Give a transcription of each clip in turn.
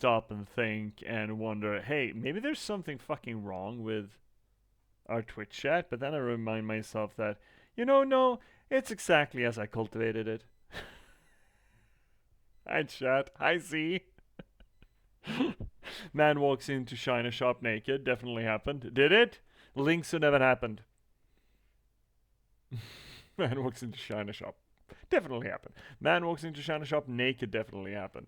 stop and think and wonder, hey, maybe there's something fucking wrong with our Twitch chat. But then I remind myself that, no, it's exactly as I cultivated it. Hi, chat. Hi, Z. Man walks into China shop naked. Definitely happened. Did it? Links who never happened. Man walks into China shop. Definitely happened. Man walks into China shop naked. Definitely happened.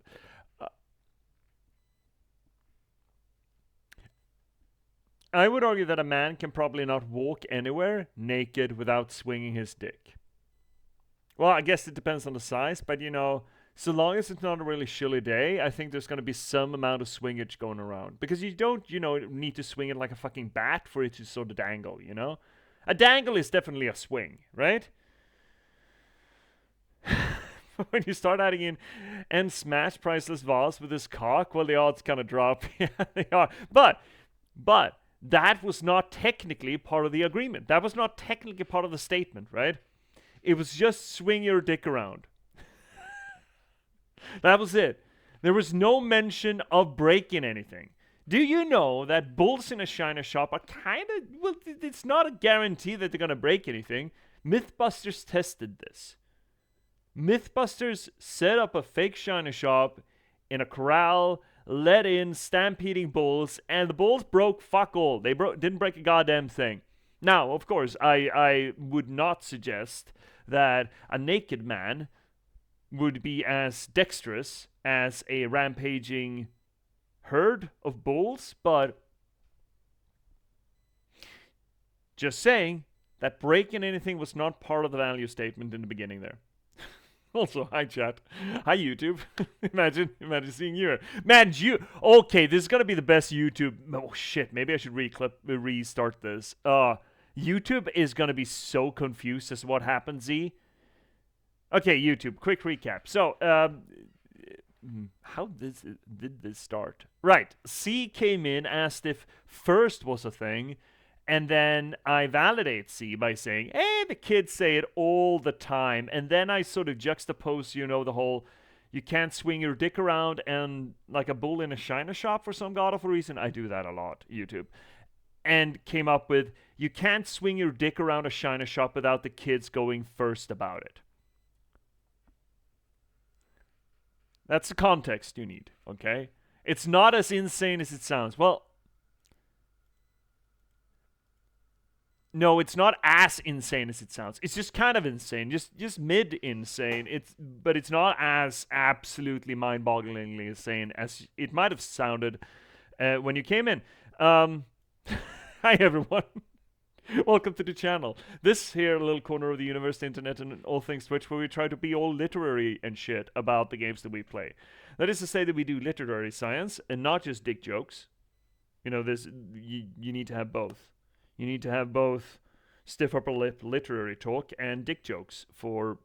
I would argue that a man can probably not walk anywhere naked without swinging his dick. Well, I guess it depends on the size, but so long as it's not a really chilly day, I think there's going to be some amount of swingage going around. Because you don't, need to swing it like a fucking bat for it to sort of dangle, A dangle is definitely a swing, right? When you start adding in and smash priceless vase with his cock, well, the odds kind of drop. Yeah, they are. But that was not technically part of the agreement. That was not technically part of the statement, right? It was just swing your dick around. That was it. There was no mention of breaking anything. Do you know that bulls in a China shop are kind of, well, it's not a guarantee that they're going to break anything. Mythbusters tested this. Mythbusters set up a fake China shop in a corral, let in stampeding bulls, and the bulls broke fuck all. They didn't break a goddamn thing. Now, of course, I would not suggest that a naked man would be as dexterous as a rampaging herd of bulls, but just saying that breaking anything was not part of the value statement in the beginning there. Also, hi chat. Hi YouTube. imagine seeing you. Man, okay, this is gonna be the best YouTube. Oh shit, maybe I should restart this. YouTube is gonna be so confused as to what happened, Z. Okay, YouTube, quick recap. So, how did this start? Right, C came in, asked if first was a thing, and then I validate C by saying, hey, the kids say it all the time. And then I sort of juxtapose, the whole, you can't swing your dick around and like a bull in a China shop for some god awful reason. I do that a lot, YouTube. And came up with, you can't swing your dick around a China shop without the kids going first about it. That's the context you need, okay? It's not as insane as it sounds. Well, no, it's not as insane as it sounds. It's just kind of insane, just mid-insane. But it's not as absolutely mind-bogglingly insane as it might have sounded when you came in. Hi, everyone. Welcome to the channel. This here little corner of the universe, the internet, and all things Twitch, where we try to be all literary and shit about the games that we play. That is to say that we do literary science and not just dick jokes. This you need to have both. You need to have both stiff upper lip literary talk and dick jokes for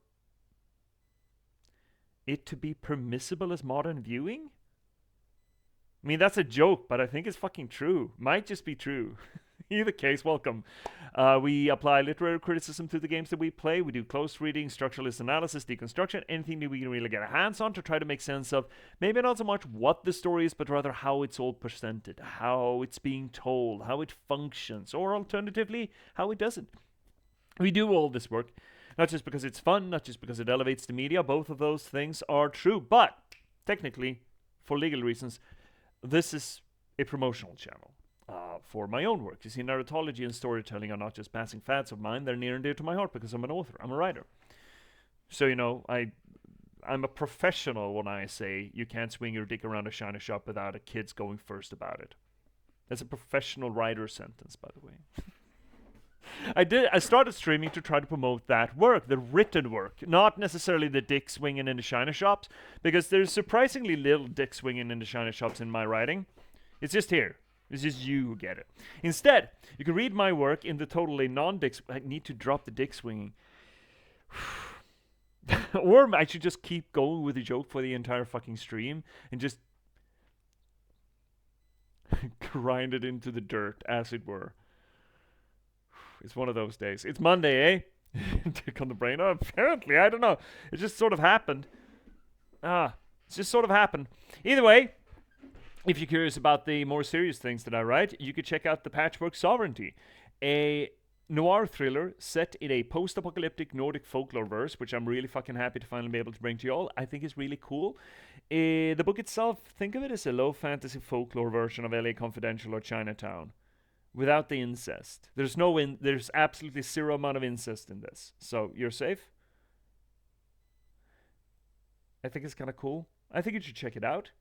it to be permissible as modern viewing. I mean, that's a joke, but I think it's fucking true. Might just be true. Either case, welcome. We apply literary criticism to the games that we play. We do close reading, structuralist analysis, deconstruction, anything that we can really get our hands on to try to make sense of maybe not so much what the story is, but rather how it's all presented, how it's being told, how it functions, or alternatively, how it doesn't. We do all this work, not just because it's fun, not just because it elevates the media. Both of those things are true, but technically, for legal reasons, this is a promotional channel. For my own work. You see, narratology and storytelling are not just passing fads of mine, they're near and dear to my heart because I'm an author, I'm a writer. So, I'm a professional when I say you can't swing your dick around a China shop without a kid's going first about it. That's a professional writer sentence, by the way. I started streaming to try to promote that work, the written work, not necessarily the dick swinging in the China shops, because there's surprisingly little dick swinging in the China shops in my writing. It's just here. It's just you who get it. Instead, you can read my work in the totally non-dick... I need to drop the dick swinging. Or I should just keep going with the joke for the entire fucking stream and just grind it into the dirt, as it were. It's one of those days. It's Monday, eh? Dick on the brain. Oh, apparently, I don't know. It just sort of happened. It's just sort of happened. Either way, If you're curious about the more serious things that I write, you could check out The Patchwork Sovereignty, a noir thriller set in a post-apocalyptic Nordic folklore verse, which I'm really fucking happy to finally be able to bring to y'all. I think is really cool. The book itself, think of it as a low fantasy folklore version of LA Confidential or Chinatown, without the incest. There's absolutely zero amount of incest in this, so you're safe. I think it's kind of cool. I think you should check it out.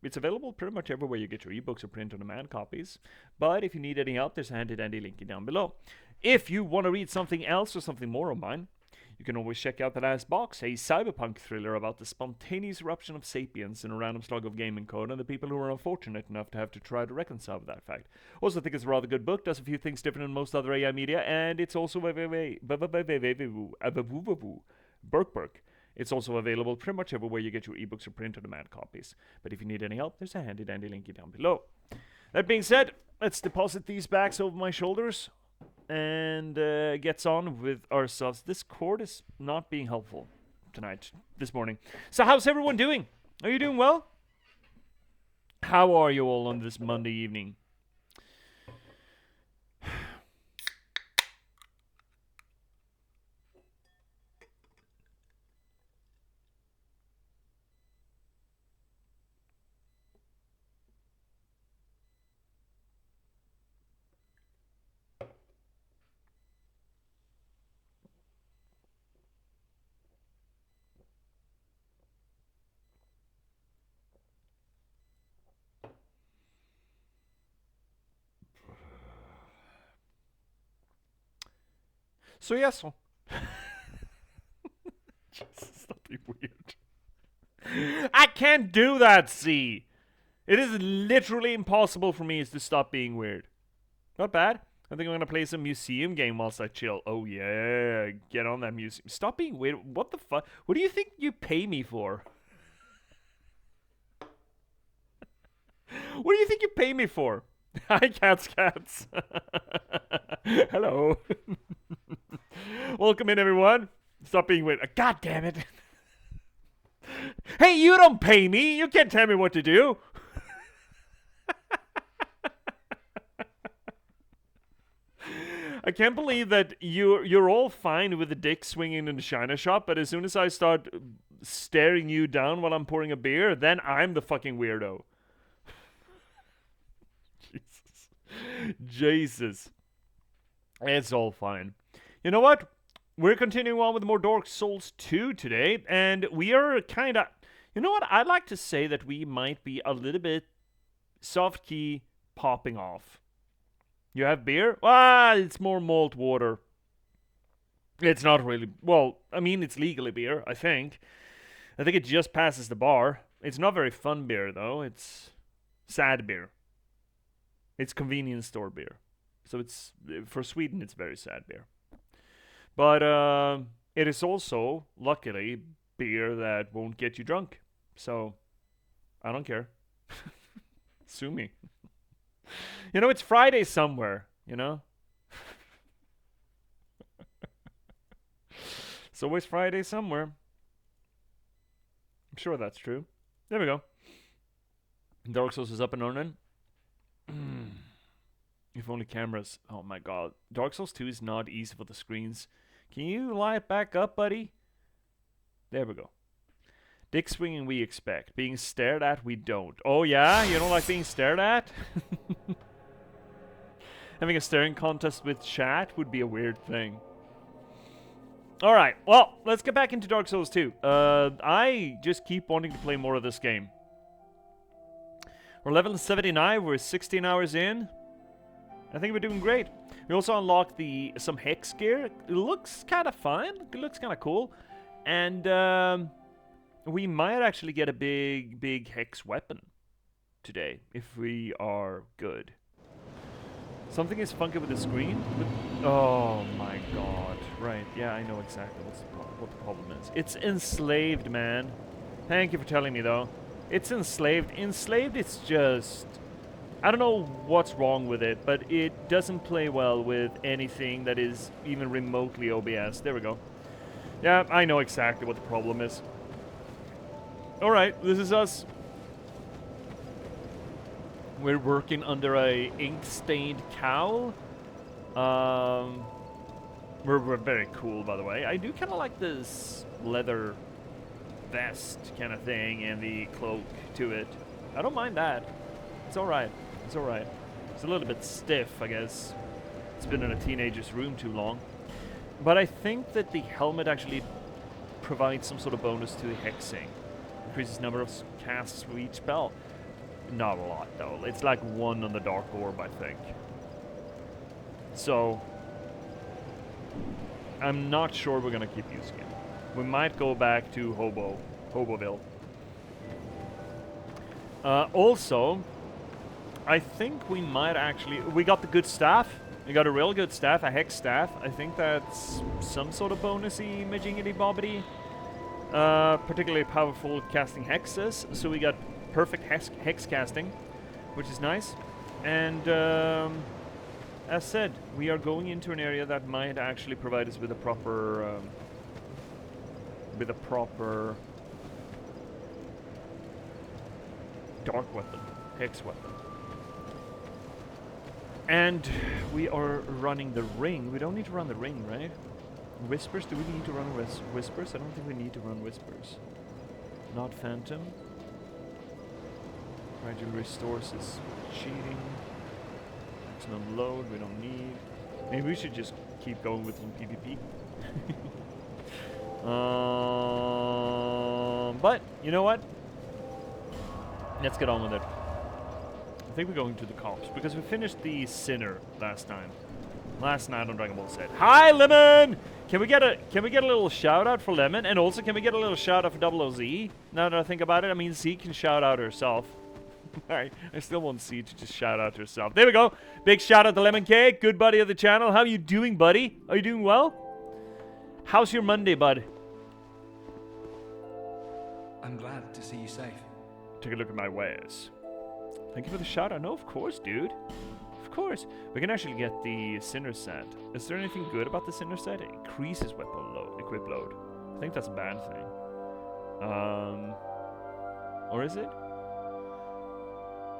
It's available pretty much everywhere you get your ebooks or print-on-demand copies. But if you need any help, there's a handy-dandy link down below. If you want to read something else or something more of mine, you can always check out The Last Box, a cyberpunk thriller about the spontaneous eruption of sapiens in a random slug of gaming code and the people who are unfortunate enough to have to try to reconcile with that fact. Also, I think it's a rather good book, does a few things different than most other AI media, and it's also Burk. It's also available pretty much everywhere you get your ebooks or print-on-demand copies. But if you need any help, there's a handy-dandy link down below. That being said, let's deposit these bags over my shoulders and gets on with ourselves. This cord is not being helpful this morning. So how's everyone doing? Are you doing well? How are you all on this Monday evening? So yes. Jesus, stop being weird. I can't do that, see? It is literally impossible for me to stop being weird. Not bad. I think I'm gonna play some museum game whilst I chill. Oh yeah, get on that museum. Stop being weird. What the fuck? What do you think you pay me for? What do you think you pay me for? Hi, cats. Hello. Welcome in, everyone. Stop being weird. God damn it. Hey, you don't pay me. You can't tell me what to do. I can't believe that you're all fine with the dick swinging in the China shop, but as soon as I start staring you down while I'm pouring a beer, then I'm the fucking weirdo. Jesus. It's all fine. You know what? We're continuing on with more Dark Souls 2 today, and we are kind of... You know what? I'd like to say that we might be a little bit soft key popping off. You have beer? Ah, it's more malt water. It's not really... Well, I mean, it's legally beer, I think. I think it just passes the bar. It's not very fun beer, though. It's sad beer. It's convenience store beer. So it's... For Sweden, it's very sad beer. But it is also, luckily, beer that won't get you drunk. So, I don't care. Sue me. You know, it's Friday somewhere, you know? It's always Friday somewhere. I'm sure that's true. There we go. Dark Souls is up and running. If only cameras. Oh my god. Dark Souls 2 is not easy for the screens. Can you lie it back up, buddy? There we go. Dick swinging we expect. Being stared at we don't. Oh yeah? You don't like being stared at? Having a staring contest with chat would be a weird thing. Alright, well, let's get back into Dark Souls 2. I just keep wanting to play more of this game. We're level 79, we're 16 hours in. I think we're doing great. We also unlocked some hex gear. It looks kind of fun. It looks kind of cool. And we might actually get a big hex weapon today if we are good. Something is funky with the screen. Oh my god. Right, yeah, I know exactly what the problem is. It's enslaved, man. Thank you for telling me, though. It's enslaved. Enslaved, it's just... I don't know what's wrong with it, but it doesn't play well with anything that is even remotely OBS. There we go. Yeah, I know exactly what the problem is. Alright, this is us. We're working under a ink-stained cowl. We're very cool, by the way. I do kind of like this leather vest kind of thing and the cloak to it. I don't mind that. It's alright. It's alright. It's a little bit stiff, I guess. It's been in a teenager's room too long. But I think that the helmet actually provides some sort of bonus to the hexing. Increases number of casts for each spell. Not a lot, though. It's like 1 on the Dark Orb, I think. So, I'm not sure we're going to keep using it. We might go back to Hoboville. Also, I think we might actually... We got the good staff. We got a real good staff, a hex staff. I think that's some sort of bonusy, majingity-bobbity. Particularly powerful casting hexes. So we got perfect hex casting, which is nice. And as said, we are going into an area that might actually provide us with a proper... dark weapon, hex weapon. And we are running the ring. We don't need to run the ring, right? Whispers? Do we need to run whispers? I don't think we need to run whispers. Not phantom. Gradually restores is cheating. Maximum load, we don't need. Maybe we should just keep going with some PvP. But, you know what? Let's get on with it. I think we're going to the cops, because we finished the Sinner last time. Last night on Dragon Ball Z. Hi, Lemon! Can we get a little shout out for Lemon? And also, can we get a little shout out for Double OZ? Now that I think about it, I mean, Z can shout out herself. I still want Z to just shout out herself. There we go. Big shout out to Lemon Cake, good buddy of the channel. How you doing, buddy? Are you doing well? How's your Monday, bud? I'm glad to see you safe. Take a look at my wares. Thank you for the shout out. No, of course, dude. Of course. We can actually get the Sinner set. Is there anything good about the Sinner set? It increases weapon load, equip load. I think that's a bad thing. Or is it?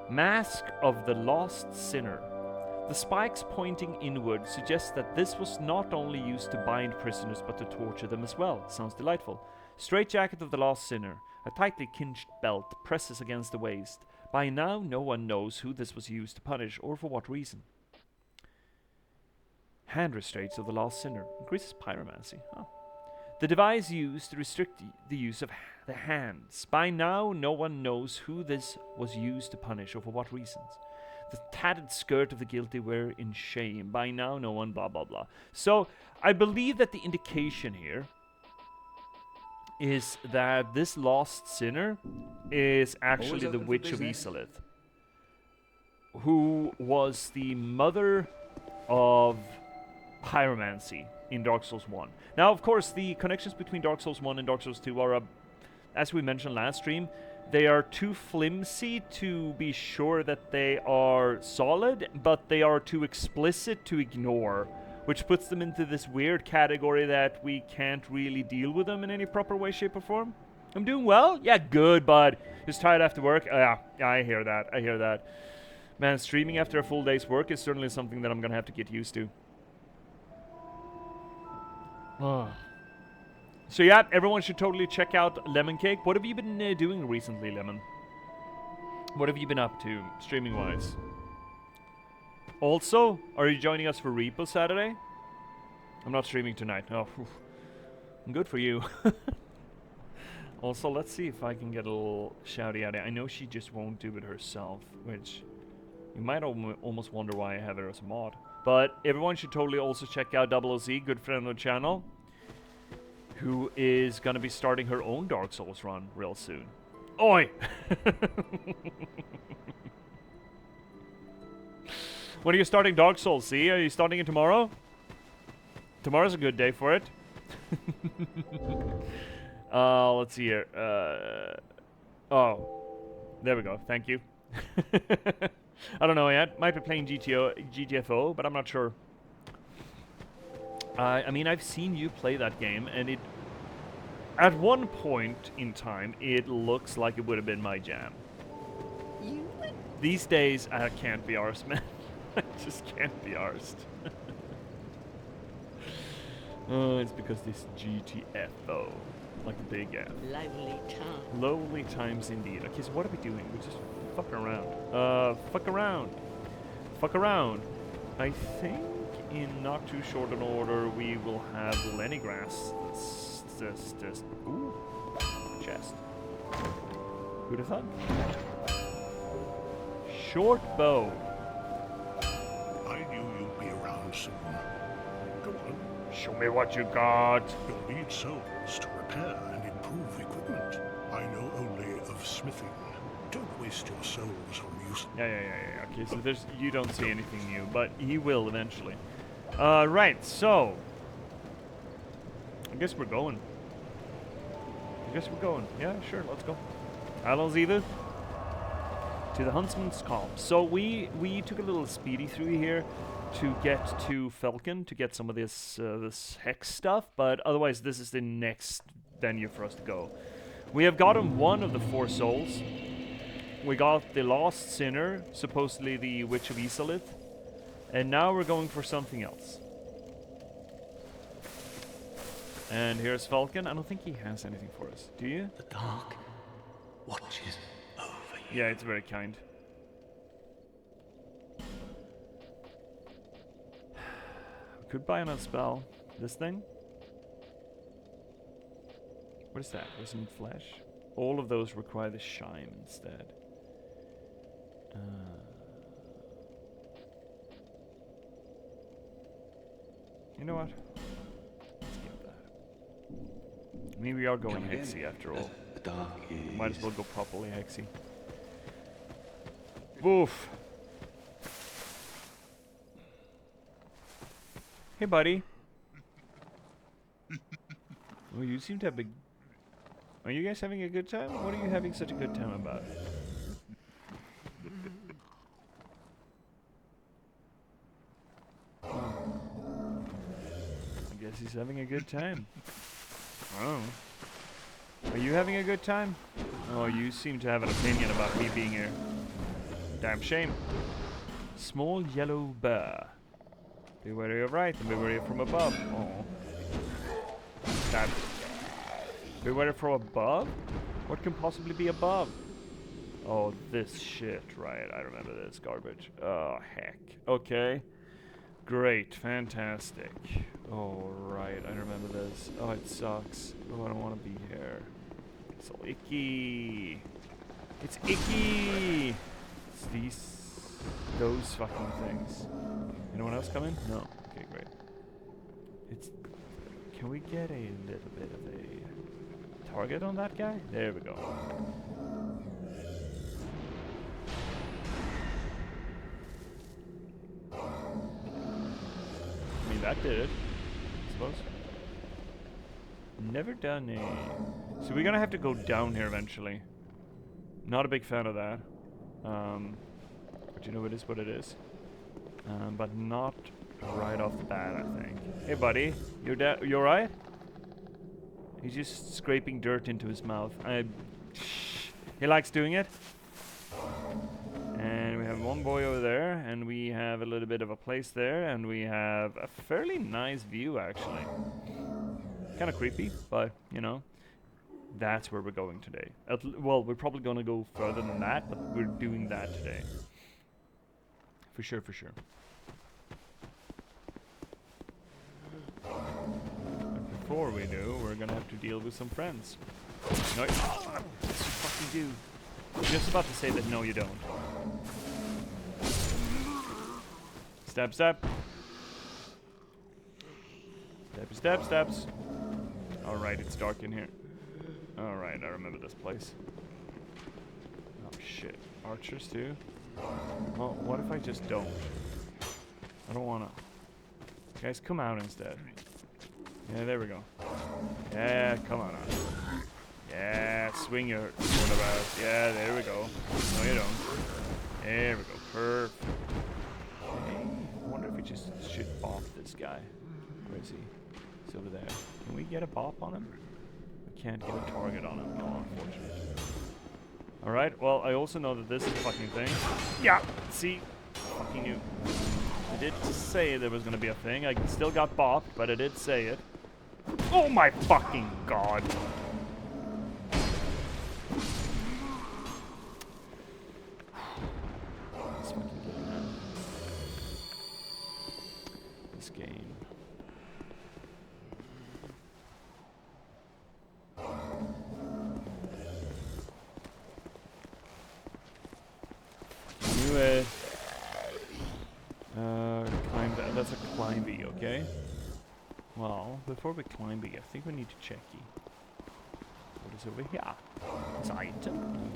Mask of the Lost Sinner. The spikes pointing inward suggest that this was not only used to bind prisoners but to torture them as well. Sounds delightful. Straitjacket of the Lost Sinner. A tightly cinched belt presses against the waist. By now, no one knows who this was used to punish or for what reason. Hand restraints of the Lost Sinner. Increases pyromancy. Oh. The device used to restrict the use of the hands. By now, no one knows who this was used to punish or for what reasons. The tattered skirt of the guilty were in shame. By now, no one blah blah blah. So, I believe that the indication here is that this Lost Sinner is actually the Witch of Isolith, who was the mother of pyromancy in Dark Souls 1. Now, of course, the connections between Dark Souls 1 and Dark Souls 2 are, as we mentioned last stream, they are too flimsy to be sure that they are solid, but they are too explicit to ignore, which puts them into this weird category that we can't really deal with them in any proper way, shape, or form. I'm doing well? Yeah, good, bud. Just tired after work? Yeah, I hear that. I hear that. Man, streaming after a full day's work is certainly something that I'm gonna have to get used to. So yeah, everyone should totally check out Lemon Cake. What have you been doing recently, Lemon? What have you been up to, streaming-wise? Also, are you joining us for Repo Saturday? I'm not streaming tonight. Oh, good for you. Also, let's see if I can get a little shouty out. I know she just won't do it herself, which you might almost wonder why I have her as a mod. But everyone should totally also check out Double OZ, good friend of the channel, who is going to be starting her own Dark Souls run real soon. Oi! When are you starting Dark Souls, see? Are you starting it tomorrow? Tomorrow's a good day for it. Let's see here. Oh. There we go. Thank you. I don't know yet. Might be playing GTFO, but I'm not sure. I mean, I've seen you play that game, and it... At one point in time, it looks like it would have been my jam. You would These days, I can't be arsed, man. I just can't be arsed. Oh, it's because this GTF though, like a big F. Lively town. Lonely times indeed. Okay, so what are we doing? We're just fucking around. Fuck around. Fuck around. I think in not too short an order we will have Lennygrass. Ooh, chest. Who'd have thought? Short bow. I knew you'd be around soon. Go on. Show me what you got. You'll need souls to repair and improve equipment. I know only of smithing. Don't waste your souls on use. Yeah. Okay, so there's you don't see anything new, but he will eventually. Right. So I guess we're going. Yeah, sure. Let's go. Allons either. To the Huntsman's Call. So we took a little speedy through here to get to Falcon to get some of this this hex stuff, but otherwise this is the next venue for us to go. We have gotten one of the 4 souls. We got the Lost Sinner, supposedly the Witch of Isalith, and now we're going for something else. And here's Falcon. I don't think he has anything for us. Do you? The dark watches over you. Yeah, it's very kind. Could buy another spell. This thing? What is that? Risen flesh? All of those require the shine instead. You know what? Let's get that. I mean, we are going hexy after all. The dark is... Might as well go properly hexy. Woof. Hey, buddy. Oh, you seem to have a... Are you guys having a good time? What are you having such a good time about? I guess he's having a good time. Oh. Are you having a good time? Oh, you seem to have an opinion about me being here. Damn shame. Small yellow bear. Be wary of right and be wary from above. Oh. That. Be wary from above? What can possibly be above? Oh, this shit, right. I remember this garbage. Oh, heck. Okay. Great. Fantastic. Oh, right. I remember this. Oh, it sucks. Oh, I don't want to be here. It's so icky. It's icky. It's those fucking things. Anyone else come in? No. Okay, great. Can we get a little bit of a target on that guy? There we go. I mean, that did it, I suppose. Never done a... So we're gonna have to go down here eventually. Not a big fan of that. But you know, it is what it is. But not right off the bat, I think. Hey, buddy. You alright? He's just scraping dirt into his mouth. He likes doing it. And we have one boy over there, and we have a little bit of a place there, and we have a fairly nice view, actually. Kind of creepy, but, you know, that's where we're going today. Well, we're probably going to go further than that, but we're doing that today. For sure, for sure. But before we do, we're going to have to deal with some friends. No, yes, you fucking do. I'm just about to say that no, you don't. Step, step. Step, step, steps. Alright, it's dark in here. Alright, I remember this place. Oh shit. Archers too? Well, what if I just don't? I don't wanna. Guys, come out instead. Yeah, there we go. Yeah, come on out. Yeah, swing your sword about. Yeah, there we go. No, you don't. There we go. Perfect. Hey, I wonder if we just should bop this guy. Where is he? He's over there. Can we get a bop on him? We can't get a target on him. Oh, unfortunate. Alright, well, I also know that this is a fucking thing. Yeah, see? Fucking you. I did say there was gonna be a thing. I still got bopped, but I did say it. Oh my fucking god! This fucking game, man. This game. Knew it. Climb that. That's a climby, okay? Well, before we climb, I think we need to check it. What is over here? It's an item.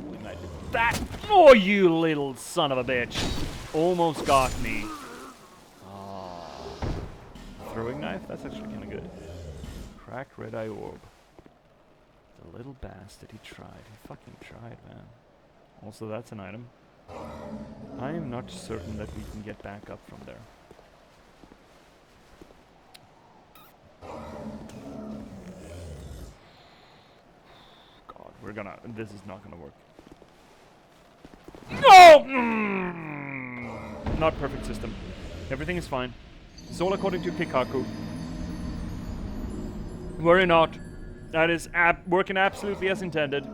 We might do that. Oh, you little son of a bitch! Almost got me. Oh. Throwing knife? That's actually kind of good. Cracked red eye orb. The little bastard, he tried. He fucking tried, man. Also, that's an item. I am not certain that we can get back up from there. God, we're gonna... This is not gonna work. No! Not perfect system. Everything is fine. It's all according to Kikaku. Worry not. That is working absolutely as intended.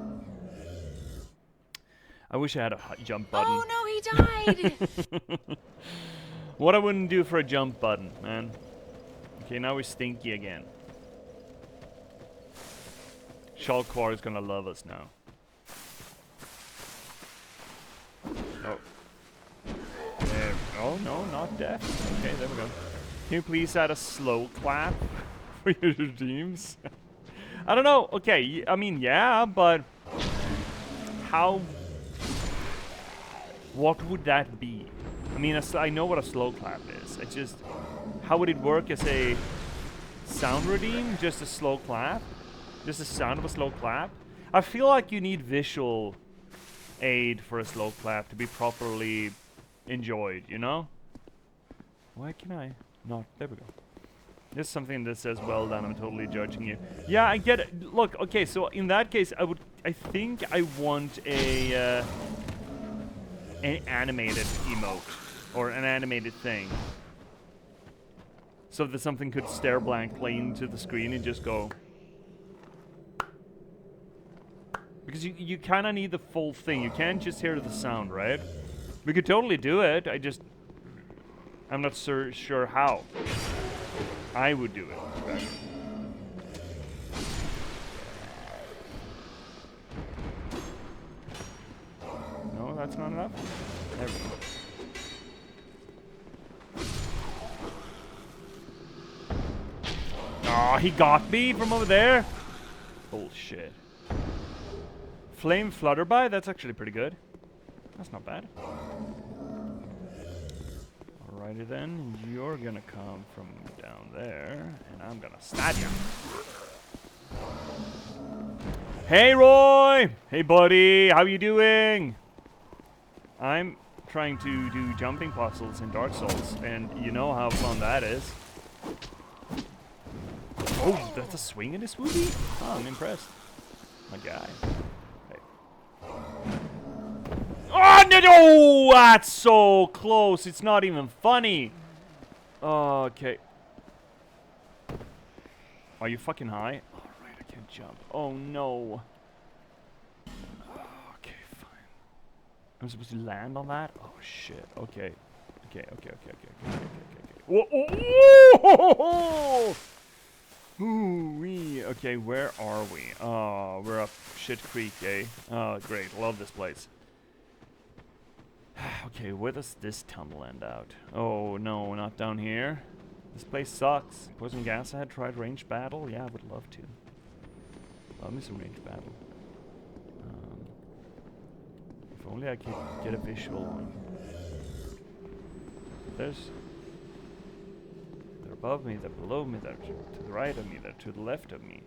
I wish I had a jump button. Oh no, he died! What I wouldn't do for a jump button, man. Okay, now we're stinky again. Shalquar is gonna love us now. Oh. There. Oh no, not death. Okay, there we go. Can you please add a slow clap for your teams? I don't know. Okay, I mean, yeah, but how? What would that be? I mean, I know what a slow clap is. It's just, how would it work as a sound redeem? Just a slow clap? Just the sound of a slow clap? I feel like you need visual aid for a slow clap to be properly enjoyed, you know? Why can I not? There we go. There's something that says, well done, I'm totally judging you. Yeah, I get it. Look, okay, so in that case, I think I want an animated emote. Or an animated thing. So that something could stare blankly into the screen and just go... Because you kind of need the full thing. You can't just hear the sound, right? We could totally do it. I'm not sure how. I would do it. Okay. No, that's not enough. There we go. Oh, he got me from over there. Bullshit. Flame Flutterby? That's actually pretty good. That's not bad. Alrighty then, you're gonna come from down there, and I'm gonna stab you. Hey Roy! Hey buddy, how you doing? I'm trying to do jumping puzzles in Dark Souls, and you know how fun that is. Oh, that's a swing in this movie? Oh, I'm impressed. My guy. Oh, no! That's so close. It's not even funny. Okay. Are you fucking high? All right, I can't jump. Oh, no. Okay, fine. I'm supposed to land on that? Oh, shit. Okay. Okay. Whoa, oh, ooh-wee. Okay, where are we? Oh, we're up Shit Creek, eh? Oh, great. Love this place. Okay, where does this tunnel end out? Oh, no, not down here. This place sucks. Poison gas, I had tried ranged battle. Yeah, I would love to. Love me some ranged battle. If only I could get a visual on. They're above me, they're below me, they're to the right of me, they're to the left of me.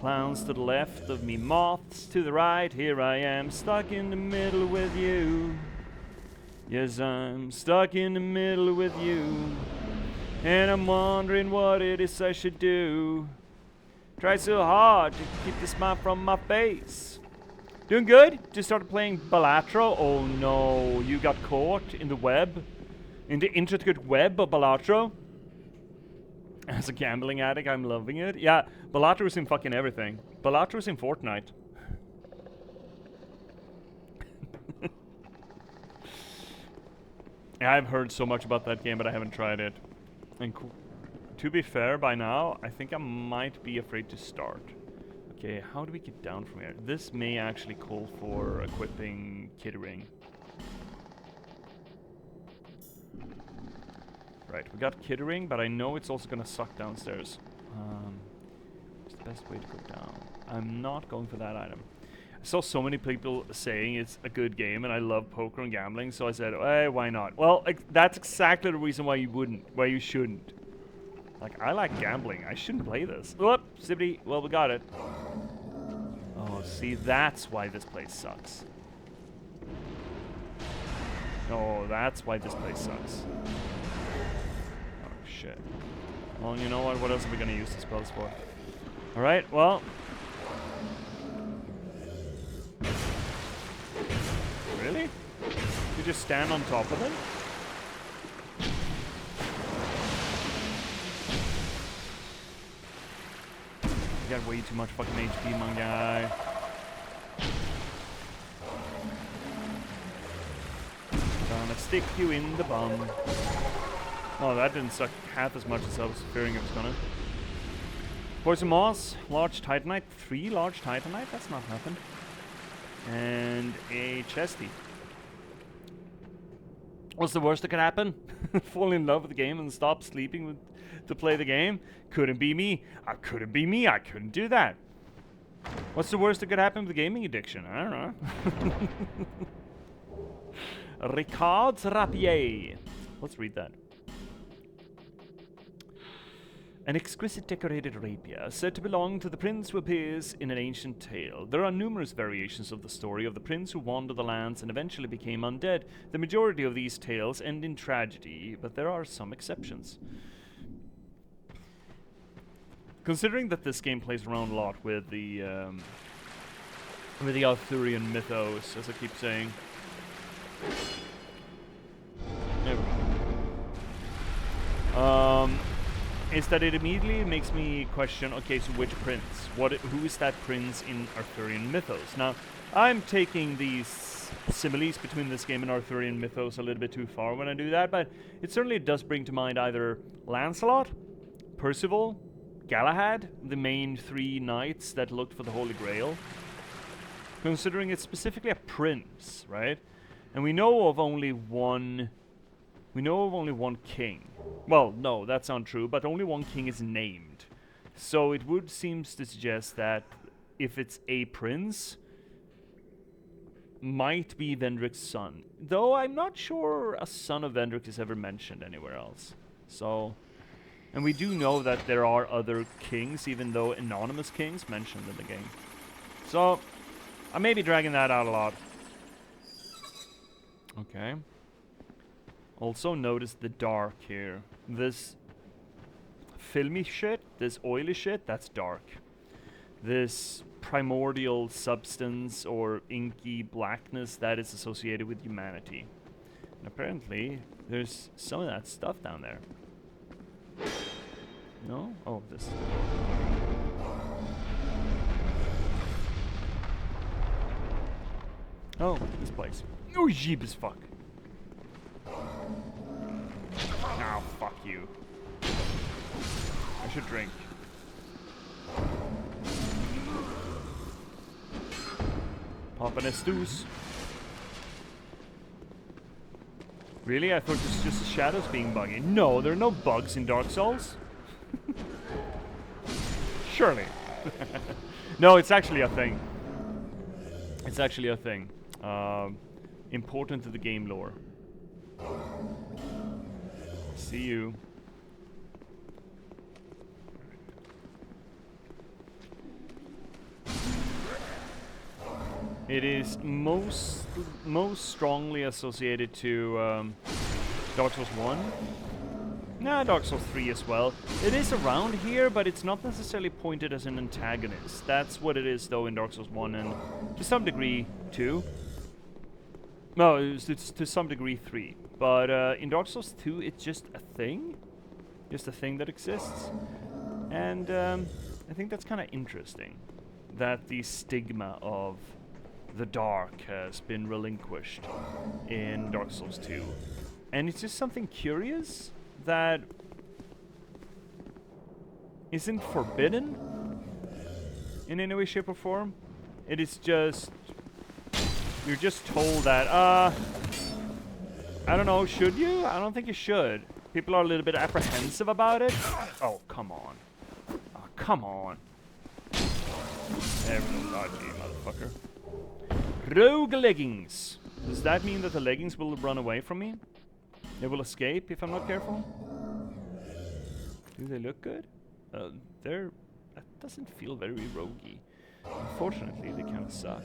Clowns to the left of me, moths to the right. Here I am, stuck in the middle with you. Yes, I'm stuck in the middle with you. And I'm wondering what it is I should do. Try so hard to keep the smile from my face. Doing good. Just started playing Balatro. Oh no, you got caught in the web. In the intricate web of Balatro. As a gambling addict, I'm loving it. Yeah, Balatro is in fucking everything. Balatro is in Fortnite. Yeah, I've heard so much about that game, but I haven't tried it. And to be fair, by now, I think I might be afraid to start. Okay, how do we get down from here? This may actually call for equipping Kittering. Right, we got Kittering, but I know it's also gonna suck downstairs. What's the best way to go down? I'm not going for that item. I saw so many people saying it's a good game, and I love poker and gambling, so I said, hey, why not? Well, that's exactly the reason why you wouldn't, why you shouldn't. Like, I like gambling. I shouldn't play this. Whoop, Sibbity. Well, we got it. Oh, see, that's why this place sucks. Oh, that's why this place sucks. Shit. Well, you know what? What else are we gonna use the spells for? Alright, well. Really? You just stand on top of it? You got way too much fucking HP, my guy. Gonna stick you in the bum. Oh, that didn't suck half as much as I was fearing it was gonna. Poison Moss, large Titanite, 3 large Titanite, that's not nothing. And a chesty. What's the worst that could happen? Fall in love with the game and stop sleeping to play the game? Couldn't be me. I couldn't be me. I couldn't do that. What's the worst that could happen with gaming addiction? I don't know. Ricard's Rapier. Let's read that. An exquisite decorated rapier, said to belong to the prince who appears in an ancient tale. There are numerous variations of the story of the prince who wandered the lands and eventually became undead. The majority of these tales end in tragedy, but there are some exceptions. Considering that this game plays around a lot with the Arthurian mythos, as I keep saying. There we go. Is that it immediately makes me question, okay, so which prince? Who is that prince in Arthurian mythos? Now, I'm taking these similes between this game and Arthurian mythos a little bit too far when I do that, but it certainly does bring to mind either Lancelot, Percival, Galahad, the main 3 knights that looked for the Holy Grail. Considering it's specifically a prince, right? And we know of only one king. Well, no, that's untrue, but only one king is named. So it would seem to suggest that if it's a prince, might be Vendrick's son. Though I'm not sure a son of Vendrick is ever mentioned anywhere else. So, and we do know that there are other kings, even though anonymous kings mentioned in the game. So, I may be dragging that out a lot. Okay. Also notice the dark here. This filmy shit, this oily shit, that's dark. This primordial substance or inky blackness, that is associated with humanity. And apparently, there's some of that stuff down there. No? Oh, this. Oh, this place. Oh, jeep as fuck. Oh, fuck you. I should drink. Poppin' a stews. Really? I thought this was just the shadows being buggy. No, there are no bugs in Dark Souls. Surely. No, it's actually a thing. It's actually a thing. Important to the game lore. See you. It is most strongly associated to Dark Souls 1. Nah, Dark Souls 3 as well. It is around here, but it's not necessarily pointed as an antagonist. That's what it is, though, in Dark Souls 1 and to some degree 2. No, it's to some degree 3. But in Dark Souls 2, it's just a thing. Just a thing that exists. And I think that's kind of interesting. That the stigma of the dark has been relinquished in Dark Souls 2. And it's just something curious that isn't forbidden in any way, shape, or form. It is just... You're just told that, I don't know, should you? I don't think you should. People are a little bit apprehensive about it. Oh, come on. Oh, come on. There we go, dodgy, motherfucker. Rogue leggings. Does that mean that the leggings will run away from me? They will escape if I'm not careful? Do they look good? That doesn't feel very roguey. Unfortunately, they kind of suck.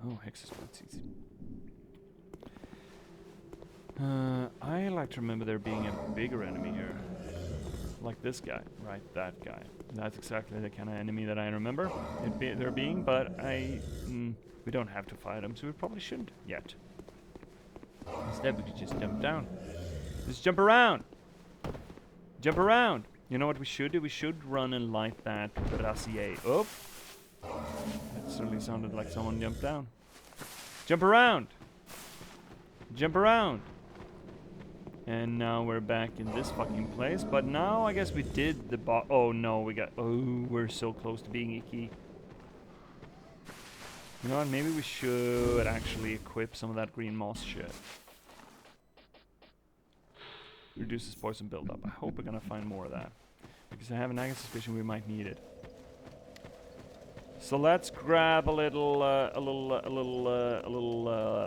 Oh, Hexesplatzies. I like to remember there being a bigger enemy here. Like this guy. Right, that guy. That's exactly the kind of enemy that I remember there being, but we don't have to fight him, so we probably shouldn't yet. Instead, we could just jump down. Just jump around! Jump around! You know what we should do? We should run and light that brassier. Oh! That certainly sounded like someone jumped down. Jump around! Jump around! And now we're back in this fucking place. But now I guess we did the oh no, we're so close to being icky. You know what, maybe we should actually equip some of that green moss shit. Reduces poison buildup. I hope we're gonna find more of that. Because I have a nagging suspicion we might need it. So let's grab a little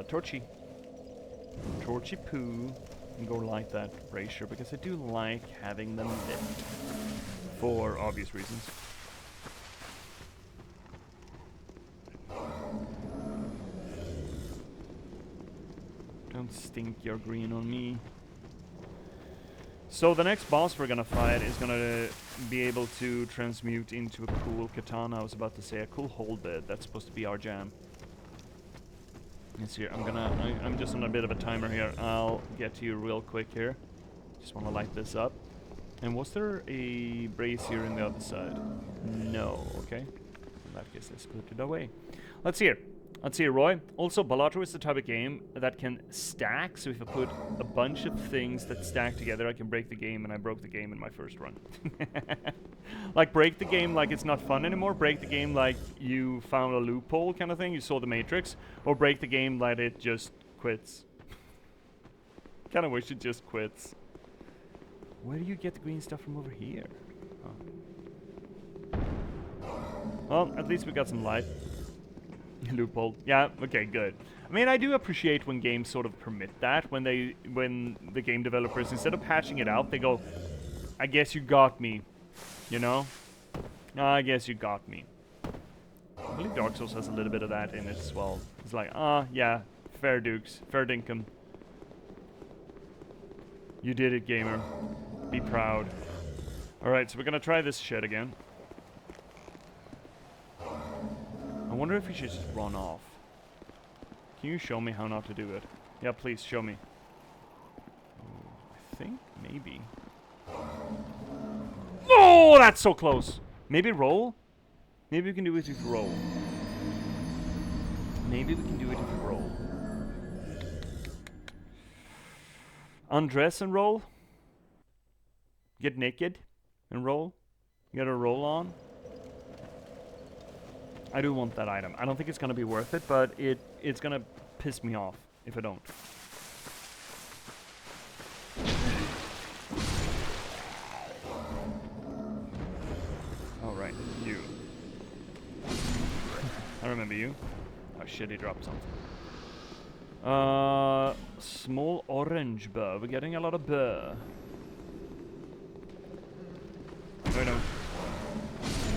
torchy poo and go light that brazier because I do like having them lit for obvious reasons. Don't stink your green on me. So the next boss we're gonna fight is gonna be able to transmute into a cool katana. I was about to say a cool hold bit. That's supposed to be our jam. Let's see. I'm just on a bit of a timer here. I'll get to you real quick here. Just want to light this up. And was there a brazier in the other side? No. Okay. In that case, let's put it away. Let's see here. Let's see, Roy. Also, Balatro is the type of game that can stack, so if I put a bunch of things that stack together, I can break the game, and I broke the game in my first run. Like, break the game like it's not fun anymore, break the game like you found a loophole kind of thing, you saw the Matrix, or break the game like it just quits. Kinda wish it just quits. Where do you get the green stuff from over here? Oh. Well, at least we got some light. Loophole. Yeah, okay, good. I mean, I do appreciate when games sort of permit that, when the game developers, instead of patching it out, they go, I guess you got me, you know? I guess you got me. I believe Dark Souls has a little bit of that in it as well. It's like, yeah, fair dukes, fair dinkum. You did it, gamer. Be proud. Alright, so we're gonna try this shit again. I wonder if we should just run off. Can you show me how not to do it? Yeah, please, show me. I think maybe. Oh, that's so close! Maybe roll? Maybe we can do it if we roll. Maybe we can do it if we roll. Undress and roll? Get naked and roll? You got a roll on? I do want that item. I don't think it's gonna be worth it, but it's gonna piss me off if I don't. Alright, you. I remember you. Oh shit, he dropped something. Small orange burr. We're getting a lot of burr. Wait, no.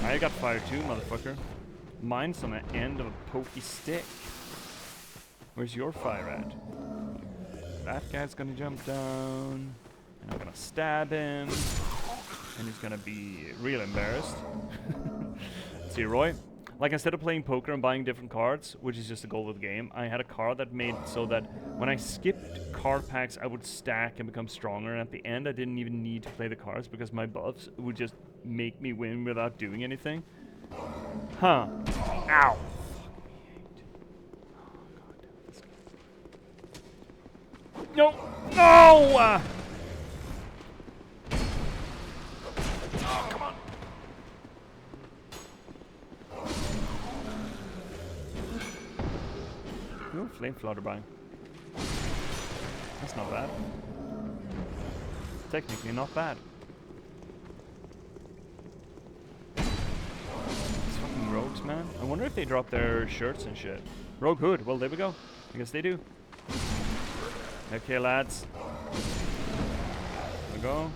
I got fire too, motherfucker. Mine's on the end of a pokey stick. Where's your fire at? That guy's gonna jump down. And I'm gonna stab him. And he's gonna be real embarrassed. See, Roy? Like, instead of playing poker and buying different cards, which is just the goal of the game, I had a card that made so that when I skipped card packs, I would stack and become stronger. And at the end, I didn't even need to play the cards because my buffs would just make me win without doing anything. Huh. Ow. No! No! Oh, come on. Ooh, flame flutterby. That's not bad. Technically not bad. These fucking rogues, man. I wonder if they drop their shirts and shit. Rogue hood. Well, there we go. I guess they do. Okay, lads. There we go.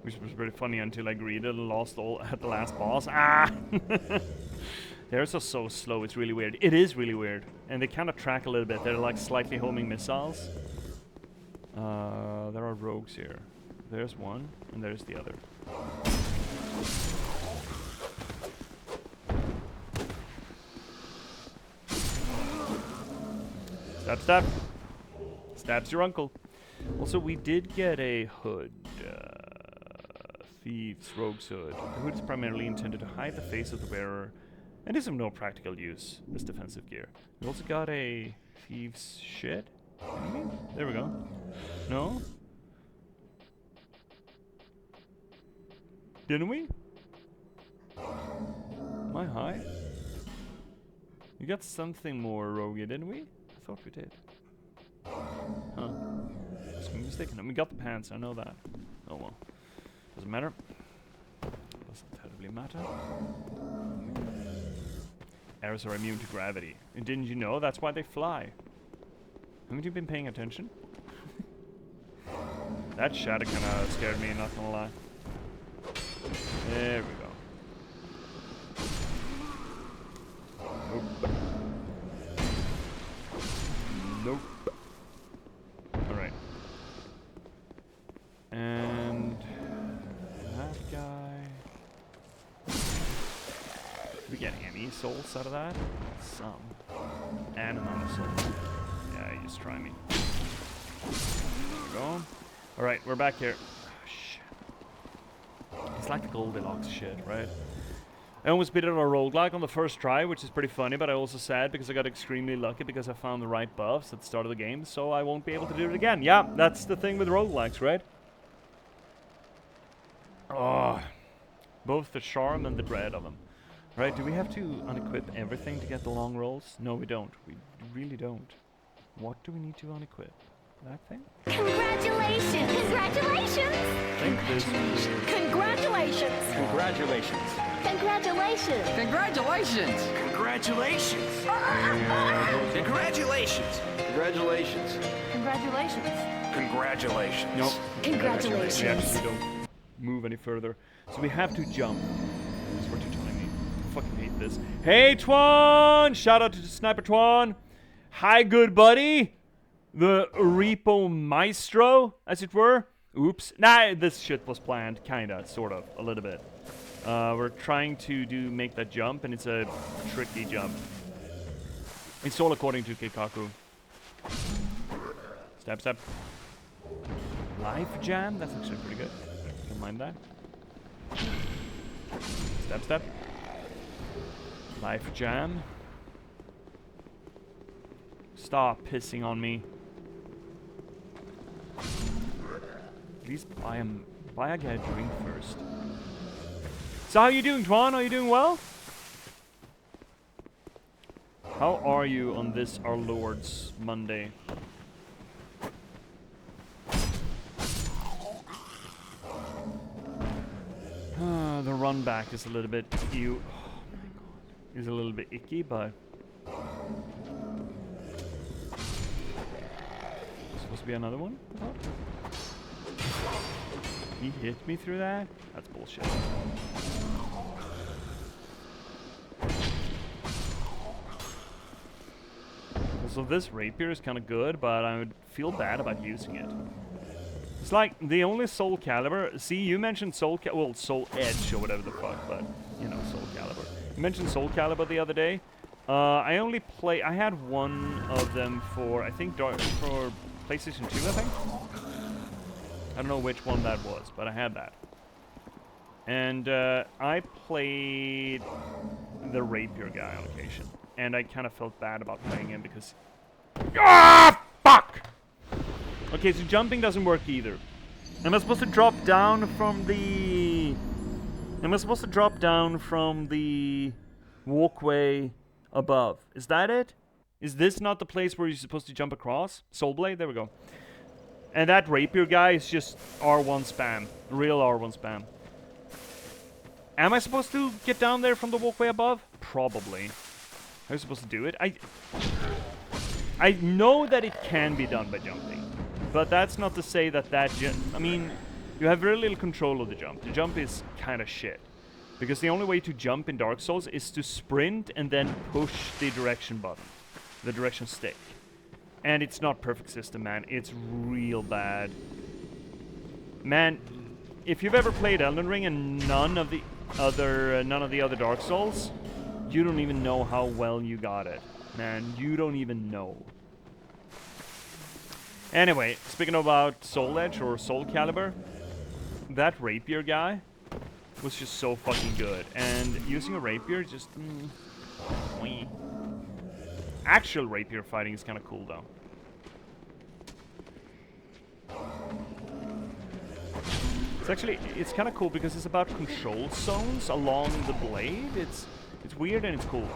Which was pretty funny until I greeted and lost all at the last boss. Ah! Theirs are so slow, it's really weird. It is really weird. And they kind of track a little bit. They're like slightly homing missiles. There are rogues here. There's one, and there's the other. Stab, stab. Stabs your uncle. Also, we did get a hood. Thieves, rogue's hood. The hood is primarily intended to hide the face of the wearer and is of no practical use as defensive gear. We also got a thieves' shed. There we go. No? Didn't we? Am I high? We got something more rogue, didn't we? I thought we did. Huh. Must be mistaken. And we got the pants, I know that. Oh well. Doesn't matter. Doesn't terribly matter. Arrows are immune to gravity. And didn't you know? That's why they fly. Haven't you been paying attention? That shadow kinda scared me, not gonna lie. There we go. Nope. Nope. Alright. And that guy. Did we get any souls out of that? Some. And another soul. Yeah, you just try me. There we go. Alright, we're back here. Oh, shit. It's like the Goldilocks shit, right? I almost beat it on a roguelike on the first try, which is pretty funny, but I also sad because I got extremely lucky because I found the right buffs at the start of the game, so I won't be able to do it again. Yeah, that's the thing with roguelikes, right? Oh, both the charm and the dread of them. Right, do we have to unequip everything to get the long rolls? No, we don't. We really don't. What do we need to unequip? That thing? Congratulations! Congratulations! Think this. Congratulations! Congratulations. Congratulations! Congratulations. Congratulations! Congratulations. Congratulations. Congratulations! Congratulations. Nope. Congratulations! We actually don't move any further. So we have to jump. That's what you're telling me. I fucking hate this. Hey, Twan! Shout out to Sniper Twan. Hi, good buddy. The Repo Maestro, as it were. Oops. Nah, this shit was planned. Kinda, sort of, a little bit. We're trying to make that jump, and it's a tricky jump. It's all according to Keikaku. Stab, stab. Life jam? That's actually pretty good. Don't mind that. Stab, stab. Life jam. Stop pissing on me. Please buy a guy a drink first. So how you doing, Twan? Are you doing well? How are you on this our Lord's Monday? The run back is a little bit ew. Oh my god. Is a little bit icky, but supposed to be another one? He hit me through that? That's bullshit. So this rapier is kind of good, but I would feel bad about using it. It's like the only Soul Calibur. See, you mentioned Soul Edge or whatever the fuck, but you know, Soul Calibur. You mentioned Soul Calibur the other day. I had one of them for, I think, for PlayStation 2, I think. I don't know which one that was, but I had that. And I played the rapier guy on occasion, and I kind of felt bad about playing him because... Ah, fuck! Okay, so jumping doesn't work either. Am I supposed to drop down from the... walkway above? Is that it? Is this not the place where you're supposed to jump across? Soul Blade? There we go. And that rapier guy is just R1 spam. Real R1 spam. Am I supposed to get down there from the walkway above? Probably. How are you supposed to do it? I know that it can be done by jumping. But that's not to say that I mean, you have very little control of the jump. The jump is kind of shit. Because the only way to jump in Dark Souls is to sprint and then push the direction button. The direction stick. And it's not perfect system, man. It's real bad. Man, if you've ever played Elden Ring and none of the other Dark Souls, you don't even know how well you got it. Man, you don't even know. Anyway, speaking about Soul Edge or Soul Calibur, that rapier guy was just so fucking good. And using a rapier just... Actual rapier fighting is kind of cool, though. It's kind of cool because it's about control zones along the blade. It's weird and it's cool.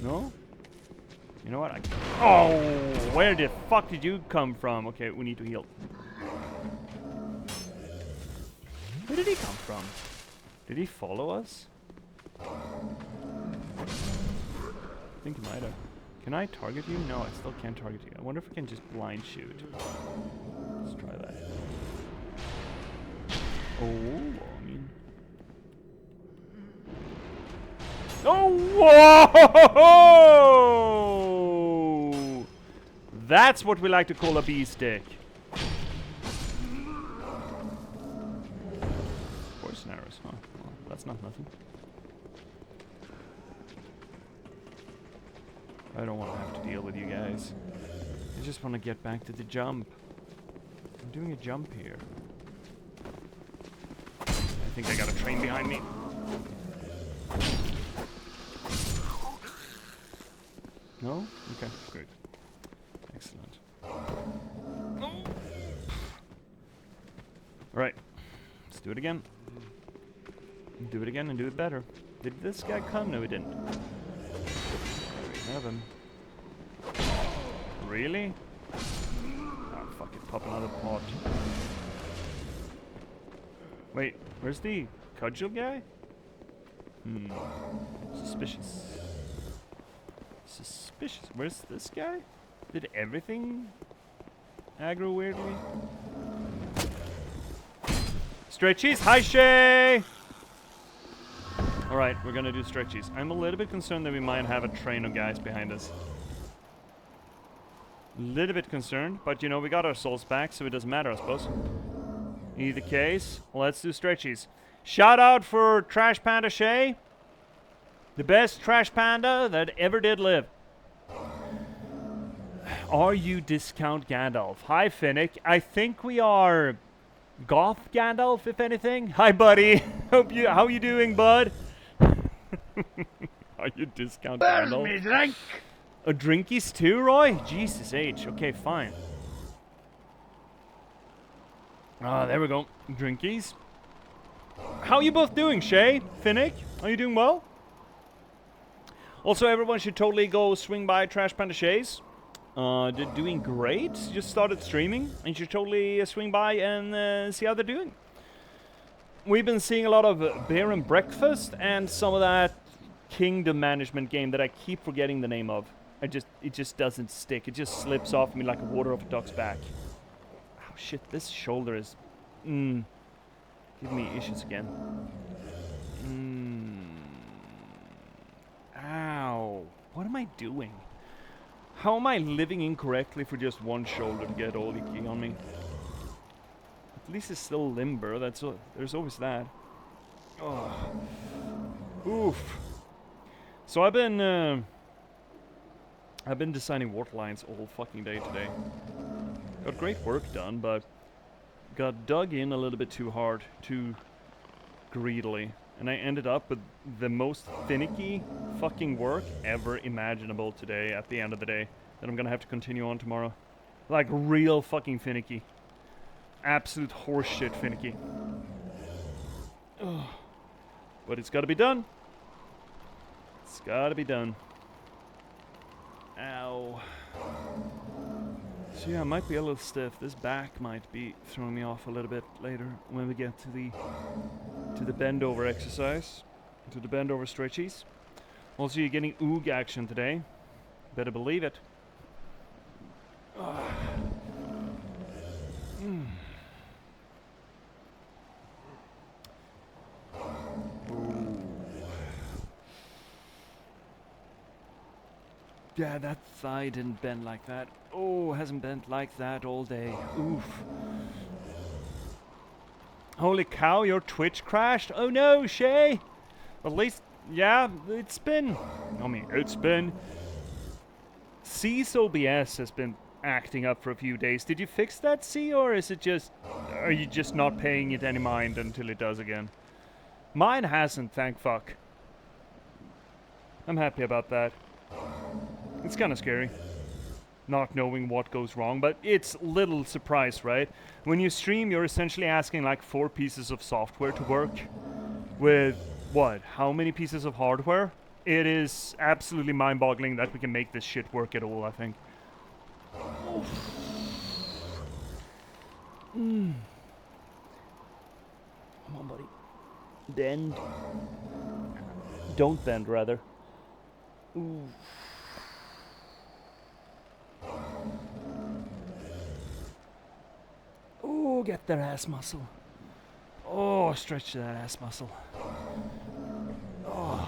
No? You know what? Oh, where the fuck did you come from? Okay, we need to heal. Where did he come from? Did he follow us? I think he might have. Can I target you? No, I still can't target you. I wonder if I can just blind shoot. Let's try that. Oh, I mean... Oh, whoa! That's what we like to call a B-stick. Poison arrows, huh? Well, that's not nothing. I don't want to have to deal with you guys. I just want to get back to the jump. I'm doing a jump here. I think I got a train behind me. No? Okay, good. Excellent. Alright. Let's do it again. Do it again and do it better. Did this guy come? No, he didn't. We have him. Really? Oh, fuck it. Pop another pot. Wait, where's the cudgel guy? Suspicious. Suspicious. Where's this guy? Did everything aggro weirdly? Stretchies! Hi, Shay! Alright, we're gonna do stretchies. I'm a little bit concerned that we might have a train of guys behind us. Little bit concerned, but you know, we got our souls back, so it doesn't matter, I suppose. Either case, let's do stretchies. Shout out for Trash Panda Shay. The best Trash Panda that ever did live. Are you Discount Gandalf? Hi, Finnick. I think we are Goth Gandalf, if anything. Hi, buddy. How you doing, bud? Are you Discount Gandalf? Me drink. A drinkies too, Roy? Jesus H. Okay, fine. Ah, there we go. Drinkies. How are you both doing, Shay? Finnick? Are you doing well? Also, everyone should totally go swing by Trash Panda Shay's. They're doing great. Just started streaming. And you should totally swing by and see how they're doing. We've been seeing a lot of Beer and Breakfast and some of that Kingdom Management game that I keep forgetting the name of. It just doesn't stick. It just slips off me like water off a duck's back. Oh shit, this shoulder is... Give me issues again. Ow. What am I doing? How am I living incorrectly for just one shoulder to get all icky on me? At least it's still limber. There's always that. Oh. Oof. So I've been designing waterlines all fucking day today. Got great work done, but got dug in a little bit too hard, too greedily, and I ended up with the most finicky fucking work ever imaginable today at the end of the day that I'm gonna have to continue on tomorrow. Like real fucking finicky. Absolute horseshit finicky. Ugh. But it's gotta be done. It's gotta be done. Ow. So yeah, I might be a little stiff. This back might be throwing me off a little bit later when we get to the bend over exercise, to the bend over stretchies. Also, you're getting oog action today. Better believe it. Yeah, that thigh didn't bend like that. Oh, hasn't bent like that all day. Oof. Holy cow, your Twitch crashed? Oh no, Shay! At least, yeah, it's been... C's OBS has been acting up for a few days. Did you fix that, C, or is it just... Are you just not paying it any mind until it does again? Mine hasn't, thank fuck. I'm happy about that. It's kind of scary, not knowing what goes wrong, but it's little surprise, right? When you stream, you're essentially asking like 4 pieces of software to work with, what, how many pieces of hardware? It is absolutely mind-boggling that we can make this shit work at all, I think. Come on, buddy. Bend. Don't bend, rather. Ooh. Oh, get their ass muscle. Oh, stretch that ass muscle. Oh.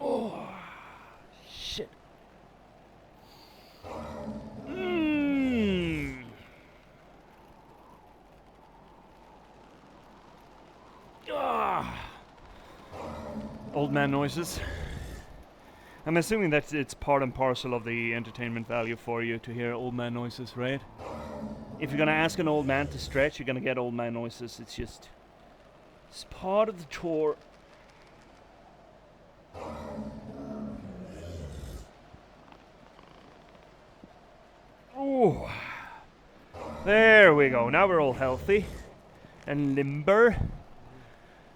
Oh. Shit. Ah. Old man noises. I'm assuming that it's part and parcel of the entertainment value for you to hear old man noises, right? If you're gonna ask an old man to stretch, you're gonna get old man noises. It's part of the chore. Oh, there we go. Now we're all healthy and limber.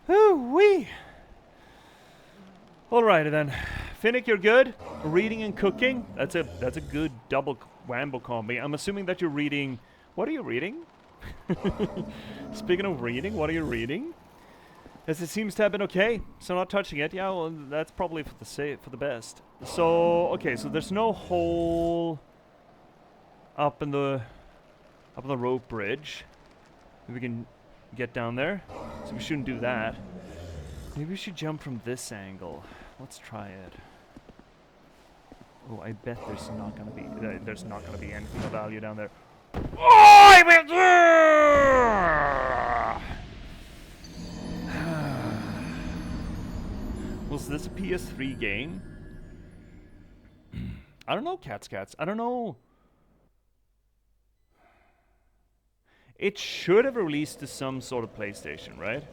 Ooh-wee. Alrighty then. Finnick, you're good. Reading and cooking. That's a good double whambo combi. I'm assuming that you're reading. What are you reading? Speaking of reading, what are you reading? As it seems to have been okay, so not touching it. Yeah, well, that's probably for the best. So okay, so there's no hole up in the rope bridge. We can get down there, so we shouldn't do that. Maybe we should jump from this angle. Let's try it. Oh, I bet there's not gonna be anything of value down there. Oh, I will do! Was this a PS3 game? I don't know, cats. I don't know. It should have released to some sort of PlayStation, right?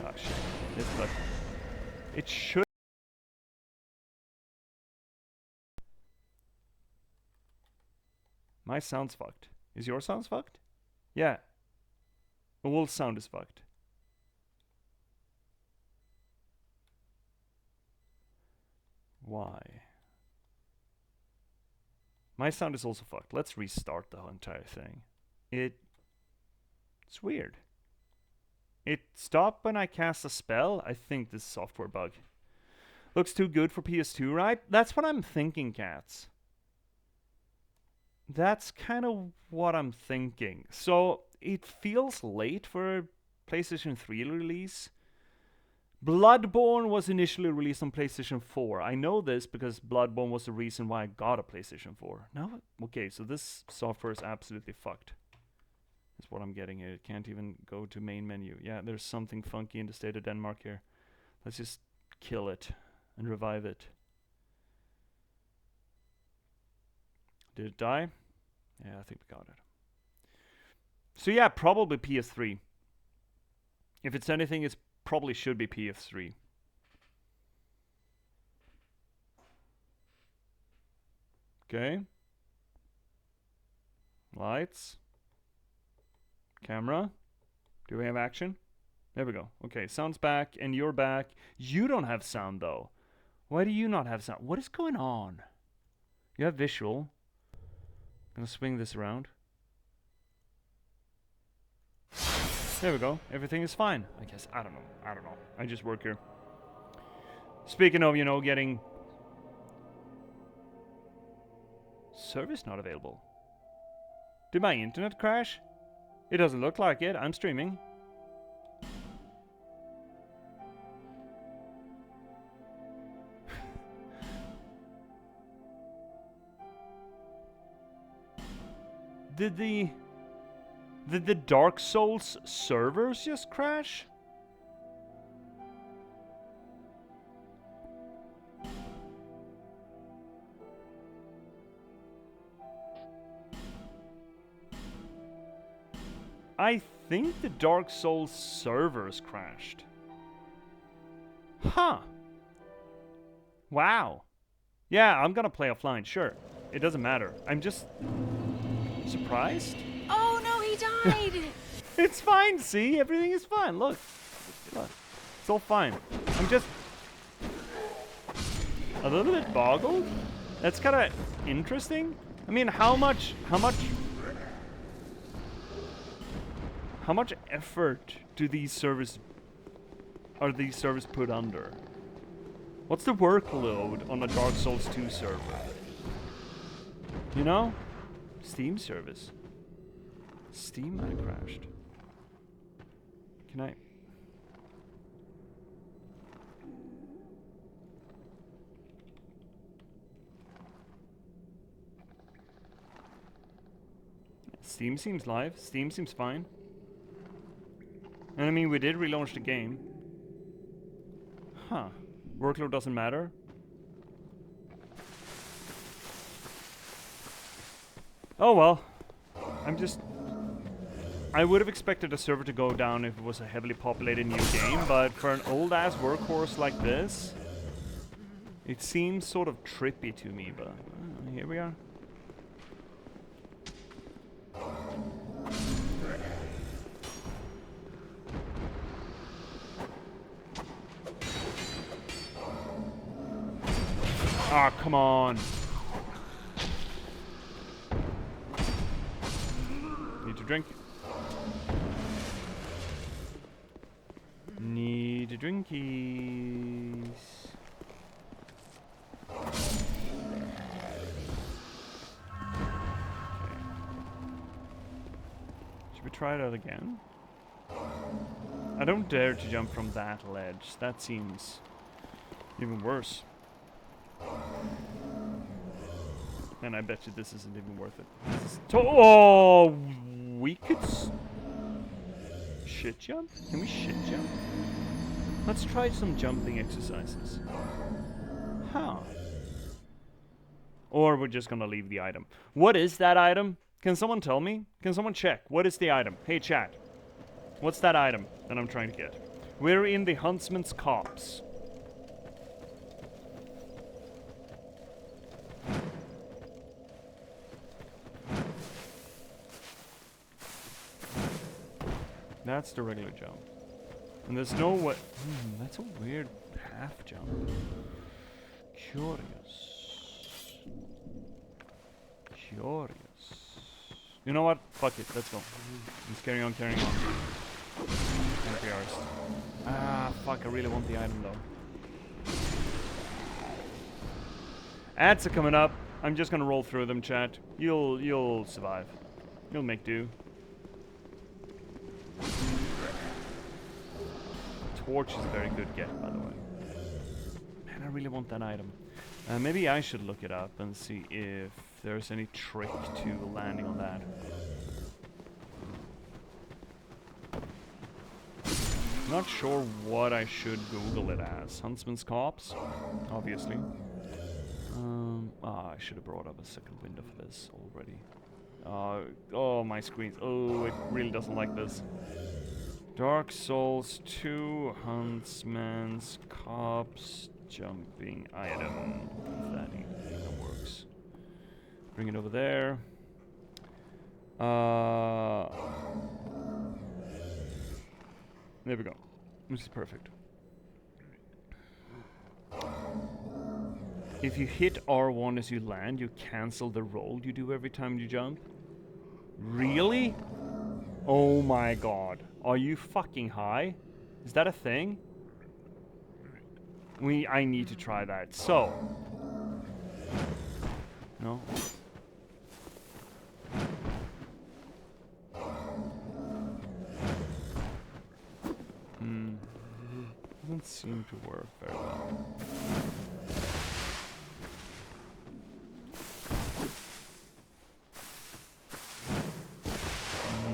Oh shit. It should. My sound's fucked. Is your sound fucked? Yeah. The whole sound is fucked. Why? My sound is also fucked. Let's restart the entire thing. It's weird. It stopped when I cast a spell. I think this is a software bug. Looks too good for PS2, right? That's what I'm thinking, cats. That's kind of what I'm thinking. So it feels late for a PlayStation 3 release, Bloodborne was initially released on PlayStation 4. I know this because Bloodborne was the reason why I got a PlayStation 4. No? Okay, so this software is absolutely fucked. That's what I'm getting here. It can't even go to main menu. Yeah, there's something funky in the state of Denmark here. Let's just kill it and revive it. Did it die? Yeah, I think we got it. So yeah, probably PS3. If it's anything, it's probably should be PS3. Okay. Lights. Camera. Do we have action? There we go. Okay, sound's back, and you're back. You don't have sound, though. Why do you not have sound? What is going on? You have visual. I'm gonna swing this around. There we go. Everything is fine. I guess. I don't know. I just work here. Speaking of, you know, getting... Service not available. Did my internet crash? It doesn't look like it. I'm streaming. Did the Dark Souls servers just crash? I think the Dark Souls servers crashed. Huh. Wow. Yeah, I'm gonna play offline, sure. It doesn't matter. I'm just surprised. Oh no, he died! It's fine, see? Everything is fine. Look. Look. It's all fine. I'm just a little bit boggled. That's kind of interesting. I mean, how much effort do these servers put under? What's the workload on a Dark Souls 2 server? You know? Steam service. Steam might have crashed. Can I... Steam seems live. Steam seems fine. And I mean, we did relaunch the game. Huh. Workload doesn't matter. Oh well. I would have expected a server to go down if it was a heavily populated new game, but for an old-ass workhorse like this, it seems sort of trippy to me, but here we are. Ah, come on. Need to drink. Need a drinkies. Should we try it out again? I don't dare to jump from that ledge. That seems even worse. And I bet you this isn't even worth it. This is oh, we could shit jump? Can we shit jump? Let's try some jumping exercises. Huh. Or we're just gonna leave the item. What is that item? Can someone tell me? Can someone check? What is the item? Hey chat. What's that item that I'm trying to get? We're in the Huntsman's Copse. That's the regular jump. And there's no way... that's a weird half jump. Curious. You know what? Fuck it. Let's go. Let's carry on. NPRs. Ah, fuck. I really want the item, though. Ads are coming up. I'm just gonna roll through them, chat. You'll survive. You'll make do. torch is a very good get, by the way. Man, I really want that item. Maybe I should look it up and see if there's any trick to landing on that. Not sure what I should Google it as. Huntsman's Corpse, obviously. I should have brought up a second window for this already. Oh, my screen. Oh, it really doesn't like this. Dark Souls 2, Huntsman's Corpse, jumping item. If that even works. Bring it over there. There we go. This is perfect. If you hit R1 as you land, you cancel the roll you do every time you jump. Really? Oh my god. Are you fucking high? Is that a thing? I need to try that. So. No. Doesn't seem to work very well.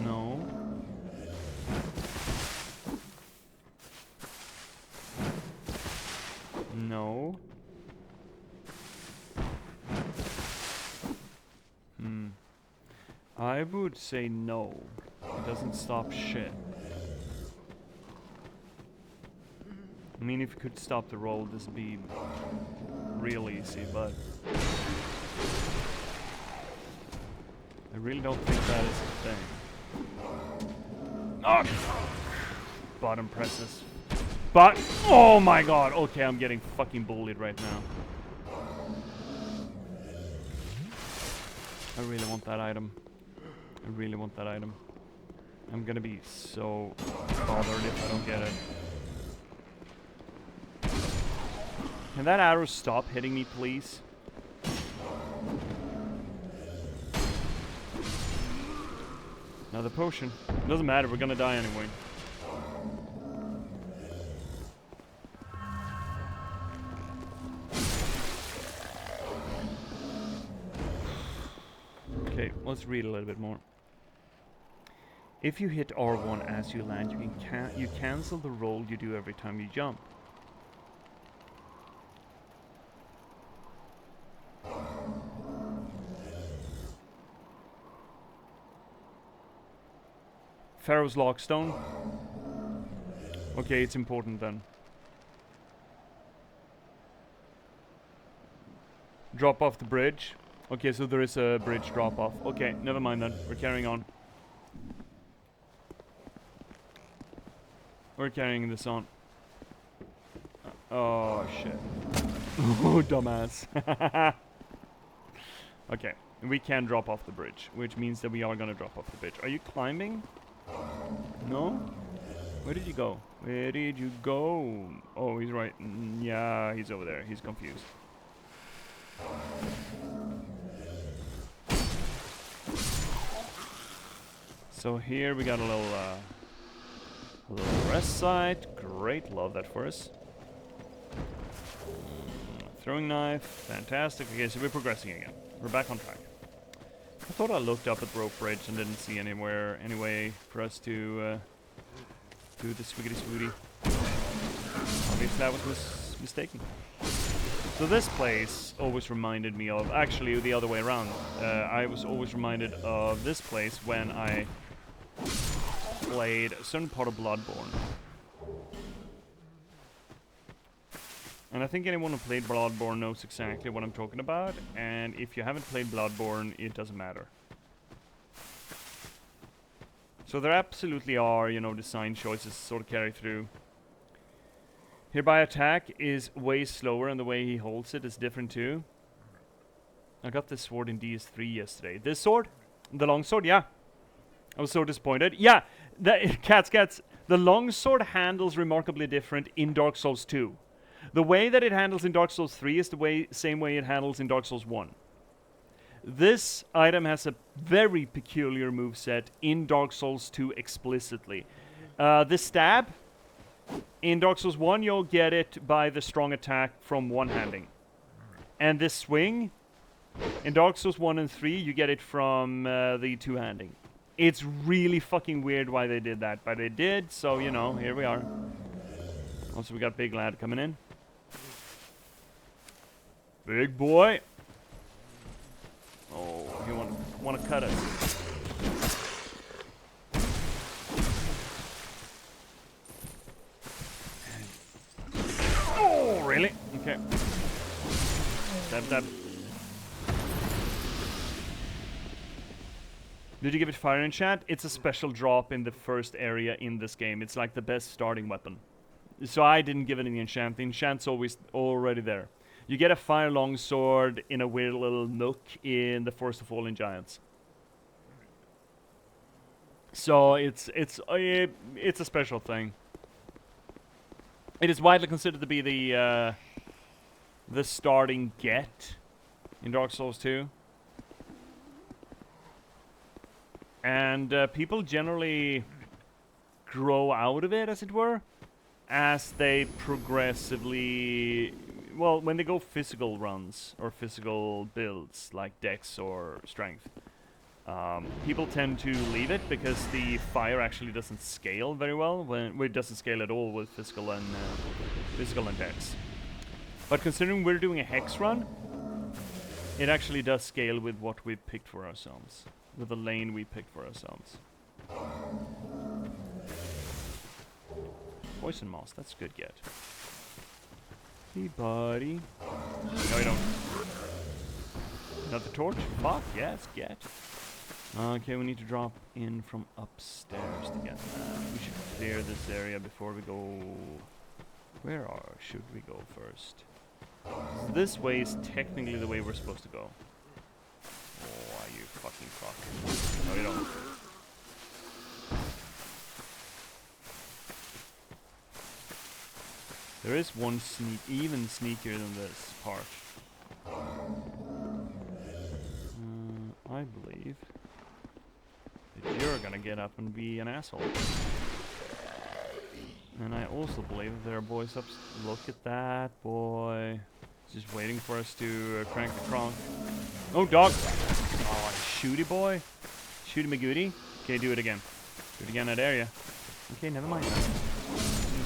No. No. I would say no. It doesn't stop shit. I mean, if you could stop the roll, this would be real easy, but I really don't think that is a thing. Oh! Bottom presses. But, oh my god, okay, I'm getting fucking bullied right now. I really want that item. I really want that item. I'm gonna be so bothered if I don't get it. Can that arrow stop hitting me, please? Another potion. Doesn't matter, we're gonna die anyway. Okay, let's read a little bit more. If you hit R1 as you land, you cancel the roll you do every time you jump. Pharaoh's Lockstone. Okay, it's important then. Drop off the bridge. Okay, so there is a bridge drop off. Okay, never mind then. We're carrying on. We're carrying this on. Oh, shit. Oh, dumbass. Okay, we can drop off the bridge, which means that we are gonna drop off the bridge. Are you climbing? No? Where did you go? Where did you go? Oh, he's right. Yeah, he's over there. He's confused. So here we got a little rest site. Great, love that for us. Throwing knife, fantastic. Okay, so we're progressing again. We're back on track. I thought I looked up at rope bridge and didn't see any way for us to do the swiggity swooty. Obviously, I was mistaken. So this place always reminded me of, actually the other way around. I was always reminded of this place when I played a certain part of Bloodborne. And I think anyone who played Bloodborne knows exactly what I'm talking about, and if you haven't played Bloodborne, it doesn't matter. So there absolutely are, you know, design choices sort of carry through. Hereby attack is way slower, and the way he holds it is different too. I got this sword in DS3 yesterday. This sword? The longsword? Yeah. I was so disappointed. Yeah, the cats. The longsword handles remarkably different in Dark Souls 2. The way that it handles in Dark Souls 3 is the same way it handles in Dark Souls 1. This item has a very peculiar moveset in Dark Souls 2 explicitly. The stab In Dark Souls 1, you'll get it by the strong attack from one-handing. And this swing, in Dark Souls 1 and 3, you get it from the two-handing. It's really fucking weird why they did that, but they did, so, you know, here we are. Also, we got Big Lad coming in. Big boy. Oh, he want to cut us. Oh, really? Okay. That. Did you give it fire enchant? It's a special drop in the first area in this game. It's like the best starting weapon. So I didn't give it any enchant. The enchant's always already there. You get a fire longsword in a weird little nook in the Forest of Fallen Giants. So it's a special thing. It is widely considered to be the starting get in Dark Souls 2. And people generally grow out of it, as it were, as they progressively... Well, when they go physical runs, or physical builds, like dex or strength, people tend to leave it because the fire actually doesn't scale very well. Well, it doesn't scale at all with physical and dex. But considering we're doing a hex run, it actually does scale with what we picked for ourselves. With the lane we picked for ourselves. Poison moss, that's a good get. Hey buddy. No, you don't. Another torch? Fuck, yes, get. Okay, we need to drop in from upstairs to get that. We should clear this area before we go... should we go first? This way is technically the way we're supposed to go. Oh, you fucking fuck. No, you don't. There is one even sneakier than this part. I believe that you're gonna get up and be an asshole. And I also believe that there are boys up. Look at that boy. He's just waiting for us to crank the cronk. Oh, dog! Oh, shooty boy. Shooty McGoody. Okay, do it again. Do it again in that area. Okay, never mind.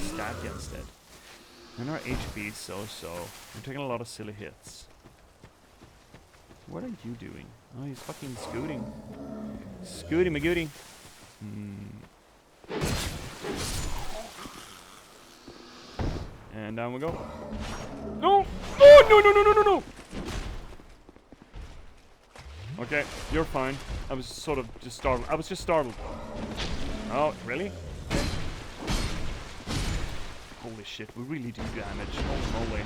Stab you instead. And our HP is so-so. We're taking a lot of silly hits. What are you doing? Oh, he's fucking scooting. Scooty McGoody. And down we go. No! Oh, no, no, no, no, no, no! Okay, you're fine. I was sort of just startled. I was just startled. Oh, really? Holy shit, we really do damage. Oh, moly.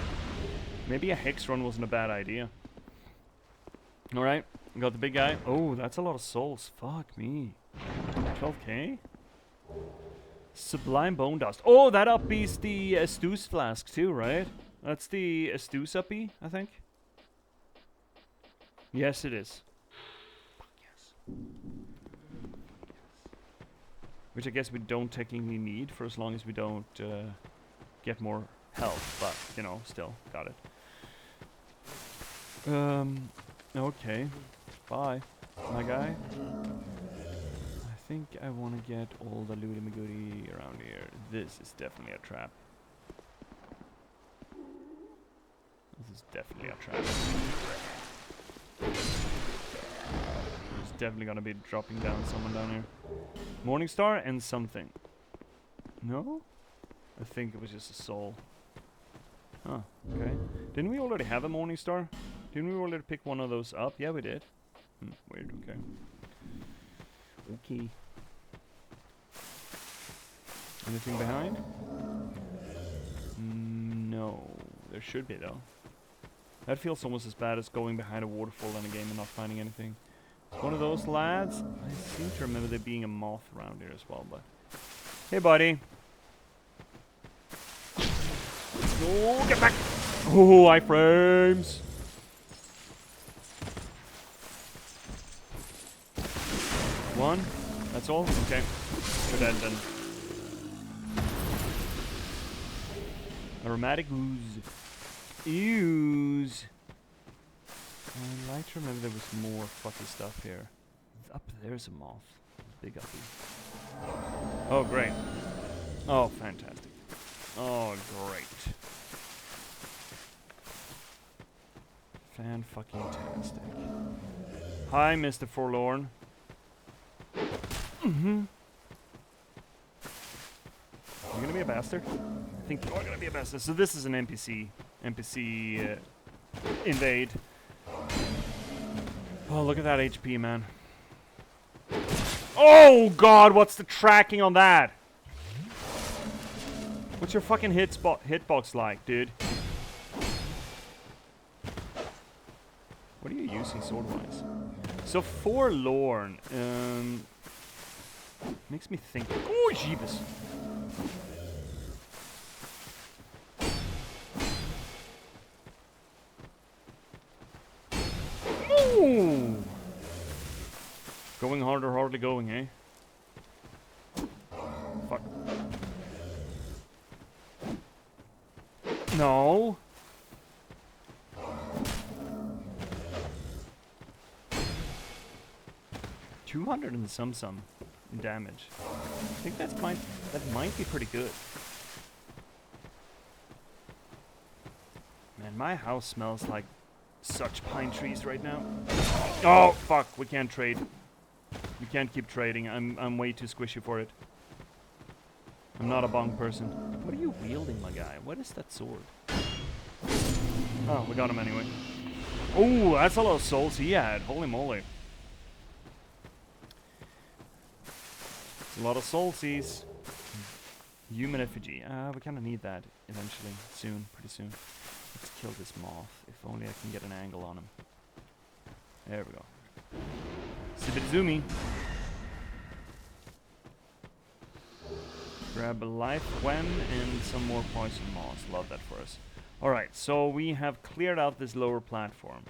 Maybe a hex run wasn't a bad idea. Alright, we got the big guy. Oh, that's a lot of souls. Fuck me. 12k? Sublime Bone Dust. Oh, that upbe's the Estus flask too, right? That's the Estus uppy, I think. Yes, it is. Yes. Which I guess we don't technically need for as long as we don't get more health, but, you know, still, got it. Okay. Bye, my guy. I think I want to get all the looty magoody around here. This is definitely a trap. This is definitely a trap. There's definitely gonna be dropping down someone down here. Morningstar and something. No? I think it was just a soul. Huh, okay. Didn't we already have a Morningstar? Didn't we already pick one of those up? Yeah, we did. Weird, okay. Okay. Anything behind? No. There should be, though. That feels almost as bad as going behind a waterfall in a game and not finding anything. One of those lads? I seem to remember there being a moth around here as well, but... Hey, buddy. Oh, get back! Oh, iframes! One? That's all? Okay. We're dead then. Aromatic ooze. Ooze. I'd like to remember there was more fucking stuff here. Up there's a moth. Big uppy. Oh, great. Oh, fantastic. Oh, great. Fan-fucking-tastic. Hi, Mr. Forlorn. Mm-hmm. You're gonna be a bastard? I think you're gonna be a bastard. So this is an NPC. NPC invade. Oh, look at that HP, man. Oh, God, what's the tracking on that? What's your fucking hitbox like, dude? What are you using sword-wise? So Forlorn, makes me think. Oh, Jeebus. Ooh. Going harder, hardly going, eh? Fuck. No. $200 and some damage. I think that might be pretty good. Man, my house smells like such pine trees right now. Oh fuck, we can't trade. We can't keep trading. I'm way too squishy for it. I'm not a bong person. What are you wielding, my guy? What is that sword? Oh, we got him anyway. Oh, that's a lot of souls he had. Holy moly. A lot of soulsies. Human effigy. We kind of need that eventually. Soon. Pretty soon. Let's kill this moth. If only I can get an angle on him. There we go. Sibizumi. Grab a life when and some more poison moths. Love that for us. Alright, so we have cleared out this lower platform.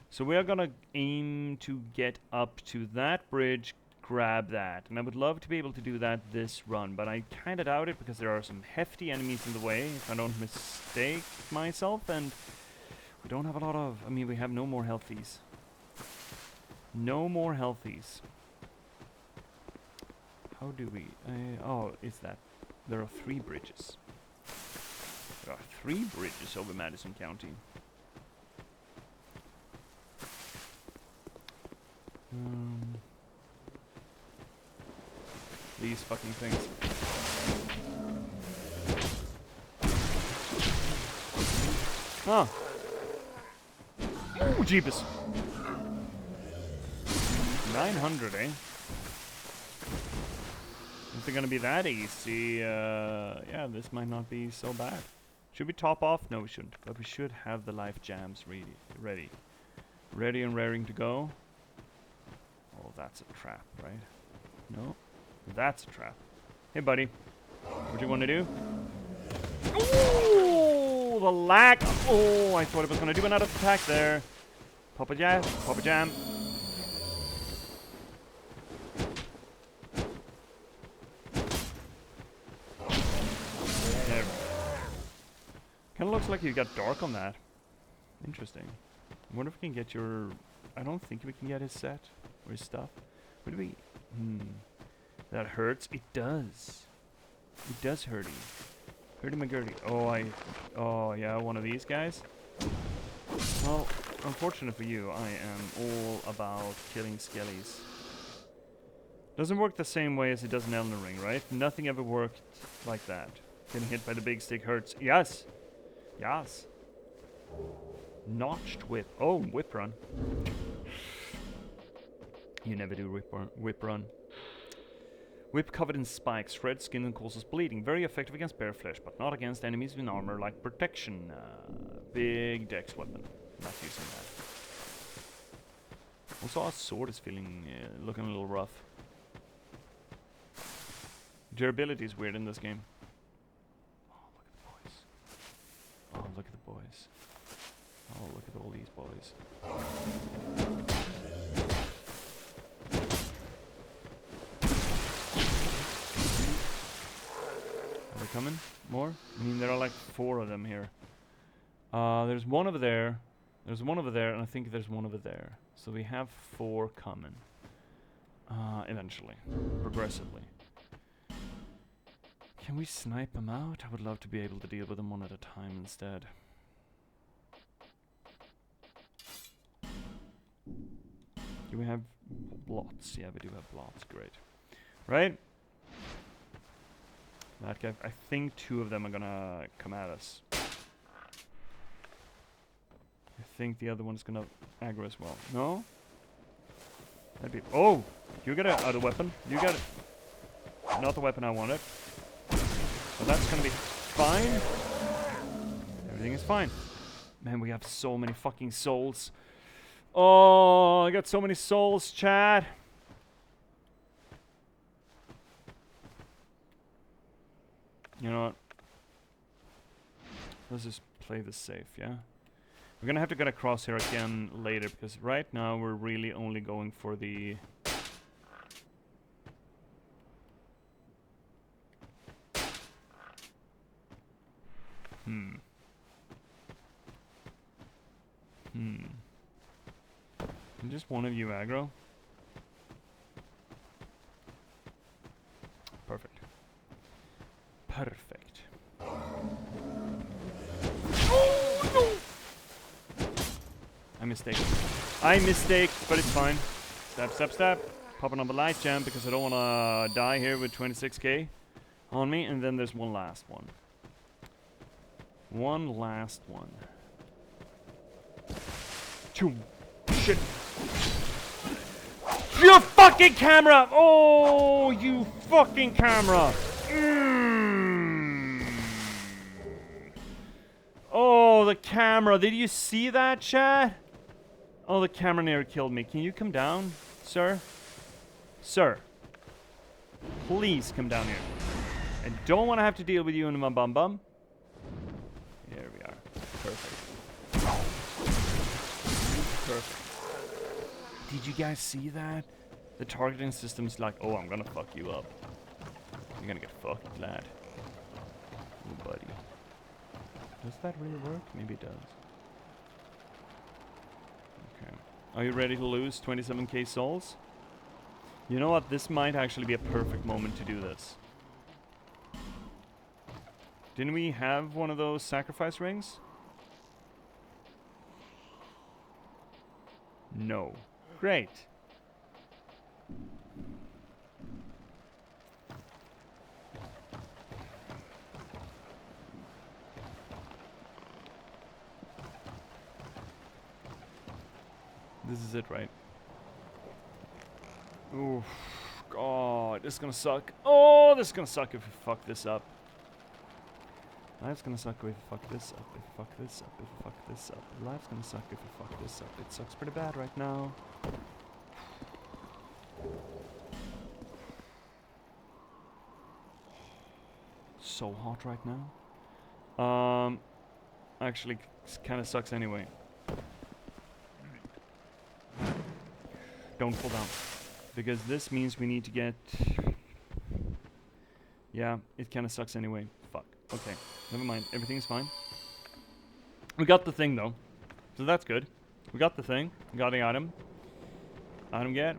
So we are gonna aim to get up to that bridge, grab that. And I would love to be able to do that this run, but I kinda doubt it because there are some hefty enemies in the way, if I don't mistake myself, and we don't have a lot of... I mean, we have no more healthies. No more healthies. How do we... oh, is that... There are 3 bridges. There are 3 bridges over Madison County. These fucking things. Oh. Oh, Jeebus. 900, eh? Is it gonna be that easy? Yeah, this might not be so bad. Should we top off? No, we shouldn't. But we should have the life jams ready. Ready and raring to go. Oh, that's a trap, right? No? That's a trap. Hey, buddy. What do you want to do? Ooh, the lag. Oh, I thought it was going to do another attack there. Papa jam. Papa jam. There. Kind of looks like you got dark on that. Interesting. I wonder if we can get your... I don't think we can get his set or his stuff. What do we... That hurts? It does. It does hurty. Hurty McGurty. Oh, yeah, one of these guys? Well, unfortunate for you, I am all about killing skellies. Doesn't work the same way as it does in Elden Ring, right? Nothing ever worked like that. Getting hit by the big stick hurts. Yes! Yes! Notched whip. Oh, whip run. You never do whip run. Whip covered in spikes, shreds skin and causes bleeding. Very effective against bare flesh, but not against enemies with armor like protection. Big dex weapon. Not using that. Also, our sword is feeling looking a little rough. Durability is weird in this game. Oh, look at the boys. Oh, look at all these boys. Are they coming? more? I mean, there are like 4 of them here. There's one over there. There's one over there, and I think there's one over there. So we have 4 coming. Eventually. Progressively. Can we snipe them out? I would love to be able to deal with them one at a time instead. Do we have blots? Yeah, we do have blots. Great. Right? That guy, I think 2 of them are gonna come at us. I think the other one's gonna aggro as well. No? That'd be... Oh! You got a other weapon. You got it. Not the weapon I wanted. So that's gonna be fine. Everything is fine. Man, we have so many fucking souls. Oh, I got so many souls, Chad. You know what? Let's just play this safe, yeah? We're gonna have to get across here again later, because right now we're really only going for the... Can just one of you aggro? Perfect. Perfect. Oh, no! I mistake, but it's fine. Step. Popping up a light jam because I don't want to die here with 26k on me. And then there's one last one. One last one. Choom. Shit. Your fucking camera! Oh, you fucking camera! Oh, the camera. Did you see that, chat? Oh, the camera nearly killed me. Can you come down, sir? Sir. Please come down here. I don't want to have to deal with you in my bum. Here we are. Perfect. Perfect. Did you guys see that? The targeting system's like, oh, I'm gonna fuck you up. You're gonna get fucked, lad. Oh, buddy. Does that really work? Maybe it does. Okay. Are you ready to lose 27k souls? You know what? This might actually be a perfect moment to do this. Didn't we have one of those sacrifice rings? No. Great. This is it, right? Oof. God, this is gonna suck. Oh, this is gonna suck if we fuck this up. Life's gonna suck if we fuck this up, if we fuck this up, if we fuck this up. Life's gonna suck if we fuck this up. It sucks pretty bad right now. So hot right now. Actually, kind of sucks anyway. Don't fall down, because this means we need to get... Yeah, it kind of sucks anyway. Fuck. Okay, never mind. Everything's fine. We got the thing, though. So that's good. We got the thing. We got the item. Item get.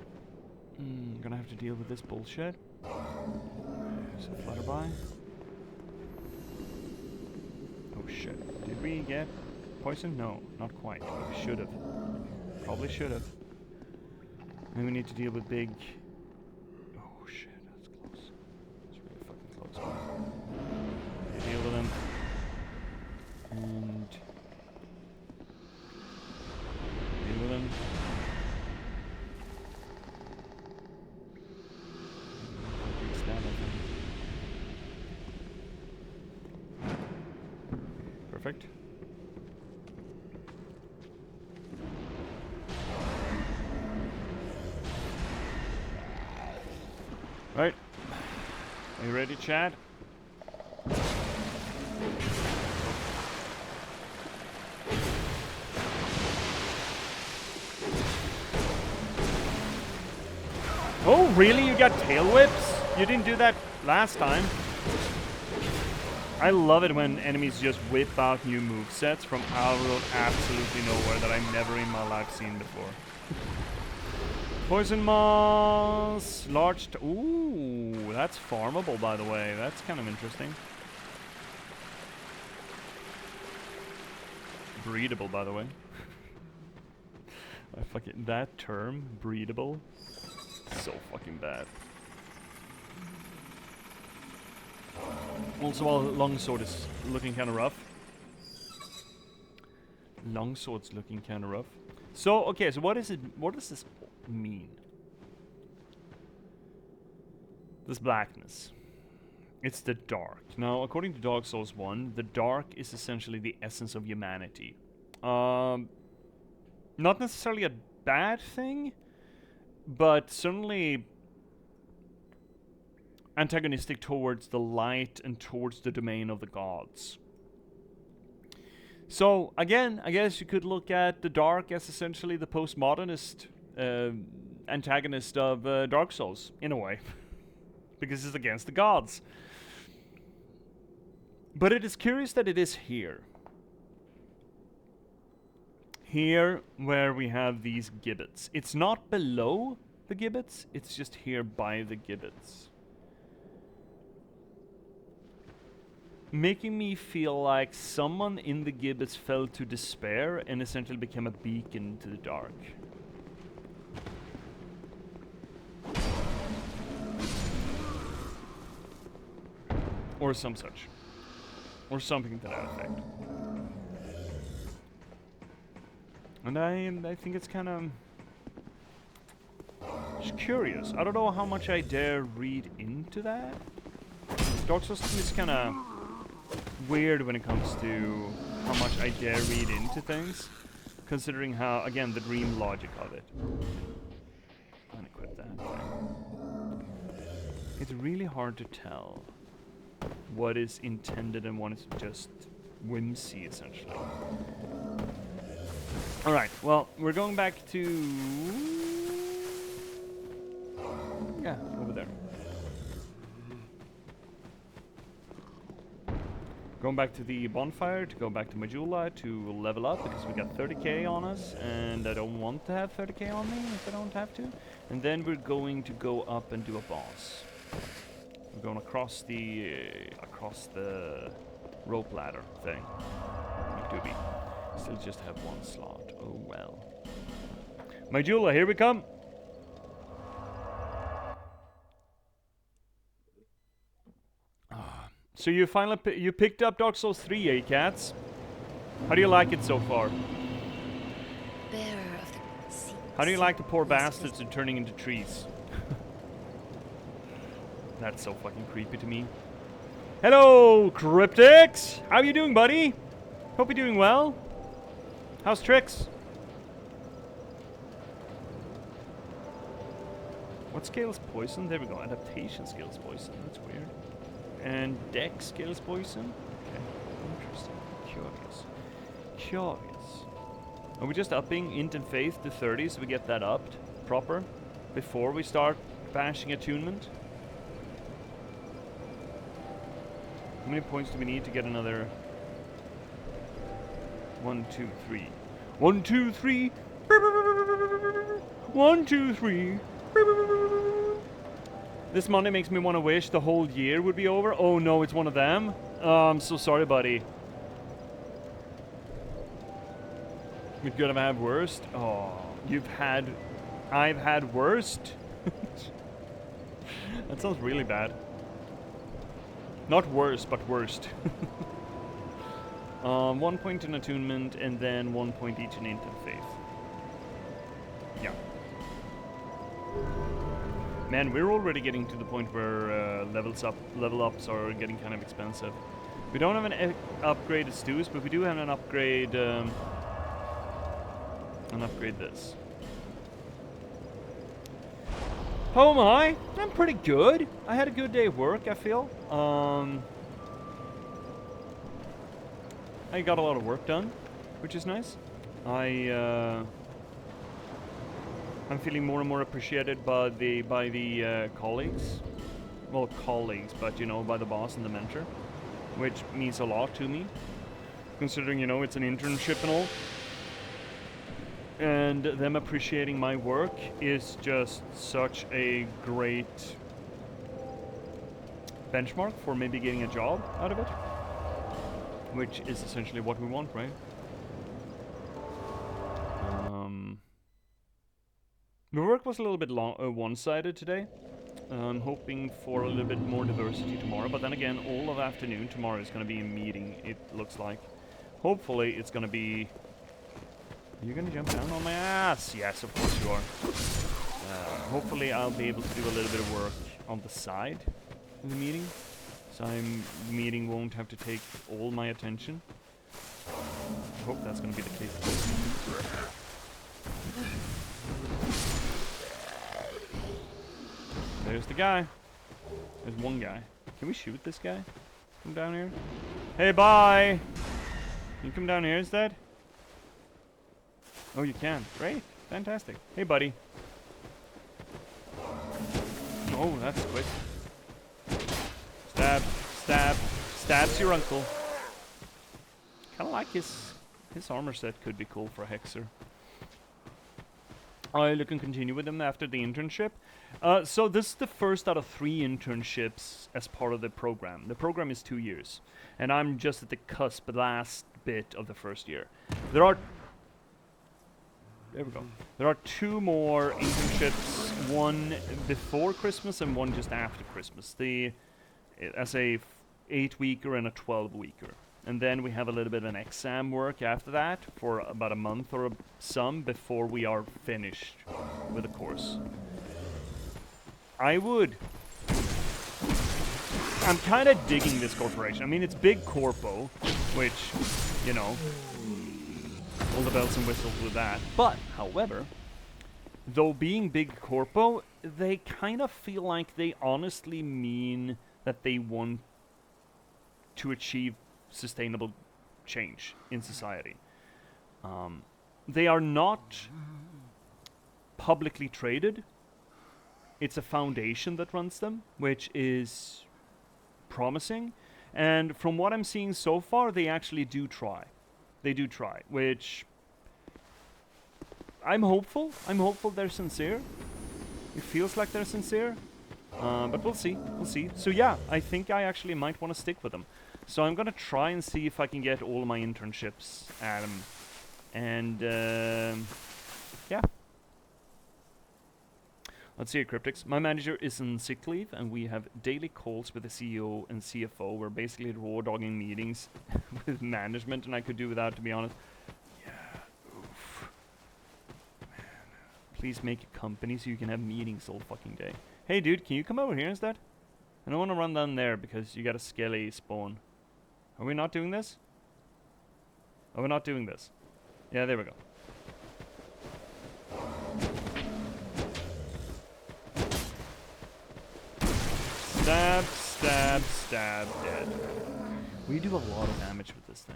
Gonna have to deal with this bullshit. There's a flutterby. Oh shit. Did we get poison? No, not quite. We should have. Probably should have. And we need to deal with big... Oh shit, that's close. It's really fucking close. Deal with them. And... Deal with them. Big stab, I think. Perfect. Right. Are you ready, Chad? Oh, really? You got tail whips? You didn't do that last time. I love it when enemies just whip out new movesets from out of absolutely nowhere that I've never in my life seen before. Poison moss, large. Ooh, that's farmable, by the way. That's kind of interesting. Breedable, by the way. I fucking that term, breedable, so fucking bad. Also, while longsword is looking kind of rough. Longsword's looking kind of rough. So, okay, so what is it? What does this mean? This blackness. It's the dark. Now, according to Dark Souls 1, the dark is essentially the essence of humanity. Not necessarily a bad thing, but certainly antagonistic towards the light and towards the domain of the gods. So, again, I guess you could look at the dark as essentially the postmodernist antagonist of Dark Souls, in a way. Because it's against the gods. But it is curious that it is here. Here, where we have these gibbets. It's not below the gibbets, it's just here by the gibbets. Making me feel like someone in the gibbets fell to despair and essentially became a beacon to the dark. Or some such. Or something to that effect. And I think it's kind of just curious. I don't know how much I dare read into that. Dark Souls is kind of weird when it comes to how much I dare read into things, considering how, again, the dream logic of it. Unequip that thing. It's really hard to tell what is intended and what is just whimsy, essentially. Alright, well, we're going back to... yeah, over there. Going back to the bonfire, to go back to Majula, to level up, because we got 30k on us, and I don't want to have 30k on me if I don't have to. And then we're going to go up and do a boss. We're going across the rope ladder thing. McDoobie. Still just have one slot. Oh well. Majula, here we come. So you finally you picked up Dark Souls 3, eh, cats? How do you like it so far? Bearer of the sea. How do you like the poor bastards and turning into trees? That's so fucking creepy to me. Hello, Cryptics! How you doing, buddy? Hope you're doing well. How's Trix? What scales poison? There we go. Adaptation scales poison. That's weird. And Dex scales poison? Okay. Interesting. Curious. Curious. Are we just upping Int and Faith to 30 so we get that upped proper before we start bashing attunement? How many points do we need to get another? 1, 2, 3. 1, 2, 3. 1, 2, 3. This Monday makes me want to wish the whole year would be over. Oh no, it's one of them. I'm so sorry, buddy. You're gonna have worst. Oh, I've had worst. That sounds really bad. Not worse, but worst. 1 point in attunement, and then 1 point each in Int and Faith. Yeah. Man, we're already getting to the point where level ups are getting kind of expensive. We don't have an upgraded Stews, but we do have an upgrade this. How am I? I'm pretty good. I had a good day of work, I feel. I got a lot of work done, which is nice. I'm feeling more and more appreciated by the colleagues. Well, colleagues, but you know, by the boss and the mentor. which means a lot to me, considering, you know, it's an internship and all. And them appreciating my work is just such a great benchmark for maybe getting a job out of it, which is essentially what we want, right? The work was a little bit one-sided today. I'm hoping for a little bit more diversity tomorrow, but then again, all of afternoon tomorrow is going to be a meeting, it looks like. Hopefully it's going to be... Are you going to jump down on my ass? Yes, of course you are. Hopefully I'll be able to do a little bit of work on the side of the meeting, so the meeting won't have to take all my attention. I hope that's going to be the case. There's the guy. There's one guy. Can we shoot this guy? Come down here. Hey, bye! Can you come down here instead? Oh, you can. Great. Fantastic. Hey, buddy. Oh, that's quick. Stab. Stab. Stabs your uncle. Kind of like his armor set could be cool for a Hexer. You can continue with them after the internship. So this is the first out of 3 internships as part of the program. The program is 2 years, and I'm just at the cusp, the last bit of the first year. There we go. There are 2 more internships, one before Christmas and one just after Christmas. As a 8-weeker and a 12-weeker. And then we have a little bit of an exam work after that for about a month or some before we are finished with the course. I'm kind of digging this corporation. I mean, it's big corpo, which, you know, all the bells and whistles with that. But, however, though being big corpo, they kind of feel like they honestly mean that they want to achieve sustainable change in society. They are not publicly traded. It's a foundation that runs them, which is promising. And from what I'm seeing so far, they actually do try. They do try, which I'm hopeful. I'm hopeful they're sincere. It feels like they're sincere. But we'll see. We'll see. So yeah, I think I actually might want to stick with them. So I'm gonna try and see if I can get all my internships at them. And yeah. Let's see here, Cryptics. My manager is on sick leave, and we have daily calls with the CEO and CFO. We're basically raw dogging meetings with management, and I could do without, to be honest. Yeah, oof. Man. Please make a company so you can have meetings all fucking day. Hey, dude, can you come over here instead? I don't want to run down there because you got a skelly spawn. Are we not doing this? Are we not doing this? Yeah, there we go. Stab, stab, stab, dead. We do a lot of damage with this thing.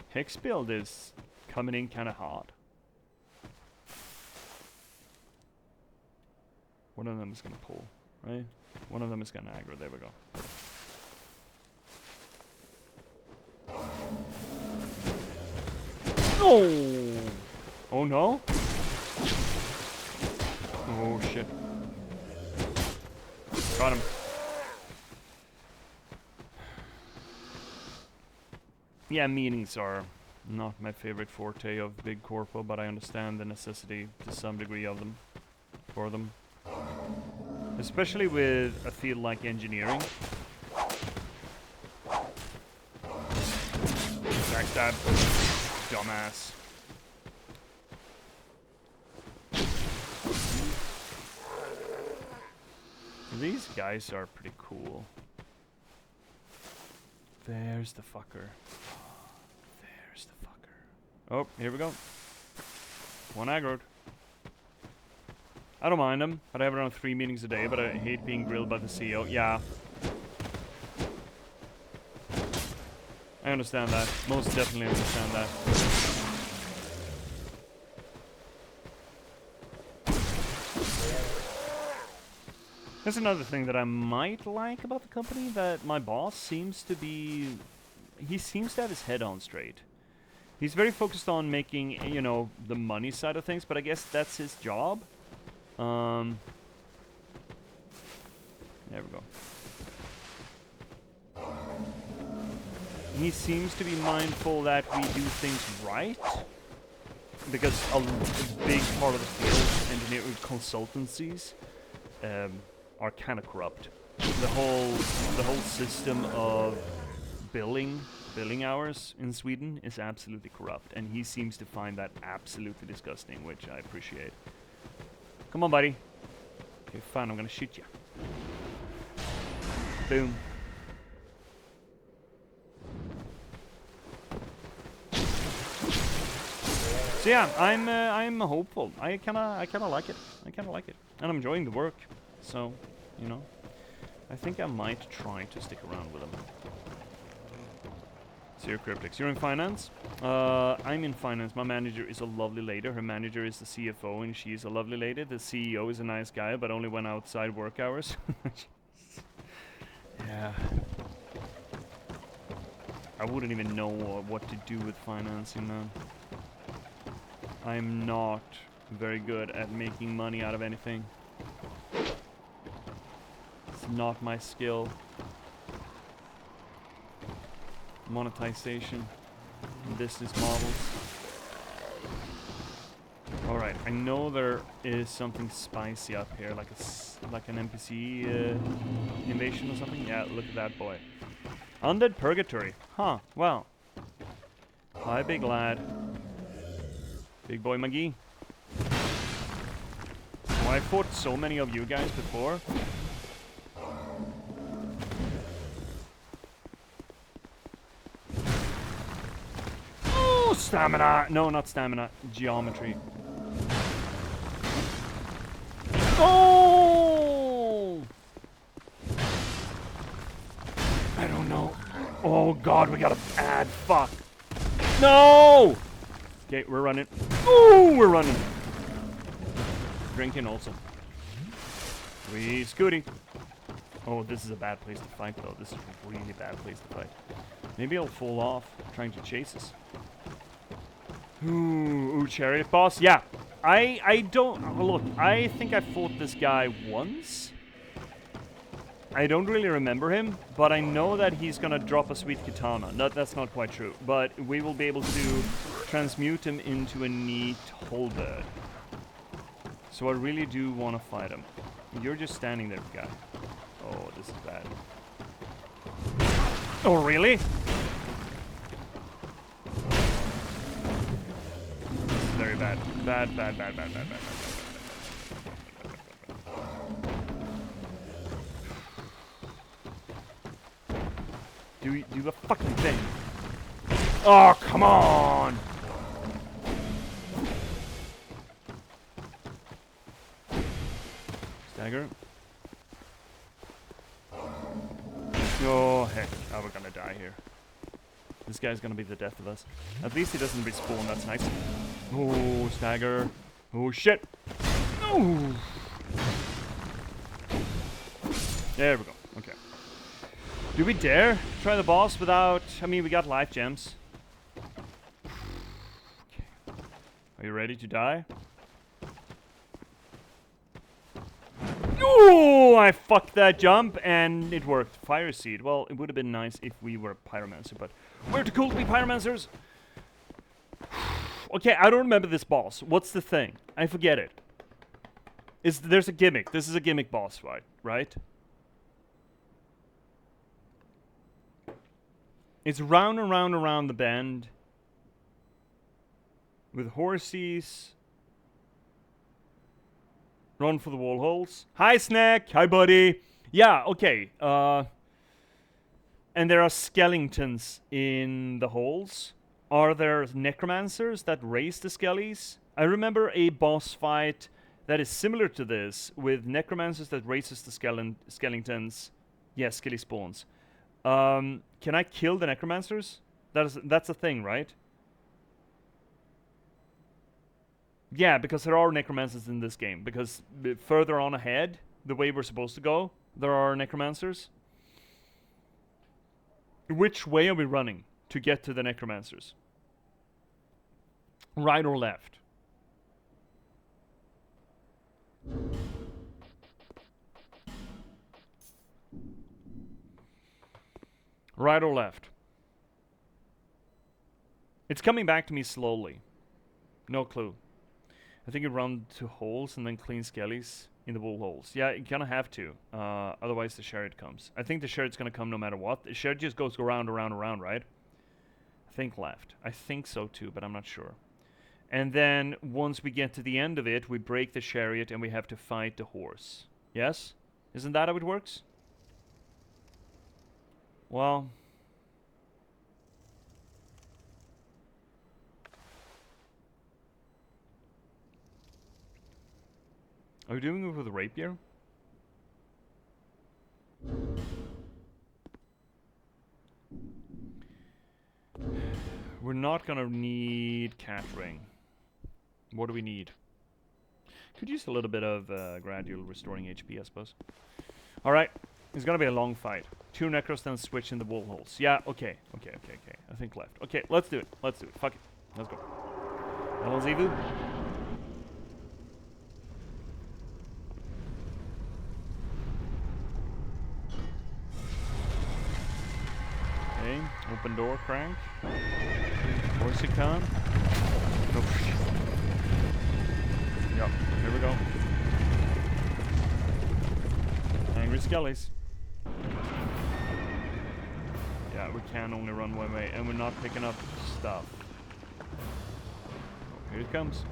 Hex build is coming in kind of hard. One of them is going to pull, right? One of them is going to aggro. There we go. Oh! Oh no? Oh shit. Got him. Yeah, meetings are not my favorite forte of big corpo, but I understand the necessity to some degree of them, for them. Especially with a field like engineering. Backstab. Dumbass. These guys are pretty cool. There's the fucker. There's the fucker. Oh, here we go. One aggroed. I don't mind them, but I have around 3 meetings a day, but I hate being grilled by the CEO. Yeah. I understand that. Most definitely understand that. That's another thing that I might like about the company, that my boss seems to be... He seems to have his head on straight. He's very focused on making, you know, the money side of things, but I guess that's his job. There we go. He seems to be mindful that we do things right, because a big part of the field, engineering consultancies, are kind of corrupt. The whole system of billing hours in Sweden is absolutely corrupt, and he seems to find that absolutely disgusting, which I appreciate. Come on, buddy. Okay, fine, I'm gonna shoot you. Boom. So yeah, I'm hopeful. I kinda like it. I kinda like it, and I'm enjoying the work. So, you know, I think I might try to stick around with them. Zero Cryptics, you're in finance? I'm in finance. My manager is a lovely lady. Her manager is the CFO, and she's a lovely lady. The CEO is a nice guy, but only when outside work hours. Yeah. I wouldn't even know what to do with financing, man. I'm not very good at making money out of anything. It's not my skill. Monetization, business models. Alright, I know there is something spicy up here, like an NPC invasion or something. Yeah, look at that boy. Undead Purgatory. Huh, well. Hi, big lad. Big boy McGee. Oh, I fought so many of you guys before. Oh, stamina! No, not stamina. Geometry. Oh! I don't know. Oh god, we gotta add. Fuck. No! Okay, we're running. Ooh, we're running. Drinking also. We scooting. Oh, this is a bad place to fight, though. This is a really bad place to fight. Maybe I'll fall off trying to chase us. Ooh, chariot boss. Yeah, I don't look. I think I fought this guy once. I don't really remember him, but I know that he's gonna drop a sweet katana. No, that's not quite true, but we will be able to transmute him into a neat halberd. So I really do want to fight him. You're just standing there, guy. Oh, this is bad. Oh, really? This is very bad. Bad. Do a fucking thing. Oh, come on! Stagger. Oh, heck. Oh, we're gonna die here. This guy's gonna be the death of us. At least he doesn't respawn, that's nice. Oh, stagger. Oh, shit! No! There we go. Okay. Do we dare try the boss without... I mean, we got life gems. Okay. Are you ready to die? Oh, I fucked that jump and it worked. Fire Seed. Well, it would have been nice if we were Pyromancer, but we're too cool to be Pyromancers. Okay, I don't remember this boss. What's the thing? I forget it. There's a gimmick. This is a gimmick boss fight, right? It's round and round around the bend with horses. Run for the wall holes. Hi, Snack. Hi, buddy. Yeah, okay. And there are skeletons in the holes. Are there necromancers that raise the skellies? I remember a boss fight that is similar to this with necromancers that raises the skeletons. Yeah, skelly spawns. Can I kill the necromancers? That's a thing, right? Yeah, because there are necromancers in this game. Because further on ahead, the way we're supposed to go, there are necromancers. Which way are we running to get to the necromancers? Right or left? Right or left? It's coming back to me slowly. No clue. I think you run to holes and then clean skellies in the wool holes. Yeah, you're gonna have to. Otherwise the chariot comes. I think the chariot's gonna come no matter what. The chariot just goes around, right? I think left. I think so too, but I'm not sure. And then once we get to the end of it, we break the chariot and we have to fight the horse. Yes? Isn't that how it works? Well... Are we doing it with a rapier? We're not gonna need cat ring. What do we need? Could use a little bit of gradual restoring HP, I suppose. Alright, it's gonna be a long fight. 2 necros, then switch in the wool holes. Yeah, okay. I think left. Okay, let's do it. Fuck it. Let's go. Hello, Zivu. Okay, open door crank. Horse you can. Oh, shit. Yep, here we go. Angry skellies. Yeah, we can only run one way, and we're not picking up stuff. Oh, here it comes.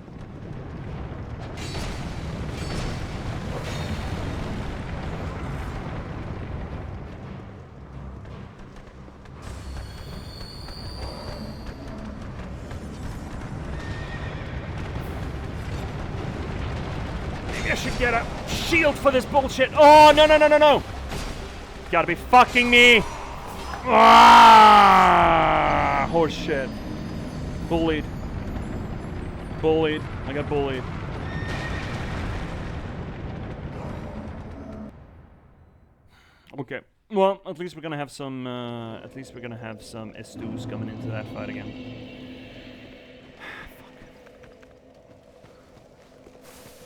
Maybe I should get a shield for this bullshit. Oh, no. Gotta be fucking me. Ah, horse shit. Bullied. I got bullied. Okay. Well, at least we're gonna have some. Estus coming into that fight again.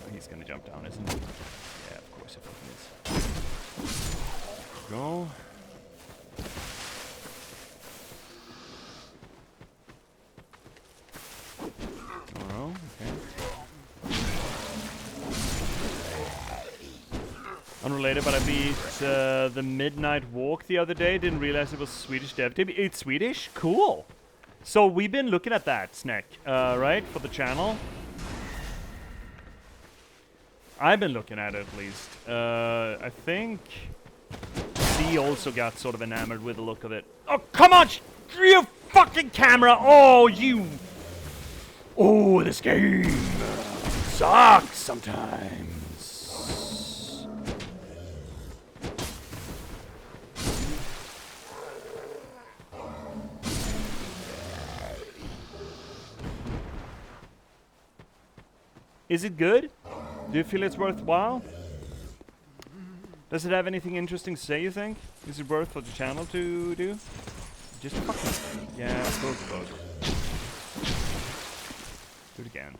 Oh, he's gonna jump down, isn't he? Yeah, of course it fucking is. Go. Oh, okay. Unrelated, but I beat the Midnight Walk the other day. Didn't realize it was Swedish dev team. It's Swedish? Cool. So we've been looking at that, Snack, right? For the channel. I've been looking at it at least. I think C also got sort of enamored with the look of it. Oh, come on! You fucking camera! Oh, you... Oh, this game sucks sometimes. Is it good? Do you feel it's worthwhile? Does it have anything interesting to say, you think? Is it worth for the channel to do? Just fucking... Yeah, both. Do it again.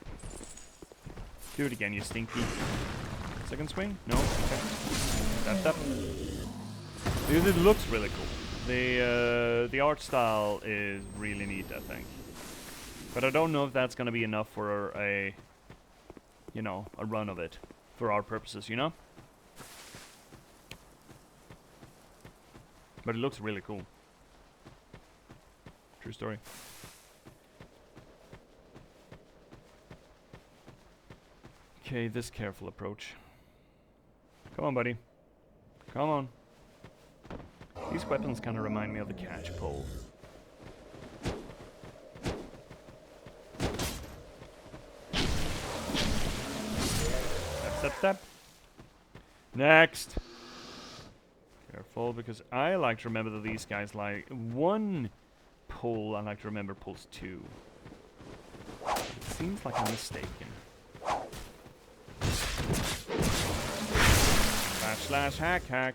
Do it again, you stinky. Second swing? No? Okay. Tap. Because it looks really cool. The art style is really neat, I think. But I don't know if that's gonna be enough for a... You know, a run of it. For our purposes, you know? But it looks really cool. True story. Okay, this careful approach. Come on, buddy. Come on. These weapons kind of remind me of the catch pole. Step. Next. Careful, because I like to remember that these guys like one pull. I like to remember pulls 2. It seems like I'm mistaken. //hack.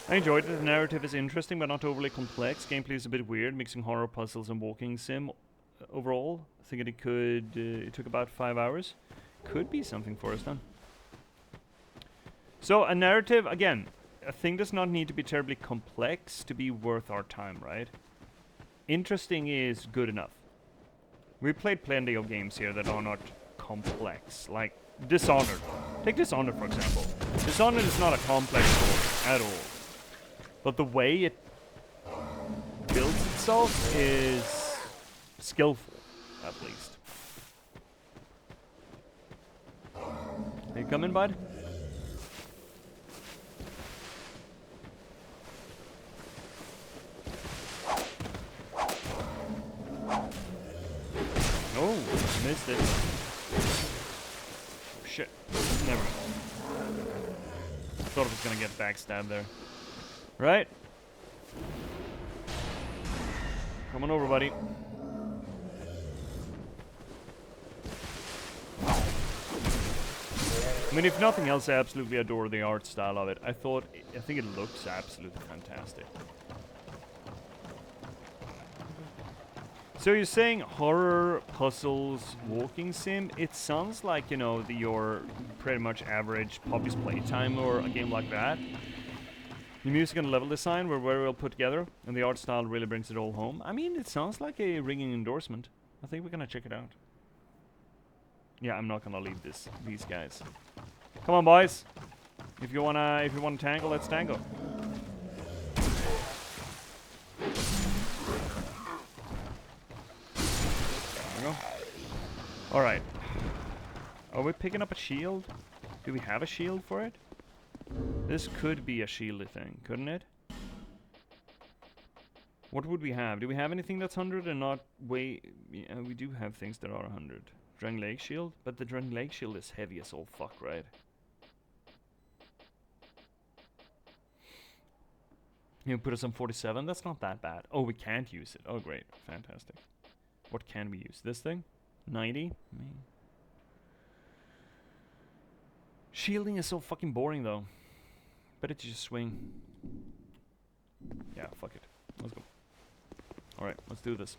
I enjoyed it. The narrative is interesting but not overly complex. Gameplay is a bit weird, mixing horror, puzzles, and walking sim. Overall, I think it took about 5 hours. Could be something for us then. So a narrative, again, a thing does not need to be terribly complex to be worth our time, right? Interesting is good enough. We played plenty of games here that are not complex, like Dishonored. Take Dishonored for example. Dishonored is not a complex story at all. But the way it builds itself is skillful, at least. Are you coming, bud? Oh, missed it. Oh, shit. Never mind. Thought I was gonna get backstabbed there. Right? Come on over, buddy. I mean, if nothing else, I absolutely adore the art style of it. I think it looks absolutely fantastic. So you're saying horror, puzzles, walking sim? It sounds like, you know, your pretty much average Poppy's Playtime or a game like that. The music and level design were very well put together, and the art style really brings it all home. I mean, it sounds like a ringing endorsement. I think we're gonna check it out. Yeah, I'm not gonna leave these guys. Come on, boys. If you wanna tangle, let's tangle. There we go. All right. Are we picking up a shield? Do we have a shield for it? This could be a shieldy thing, couldn't it? What would we have? Do we have anything that's 100 and not way... Yeah, we do have things that are 100. Dragon Lake Shield? But the Dragon Lake Shield is heavy as all fuck, right? You put us on 47? That's not that bad. Oh, we can't use it. Oh, great. Fantastic. What can we use? This thing? 90? Shielding is so fucking boring, though. Better to just swing. Yeah, fuck it. Let's go. Alright, let's do this.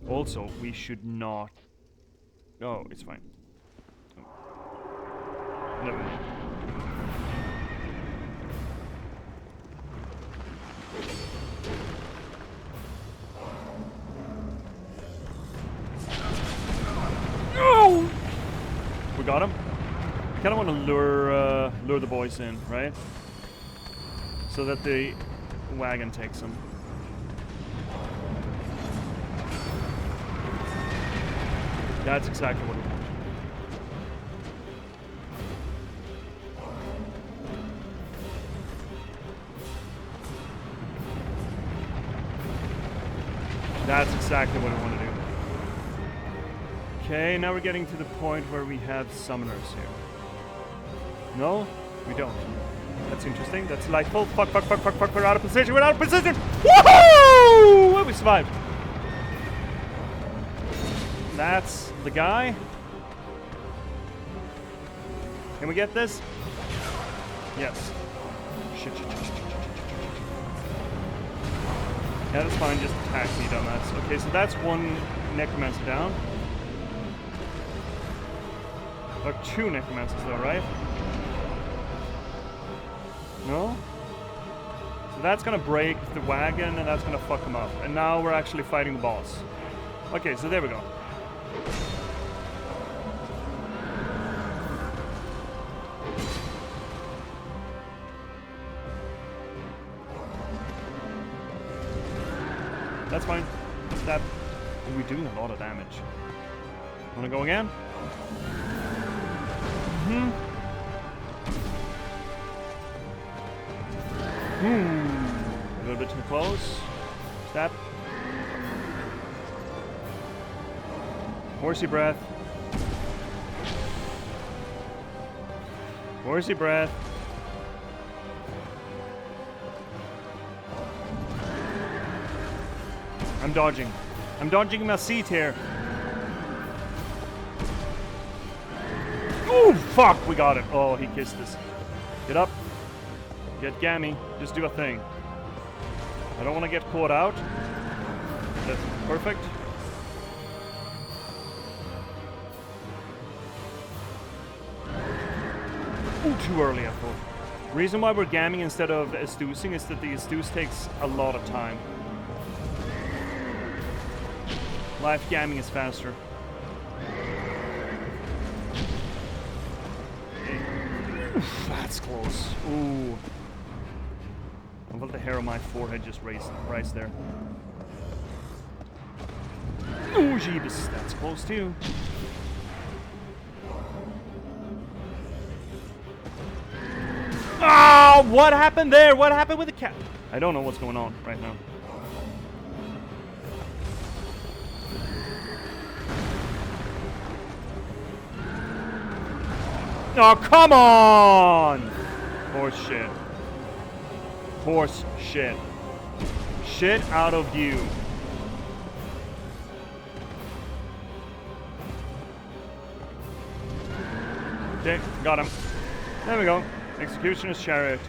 Also, we should not... Oh, it's fine. Oh. Never mind. No! We got him. Kind of want to lure the boys in, right? So that the wagon takes them. That's exactly what we want. That's exactly what I want to do. Okay, now we're getting to the point where we have summoners here. No, we don't. That's interesting. That's delightful. Fuck, we're out of position. We're out of position. Woohoo! Well, we survived. That's the guy. Can we get this? Yes. Shit. Yeah, that's fine. Just attack me, dumbass. Okay, so that's one necromancer down. Or two necromancers though, right? No? So that's gonna break the wagon and that's gonna fuck him up. And now we're actually fighting the boss. Okay, so there we go. That's fine. That... We're doing a lot of damage. Wanna go again? A little bit too close. Step. Horsey breath. Horsey breath. I'm dodging. I'm dodging my seat here. Fuck, we got it. Oh, he kissed us. Get up. Get gammy. Just do a thing. I don't want to get caught out. That's perfect. Ooh, too early, I thought. Reason why we're gamming instead of estoosing is that the estoose takes a lot of time. Live gamming is faster. Oof, that's close. Ooh. I felt the hair on my forehead just rise there. Ooh, jeebus. That's close too. Ah, oh, what happened there? What happened with the cat? I don't know what's going on right now. Oh, come on! Horse shit. Horse shit. Shit out of you. Okay, got him. There we go. Executioner's Chariot.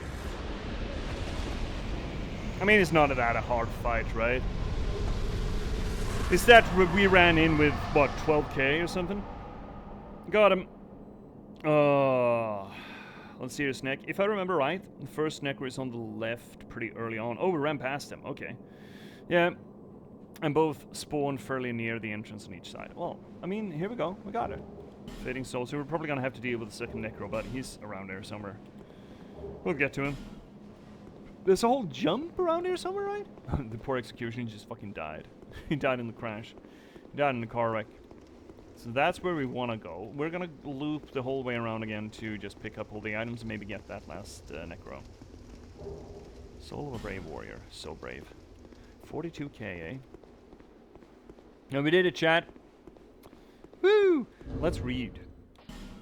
I mean, it's not that a hard fight, right? Is that we ran in with, what, 12k or something? Got him. Let's see his neck. If I remember right, the first necker is on the left pretty early on. Oh, we ran past him. Okay. Yeah. And both spawn fairly near the entrance on each side. Well, I mean, here we go. We got it. Fading Soul. So we're probably going to have to deal with the second necro, but he's around there somewhere. We'll get to him. There's a whole jump around here somewhere, right? The poor executioner just fucking died. He died in the crash. He died in the car wreck. So that's where we want to go. We're going to loop the whole way around again to just pick up all the items and maybe get that last necro. Soul of a Brave Warrior. So brave. 42k, eh? Now we did it, chat. Woo! Let's read.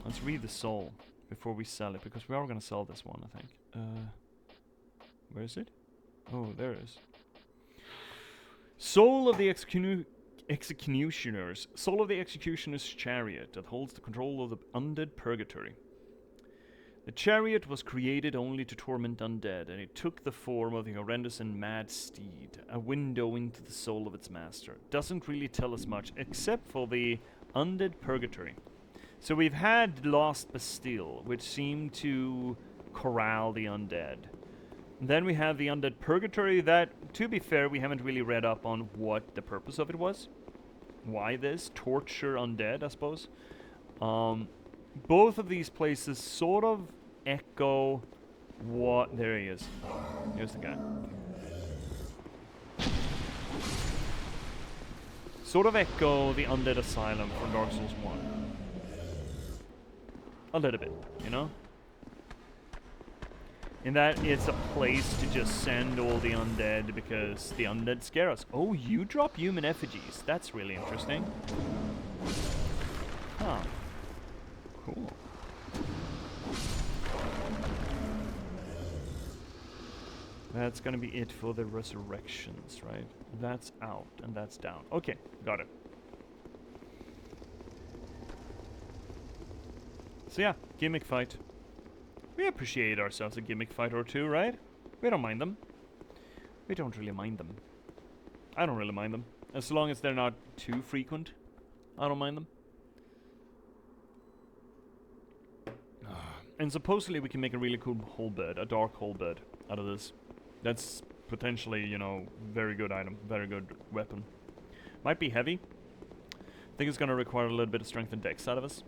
Let's read the soul before we sell it, because we are going to sell this one, I think. Where is it? Oh, there it is. Soul of the Executioners. Soul of the Executioner's Chariot that holds the control of the undead purgatory. The chariot was created only to torment undead, and it took the form of the horrendous and mad steed, a window into the soul of its master. Doesn't really tell us much, except for the undead purgatory. So we've had Lost Bastille, which seemed to corral the undead. And then we have the undead purgatory that, to be fair, we haven't really read up on what the purpose of it was. Why this? Torture undead, I suppose. Both of these places sort of echo what... There he is. Here's the guy. Sort of echo the Undead Asylum from Dark Souls 1. A little bit, you know? In that it's a place to just send all the undead because the undead scare us. Oh, you drop human effigies. That's really interesting. Huh. Cool. That's gonna be it for the resurrections, right? That's out and that's down. Okay, got it. So yeah, gimmick fight. We appreciate ourselves a gimmick fight or two, right? We don't mind them. We don't really mind them. I don't really mind them. As long as they're not too frequent, I don't mind them. And supposedly we can make a really cool whole bed, a dark whole bed out of this. That's potentially, you know, very good item, very good weapon. Might be heavy. I think it's going to require a little bit of strength and dex out of us.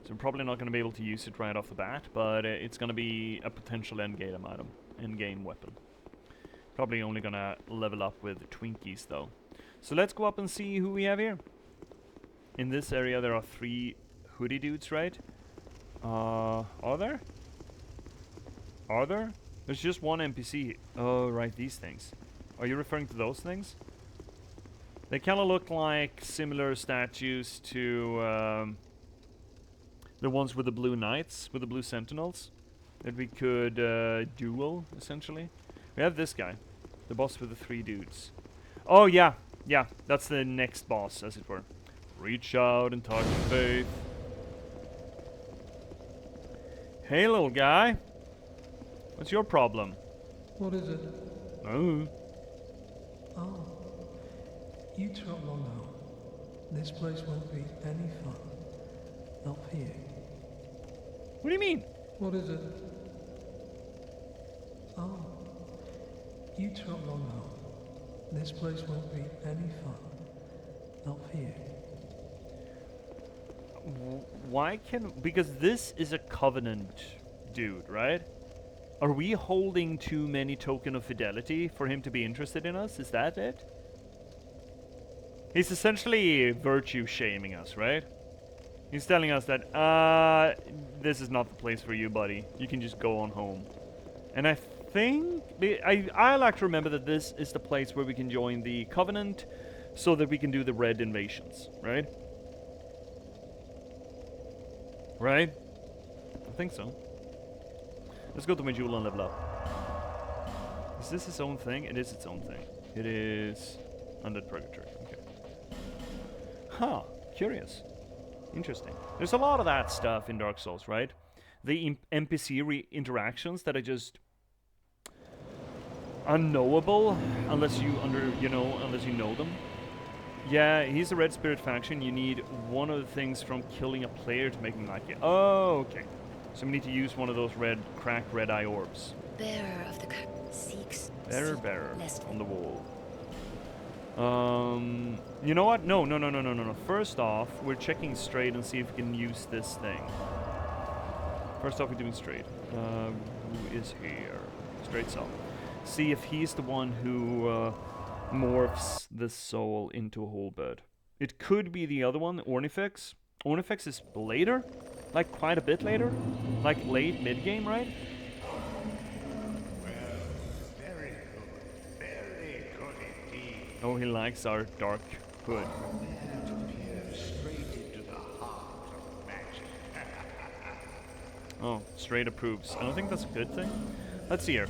So we're probably not going to be able to use it right off the bat, but it's going to be a potential endgame item, endgame weapon. Probably only going to level up with Twinkies though. So let's go up and see who we have here. In this area there are 3 hoodie dudes, right? Are there? Are there? There's just one NPC. Oh, right, these things. Are you referring to those things? They kind of look like similar statues to the ones with the blue knights, with the blue sentinels, that we could duel, essentially. We have this guy, the boss with the 3 dudes. Oh, yeah, yeah, that's the next boss, as it were. Reach out and touch faith. Hey, little guy. What's your problem? What is it? Oh. Oh, you trot along home. This place won't be any fun. Not for you. What do you mean? What is it? Oh, you trot along home. This place won't be any fun. Not for you. Why can... Because this is a covenant dude, right? Are we holding too many token of fidelity for him to be interested in us? Is that it? He's essentially virtue shaming us, right? He's telling us that, this is not the place for you, buddy. You can just go on home. And I think... I like to remember that this is the place where we can join the Covenant so that we can do the red invasions, right? Right? I think so. Let's go to Majula and level up. Is this its own thing? It is its own thing. It is Undead Purgatory. Okay. Huh. Curious. Interesting. There's a lot of that stuff in Dark Souls, right? The NPC interactions that are just unknowable unless you unless you know them. Yeah, he's a Red Spirit faction. You need one of the things from killing a player to make them like you. Oh, okay. So we need to use one of those cracked red eye orbs. Bearer of the seeks. Bearer lest on the wall. You know what? No. First off, we're checking straight and see if we can use this thing. First off, we're doing straight. Who is here? Straight's up. See if he's the one who morphs the soul into a whole bird. It could be the other one, Ornifex. Ornifex is later, like quite a bit later, like late mid-game, right? Very good indeed. Oh, he likes our dark hood. There to peer straight into the heart of magic. Oh, straight approves. I don't think that's a good thing. Let's see here.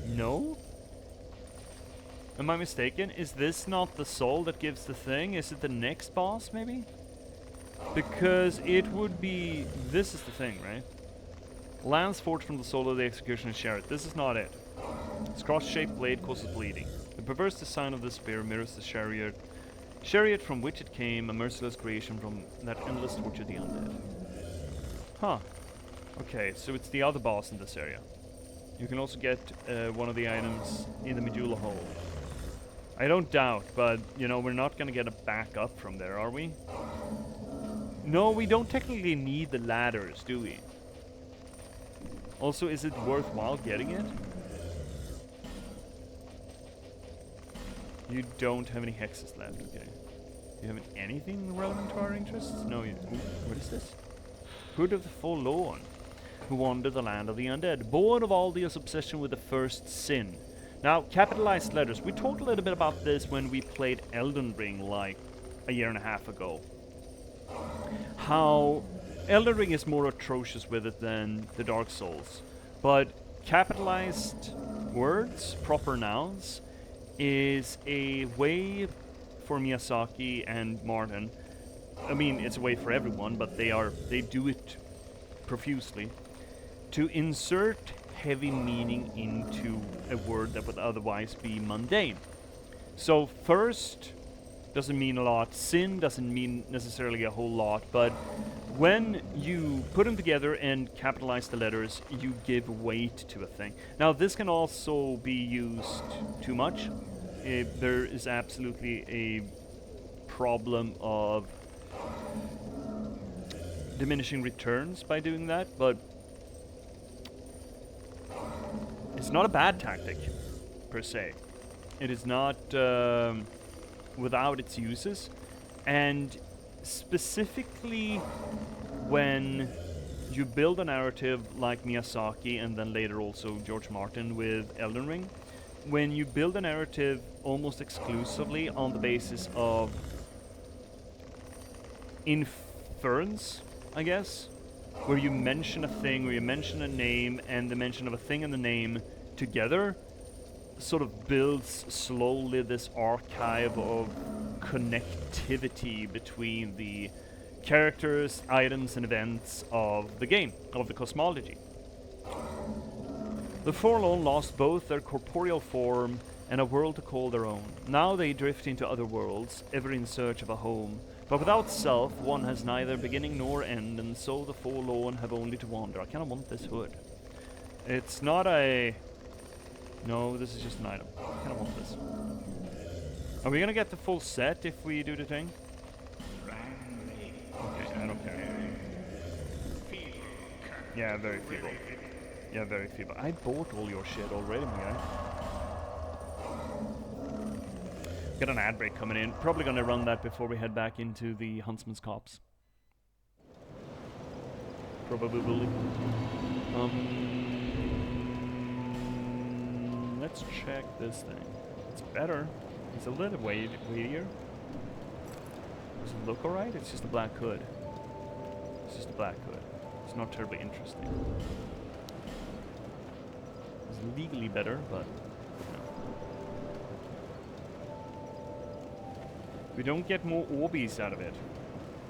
No? Am I mistaken? Is this not the soul that gives the thing? Is it the next boss, maybe? Because it would be... This is the thing, right? Lance forged from the soul of the executioner's chariot. This is not it. Its cross-shaped blade causes bleeding. The perverse design of the spear mirrors the chariot from which it came, a merciless creation from that endless torture of the undead. Huh. Okay, so it's the other boss in this area. You can also get one of the items in the Medulla hole. I don't doubt, but, you know, we're not gonna get a back up from there, are we? No, we don't technically need the ladders, do we? Also, is it worthwhile getting it? You don't have any hexes left, okay. You have anything relevant to our interests? No, you... Ooh, what is this? Hood of the Forlorn, who wander the land of the undead, born of Aldia's obsession with the first sin. Now, capitalized letters. We talked a little bit about this when we played Elden Ring, like, a year and a half ago. How Elden Ring is more atrocious with it than the Dark Souls. But capitalized words, proper nouns, is a way for Miyazaki and Martin. I mean, it's a way for everyone, but they do it profusely to insert heavy meaning into a word that would otherwise be mundane. So first doesn't mean a lot, sin doesn't mean necessarily a whole lot, but when you put them together and capitalize the letters, you give weight to a thing. Now this can also be used too much. There is absolutely a problem of diminishing returns by doing that, but it's not a bad tactic, per se. It is not without its uses, and specifically when you build a narrative like Miyazaki and then later also George Martin with Elden Ring, when you build a narrative almost exclusively on the basis of inference, I guess, where you mention a thing, where you mention a name, and the mention of a thing and the name together sort of builds slowly this archive of connectivity between the characters, items, and events of the game, of the cosmology. The Forlorn lost both their corporeal form and a world to call their own. Now they drift into other worlds, ever in search of a home. But without self, one has neither beginning nor end, and so the Forlorn have only to wander. I kind of want this hood. It's not a... No, this is just an item. I kind of want this. Are we gonna get the full set if we do the thing? Okay, I don't care. Yeah, very feeble. Yeah, very feeble. I bought all your shit already, my guy. Got an ad break coming in. Probably gonna run that before we head back into the Huntsman's Copse. Probably. Let's check this thing. It's better. It's a little weightier. Does it look alright? It's just a black hood. It's just a black hood. It's not terribly interesting. It's legally better, but no. We don't get more Orbeez out of it.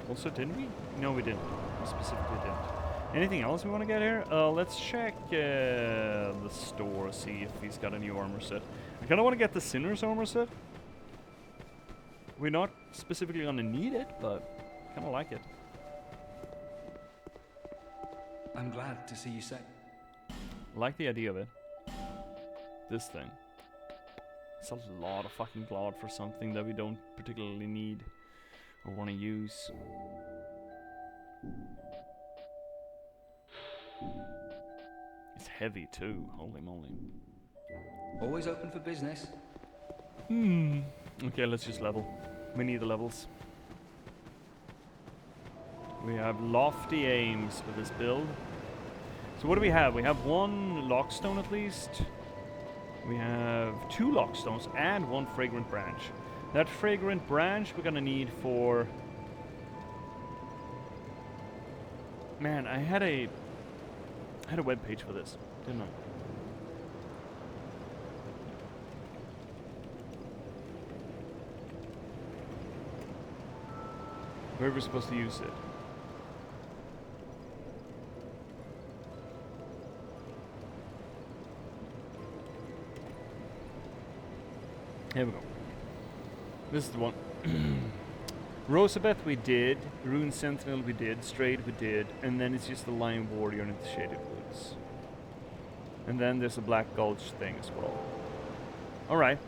Also, didn't we? No, we didn't. We specifically didn't. Anything else we want to get here? Let's check the store, see if he's got a new armor set. I kind of want to get the Sinner's armor set. We're not specifically going to need it, but kind of like it. I'm glad to see you say. Like the idea of it. This thing. It's a lot of fucking glad for something that we don't particularly need or want to use. It's heavy too, holy moly. Always open for business. Okay, let's just level. We need the levels. We have lofty aims for this build. So what do we have? We have one lockstone at least. We have 2 lockstones and 1 fragrant branch. That fragrant branch we're gonna need for... Man, I had a web page for this, didn't I? Where we're supposed to use it. Here we go. This is the one. Rosabeth we did, Rune Sentinel we did, Strayed we did, and then it's just the Lion Warrior in the Shaded Woods. And then there's a Black Gulch thing as well. Alright.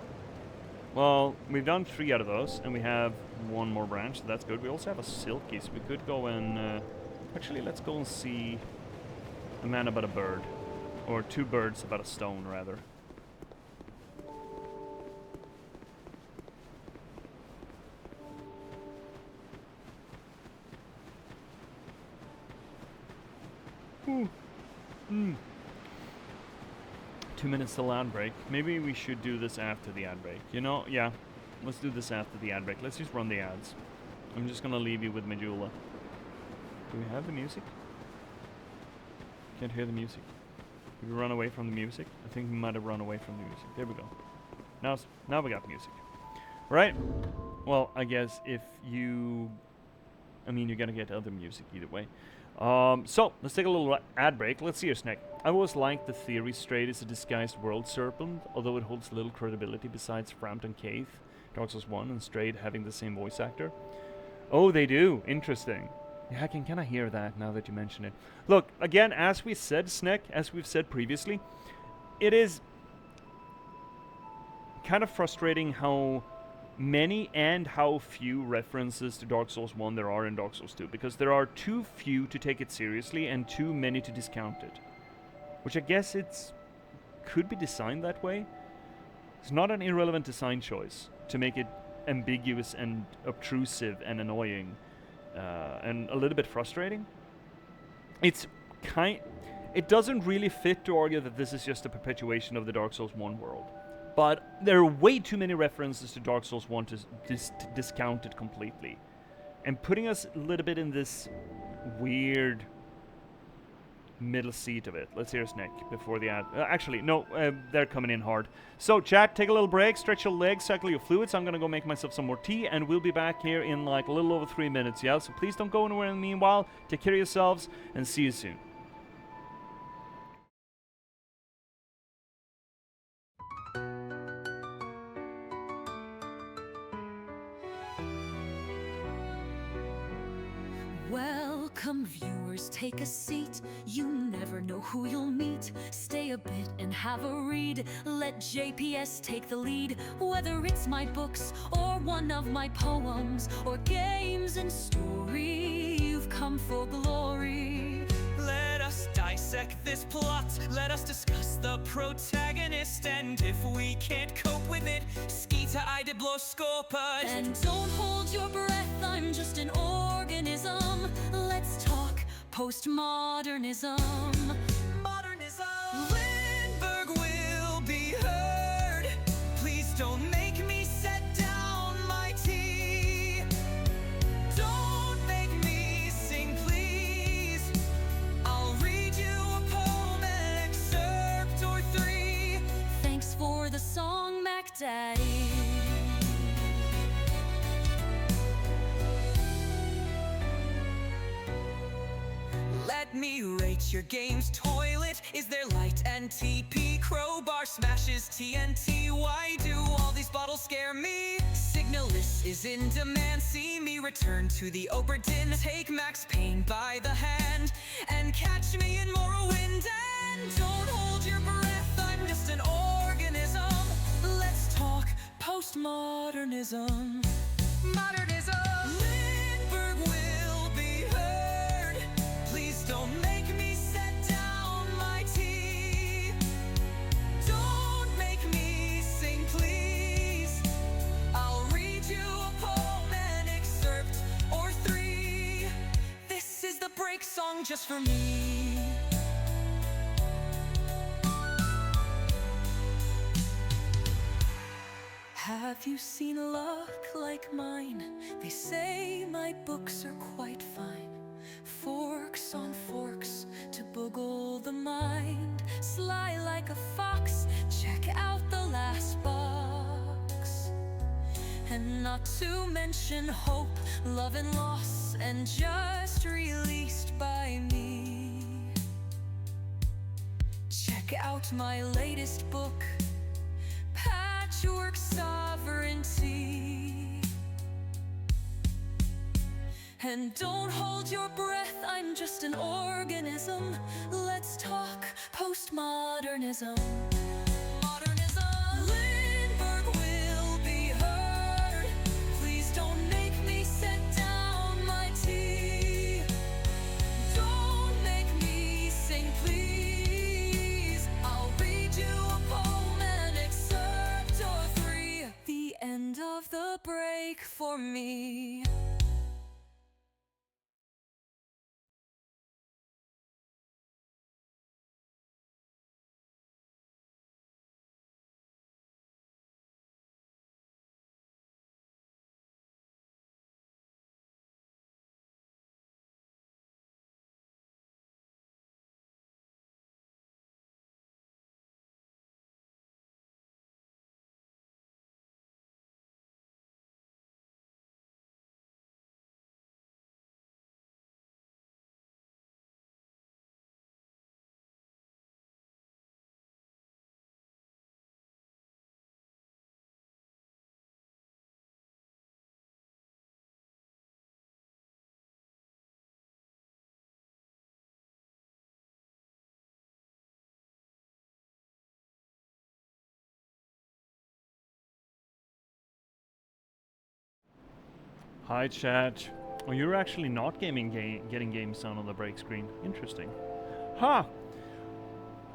Well, we've done 3 out of those, and we have 1 more branch, so that's good. We also have a Silky, so we could go and... actually, let's go and see a man about a bird. Or 2 birds about a stone, rather. Ooh. 2 minutes till ad break. Maybe we should do this after the ad break. You know, yeah. Let's do this after the ad break. Let's just run the ads. I'm just gonna leave you with Majula. Do we have the music? Can't hear the music. Did we run away from the music? I think we might have run away from the music. There we go. Now we got music. Right? Well, I guess if you... I mean, you're gonna get other music either way. So, let's take a little ad break. Let's see your snack. I always liked the theory Strayed is a disguised world serpent, although it holds little credibility besides Frampton Cave, Dark Souls 1, and Strayed having the same voice actor. Oh, they do. Interesting. Yeah, I can kind of hear that now that you mention it. Look, again, as we said, Sneck, as we've said previously, it is kind of frustrating how many and how few references to Dark Souls 1 there are in Dark Souls 2, because there are too few to take it seriously and too many to discount it. Which I guess could be designed that way. It's not an irrelevant design choice to make it ambiguous and obtrusive and annoying and a little bit frustrating. It doesn't really fit to argue that this is just a perpetuation of the Dark Souls 1 world. But there are way too many references to Dark Souls 1 to discount it completely. And putting us a little bit in this weird middle seat of it. Let's hear Nick before the ad. Actually, no, they're coming in hard. So, chat, take a little break, stretch your legs, cycle your fluids. I'm going to go make myself some more tea, and we'll be back here in like a little over 3 minutes, yeah? So please don't go anywhere in the meanwhile. Take care of yourselves, and see you soon. Welcome, viewers, take a seat. You never know who you'll meet. Stay a bit and have a read. Let J.P.S. take the lead. Whether it's my books or one of my poems or games and story, you've come for glory. Let us dissect this plot. Let us discuss the protagonist. And if we can't cope with it, Skeeta Idibloskopus. And don't hold your breath, I'm just an organism. Let's talk postmodernism. Modernism. Lindberg will be heard. Please don't make me set down my tea. Don't make me sing, please. I'll read you a poem, an excerpt or three. Thanks for the song, Mac Daddy. Let me rate your game's toilet. Is there light and TP? Crowbar smashes TNT. Why do all these bottles scare me? Signalis is in demand. See me return to the Oberdin. Take Max Payne by the hand and catch me in Morrowind. And don't hold your breath, I'm just an organism. Let's talk postmodernism. Modernism. Lindberg will be heard. Please don't make me set down my tea. Don't make me sing, please. I'll read you a poem, an excerpt or three. This is the break song just for me. Have you seen luck like mine? They say my books are quite fine. Forks on forks to boggle the mind. Sly like a fox, check out the last box. And not to mention hope, love and loss, and just released by me. Check out my latest book, Patchwork Sovereignty. And don't hold your breath, I'm just an organism. Let's talk postmodernism. Modernism. Lindberg will be heard. Please don't make me set down my tea. Don't make me sing, please. I'll read you a poem, an excerpt or three. The end of the break for me. Hi, chat. Oh, you're actually not getting games done on the break screen. Interesting. Huh.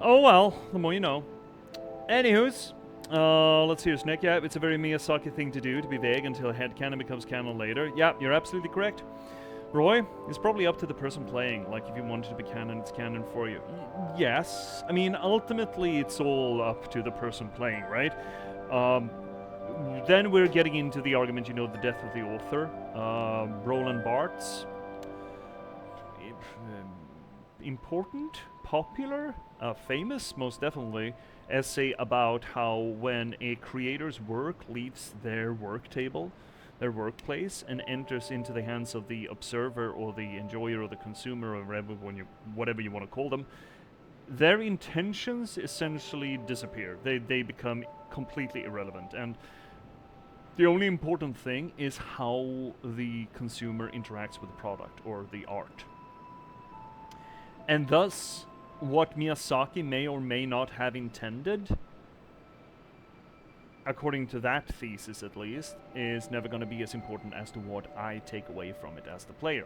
Oh well, the more you know. Anywho's, let's hear Nick. Yeah, it's a very Miyazaki thing to do, to be vague until headcanon becomes canon later. Yeah, you're absolutely correct. Roy, it's probably up to the person playing. Like, if you want it to be canon, it's canon for you. Yes. I mean, ultimately, it's all up to the person playing, right? Then we're getting into the argument, you know, the death of the author. Roland Barthes important, popular, famous, most definitely, essay about how when a creator's work leaves their work table, their workplace, and enters into the hands of the observer or the enjoyer or the consumer or whatever you want to call them, their intentions essentially disappear. They become completely irrelevant. And the only important thing is how the consumer interacts with the product or the art. And thus, what Miyazaki may or may not have intended, according to that thesis at least, is never going to be as important as to what I take away from it as the player.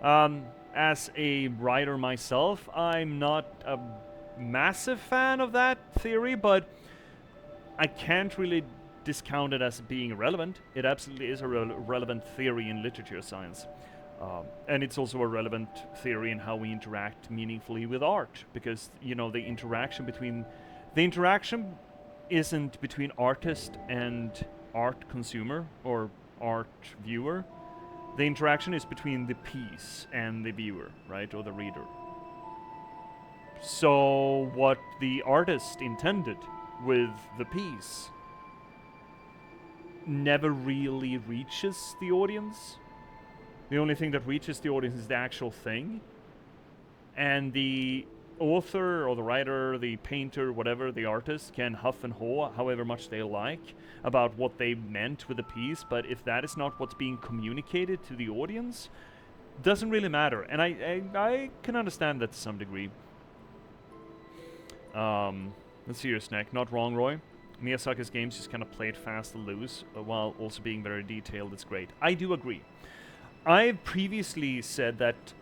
As a writer myself, I'm not a massive fan of that theory, but I can't really discount it as being relevant. It absolutely is a relevant theory in literature science. And it's also a relevant theory in how we interact meaningfully with art, because, you know, the interaction isn't between artist and art consumer or art viewer. The interaction is between the piece and the viewer, right, or the reader. So what the artist intended with the piece never really reaches the audience. The only thing that reaches the audience is the actual thing. And the author or the writer, the painter, whatever, the artist can huff and haw however much they like about what they meant with the piece, but if that is not what's being communicated to the audience, doesn't really matter. And I can understand that to some degree. Let's see your snack. Not wrong, Roy. Miyazaki's games just kind of play it fast and loose, while also being very detailed. It's great. I do agree. I've previously said that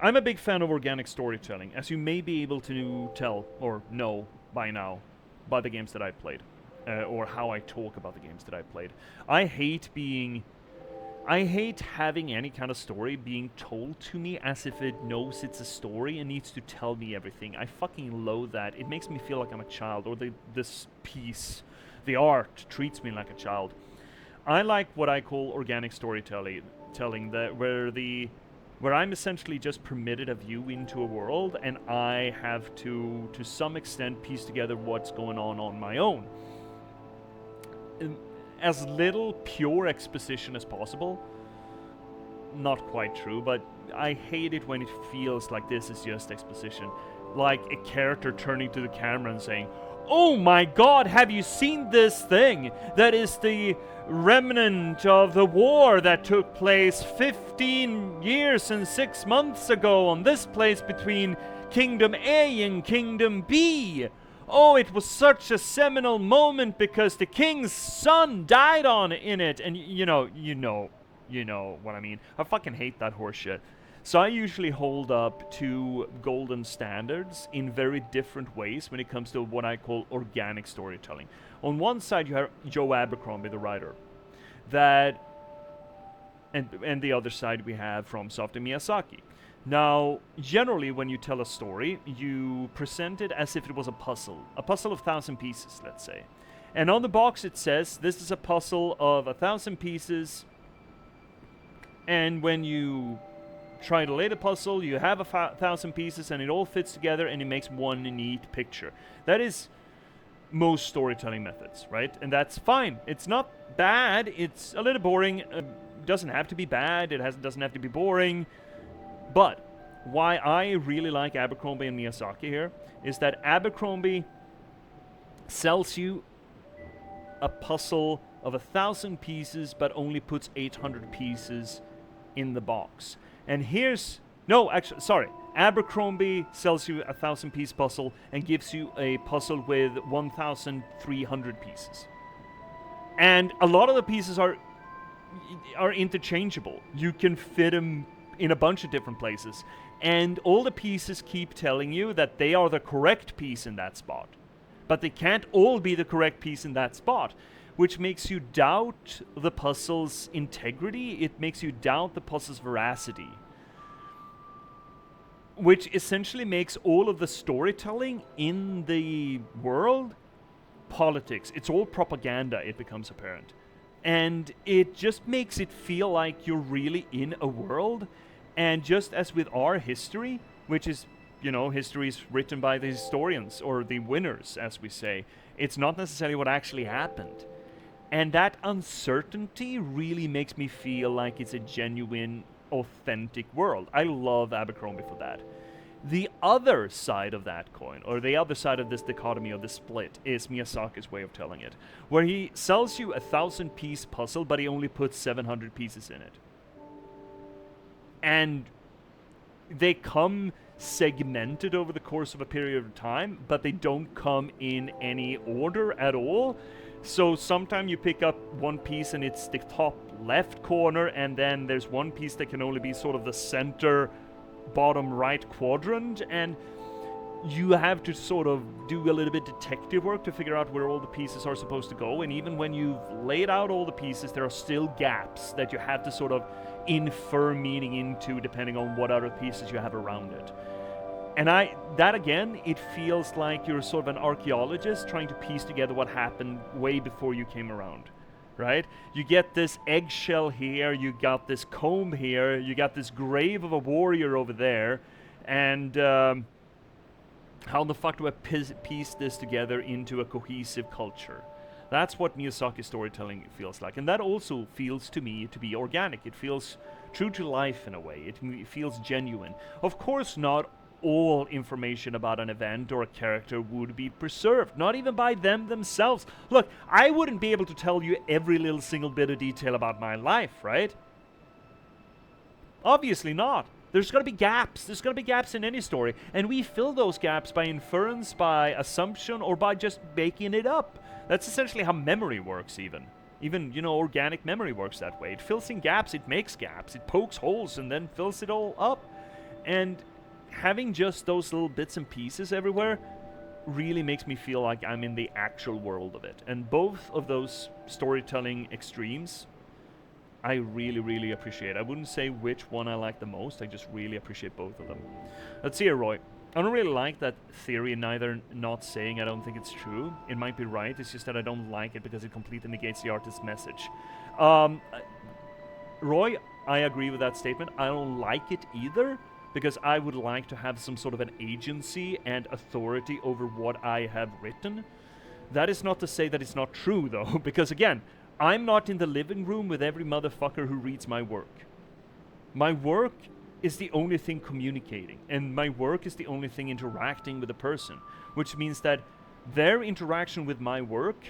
I'm a big fan of organic storytelling, as you may be able to tell or know by now by the games that I've played, or how I talk about the games that I've played. I hate having any kind of story being told to me as if it knows it's a story and needs to tell me everything. I fucking loathe that. It makes me feel like I'm a child, or this piece, the art, treats me like a child. I like what I call organic storytelling, where I'm essentially just permitted a view into a world, and I have to some extent, piece together what's going on my own. As little pure exposition as possible. Not quite true, but I hate it when it feels like this is just exposition. Like a character turning to the camera and saying, "Oh my god, have you seen this thing? That is the remnant of the war that took place 15 years and 6 months ago on this place between Kingdom A and Kingdom B. Oh, it was such a seminal moment because the king's son died in it." And you know what I mean. I fucking hate that horse shit. So I usually hold up to golden standards in very different ways when it comes to what I call organic storytelling. On one side you have Joe Abercrombie, the writer, and the other side we have FromSoft and Miyazaki. Now, generally when you tell a story, you present it as if it was a puzzle of 1,000 pieces, let's say. And on the box it says, this is a puzzle of 1,000 pieces, and when you try to lay the puzzle, you have 1,000 pieces and it all fits together and it makes one neat picture. That is most storytelling methods, right? And that's fine. It's not bad. It's a little boring. Doesn't have to be bad. Doesn't have to be boring. But why I really like Abercrombie and Miyazaki here is that Abercrombie sells you a puzzle of 1,000 pieces but only puts 800 pieces in the box. And Abercrombie sells you a 1,000-piece puzzle and gives you a puzzle with 1,300 pieces. And a lot of the pieces are interchangeable. You can fit them in a bunch of different places. And all the pieces keep telling you that they are the correct piece in that spot. But they can't all be the correct piece in that spot, which makes you doubt the puzzle's integrity. It makes you doubt the puzzle's veracity, which essentially makes all of the storytelling in the world politics. It's all propaganda, it becomes apparent. And it just makes it feel like you're really in a world. And just as with our history, which is, history is written by the historians, or the winners, as we say. It's not necessarily what actually happened. And that uncertainty really makes me feel like it's a genuine, authentic world. I love Abercrombie for that. The other side of that coin, or the other side of this dichotomy of the split, is Miyazaki's way of telling it, where he sells you a 1,000-piece puzzle, but he only puts 700 pieces in it. And they come segmented over the course of a period of time, but they don't come in any order at all. So sometimes you pick up one piece and it's the top left corner, and then there's one piece that can only be sort of the center bottom right quadrant, and you have to sort of do a little bit detective work to figure out where all the pieces are supposed to go. And even when you've laid out all the pieces, there are still gaps that you have to sort of infer meaning into depending on what other pieces you have around it. And that again, it feels like you're sort of an archaeologist trying to piece together what happened way before you came around, right? You get this eggshell here, you got this comb here, you got this grave of a warrior over there, and how the fuck do I piece this together into a cohesive culture? That's what Miyazaki storytelling feels like. And that also feels to me to be organic. It feels true to life in a way. It feels genuine. Of course not all information about an event or a character would be preserved, not even by them themselves. Look, I wouldn't be able to tell you every little single bit of detail about my life, right? Obviously not. There's going to be gaps. There's going to be gaps in any story, and we fill those gaps by inference, by assumption, or by just making it up. That's essentially how memory works even. Even, organic memory works that way. It fills in gaps, it makes gaps, it pokes holes and then fills it all up. And having just those little bits and pieces everywhere really makes me feel like I'm in the actual world of it. And both of those storytelling extremes, I really, really appreciate. I wouldn't say which one I like the most, I just really appreciate both of them. Let's see here, Roy. I don't really like that theory, neither not saying I don't think it's true. It might be right, it's just that I don't like it because it completely negates the artist's message. Roy, I agree with that statement. I don't like it either, because I would like to have some sort of an agency and authority over what I have written. That is not to say that it's not true, though, because again, I'm not in the living room with every motherfucker who reads my work. My work is the only thing communicating, and my work is the only thing interacting with a person, which means that their interaction with my work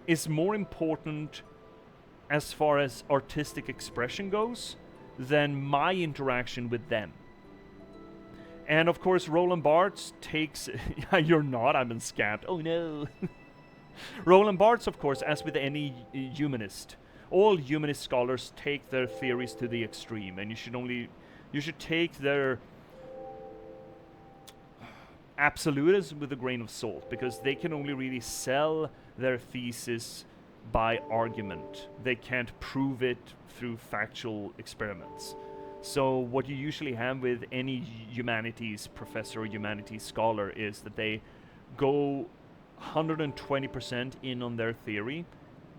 is more important as far as artistic expression goes than my interaction with them. And of course, Roland Barthes takes... You're not, I've been scammed. Oh no. Roland Barthes, of course, as with any humanist, all humanist scholars take their theories to the extreme, and you should take their absolutism with a grain of salt, because they can only really sell their thesis by argument. They can't prove it through factual experiments. So what you usually have with any humanities professor or humanities scholar is that they go 120% in on their theory,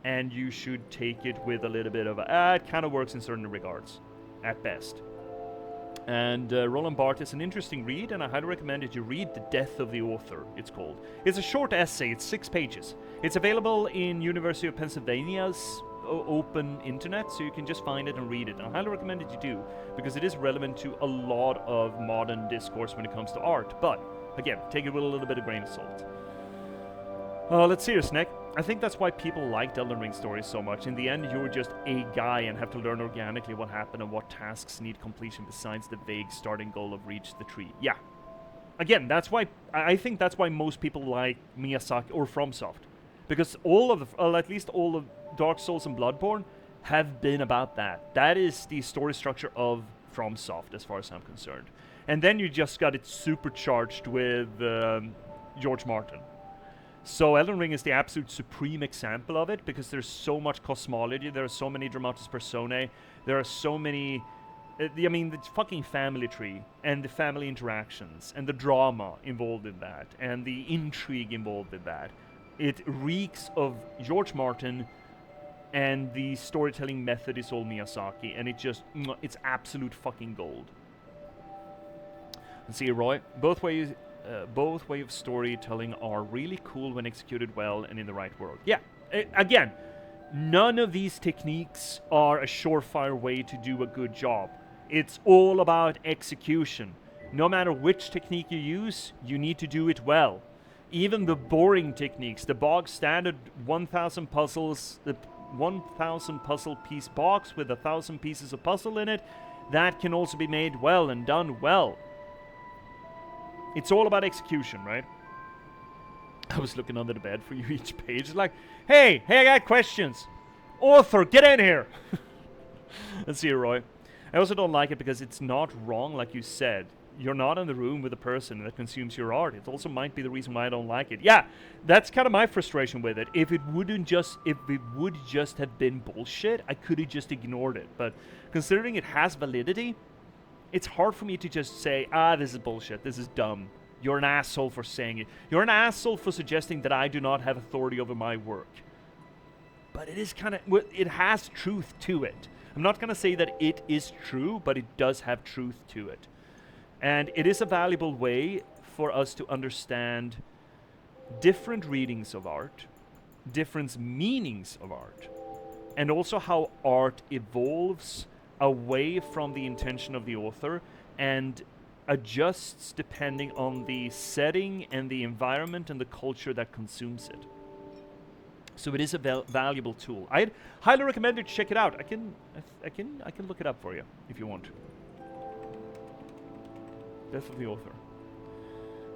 and you should take it with a little bit of it kind of works in certain regards, at best. And Roland Barthes is an interesting read, and I highly recommend that you read The Death of the Author, it's called. It's a short essay, it's 6 pages. It's available in University of Pennsylvania's open internet, so you can just find it and read it. And I highly recommend that you do, because it is relevant to a lot of modern discourse when it comes to art. But, again, take it with a little bit of grain of salt. Let's see here, Snake. I think that's why people liked Elden Ring stories so much. In the end, you're just a guy and have to learn organically what happened and what tasks need completion besides the vague starting goal of reach the tree. Yeah. Again, that's why I think that's why most people like Miyazaki or FromSoft, because all of the, at least all of Dark Souls and Bloodborne have been about that. That is the story structure of FromSoft, as far as I'm concerned. And then you just got it supercharged with George Martin. So Elden Ring is the absolute supreme example of it, because there's so much cosmology, there are so many dramatis personae, there are so many... the fucking family tree, and the family interactions, and the drama involved in that, and the intrigue involved in that. It reeks of George Martin, and the storytelling method is all Miyazaki, and it's absolute fucking gold. See, Roy, both way of storytelling are really cool when executed well and in the right world. Yeah, again, none of these techniques are a surefire way to do a good job. It's all about execution. No matter which technique you use, you need to do it well. Even the boring techniques, the bog standard 1,000 puzzles, the 1,000 puzzle piece box with 1,000 pieces of puzzle in it, that can also be made well and done well. It's all about execution, right? I was looking under the bed for you each page. It's like, hey, I got questions. Author, get in here. Let's see, Roy. I also don't like it because it's not wrong, like you said. You're not in the room with the person that consumes your art. It also might be the reason why I don't like it. Yeah, that's kind of my frustration with it. If it would just have been bullshit, I could have just ignored it. But considering it has validity, it's hard for me to just say, this is bullshit, this is dumb. You're an asshole for saying it. You're an asshole for suggesting that I do not have authority over my work. But it is kind of, it has truth to it. I'm not going to say that it is true, but it does have truth to it. And it is a valuable way for us to understand different readings of art, different meanings of art, and also how art evolves away from the intention of the author and adjusts depending on the setting and the environment and the culture that consumes it. So it is a valuable tool. I'd highly recommend you to check it out. I can look it up for you if you want. Death of the Author.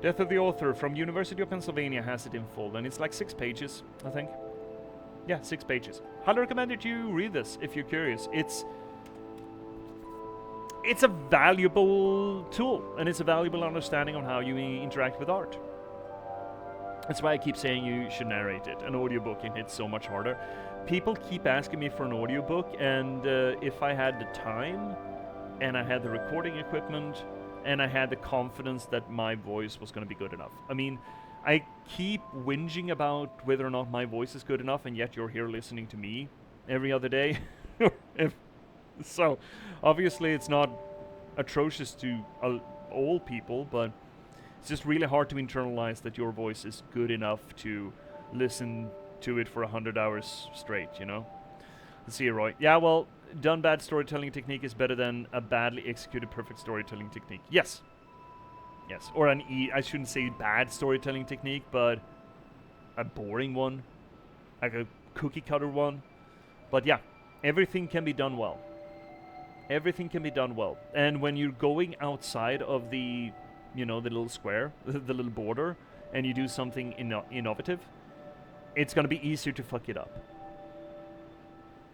Death of the Author from University of Pennsylvania has it in full, and it's like 6 pages, I think. Yeah, 6 pages. Highly recommend that you read this if you're curious. It's a valuable tool, and it's a valuable understanding on how you interact with art. That's why I keep saying you should narrate it. An audiobook can hit so much harder. People keep asking me for an audiobook, and if I had the time, and I had the recording equipment, and I had the confidence that my voice was going to be good enough. I mean, I keep whinging about whether or not my voice is good enough, and yet you're here listening to me every other day. So, obviously it's not atrocious to all people, but it's just really hard to internalize that your voice is good enough to listen to it for 100 hours straight, you know? Let's see, Roy. Yeah, well, done bad storytelling technique is better than a badly executed perfect storytelling technique. Yes. Yes. Or I shouldn't say bad storytelling technique, but a boring one. Like a cookie cutter one. But yeah, everything can be done well. Everything can be done well. And when you're going outside of the, the little square, the little border, and you do something innovative, it's going to be easier to fuck it up.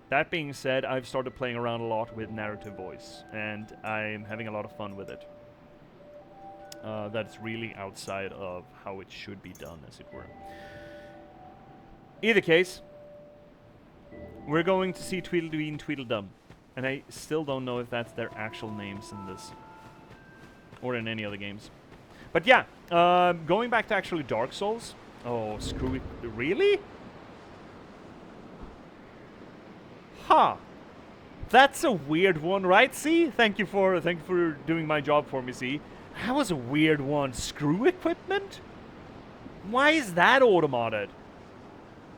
That being said, I've started playing around a lot with narrative voice, and I'm having a lot of fun with it. That's really outside of how it should be done, as it were. Either case, we're going to see Tweedledee and Tweedledum, and I still don't know if that's their actual names in this, or in any other games. But yeah, going back to actually Dark Souls. Oh, screw it. Really? Huh. That's a weird one, right? See? Thank you for doing my job for me, see? That was a weird one. Screw equipment? Why is that automated?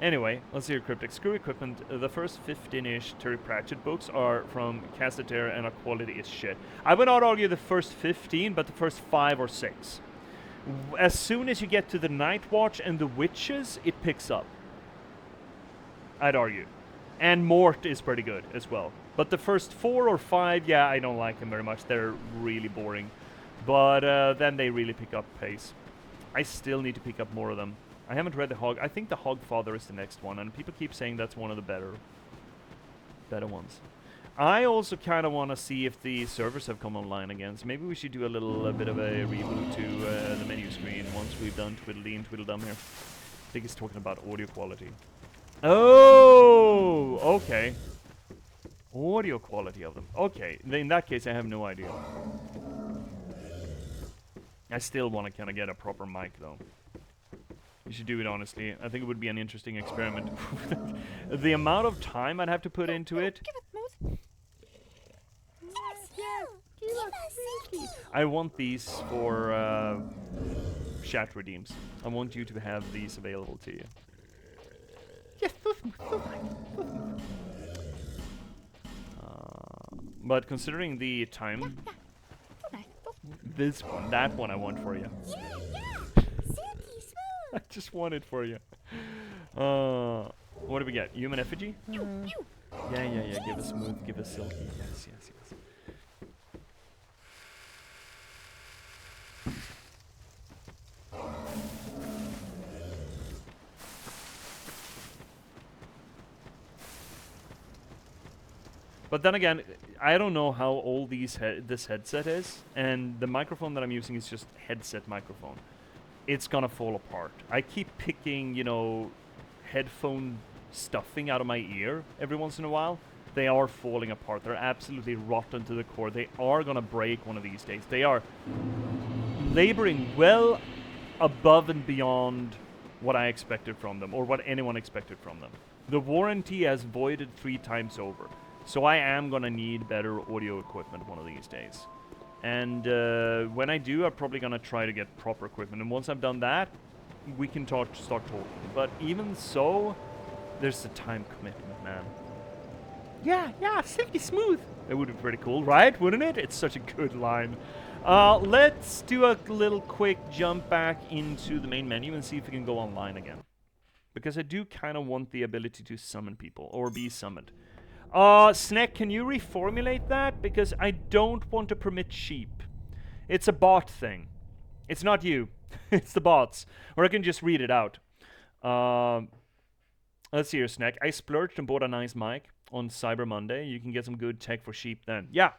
Anyway, let's see your cryptic. Screw equipment. The first 15-ish Terry Pratchett books are from Cassetera and our quality is shit. I would not argue the first 15, but the first 5 or 6. As soon as you get to the Night Watch and the Witches, it picks up. I'd argue. And Mort is pretty good as well. But the first 4 or 5, yeah, I don't like them very much. They're really boring. But then they really pick up pace. I still need to pick up more of them. I haven't read the Hog. I think the Hogfather is the next one, and people keep saying that's one of the better ones. I also kind of want to see if the servers have come online again. So maybe we should do a little bit of a reboot to the menu screen once we've done Tweedledee and Tweedledum here. I think it's talking about audio quality. Oh, okay. Audio quality of them. Okay, in that case, I have no idea. I still want to kind of get a proper mic, though. You should do it, honestly. I think it would be an interesting experiment. The amount of time I'd have to put into it. Give us, give us I want these for chat redeems. I want you to have these available to you. Yes, but considering the time, this one, that one I want for you. I just want it for you. What do we get? Human effigy? Yeah. Give us smooth, give us silky. Yes. But then again, I don't know how old this headset is, and the microphone that I'm using is just headset microphone. It's gonna fall apart. I keep picking, you know, headphone stuffing out of my ear every once in a while. They are falling apart. They're absolutely rotten to the core. They are gonna break one of these days. They are laboring well above and beyond what I expected from them, or what anyone expected from them. The warranty has voided 3 times over. So I am gonna need better audio equipment one of these days. And when I do, I'm probably gonna try to get proper equipment. And once I've done that, we can start talking. But even so, there's the time commitment, man. Yeah, silky smooth. It would be pretty cool, right? Wouldn't it? It's such a good line. Let's do a little quick jump back into the main menu and see if we can go online again. Because I do kind of want the ability to summon people, or be summoned. Snack, can you reformulate that? Because I don't want to permit sheep. It's a bot thing. It's not you. It's the bots. Or I can just read it out. Let's see here, Snack. I splurged and bought a nice mic on Cyber Monday. You can get some good tech for sheep then. Yeah.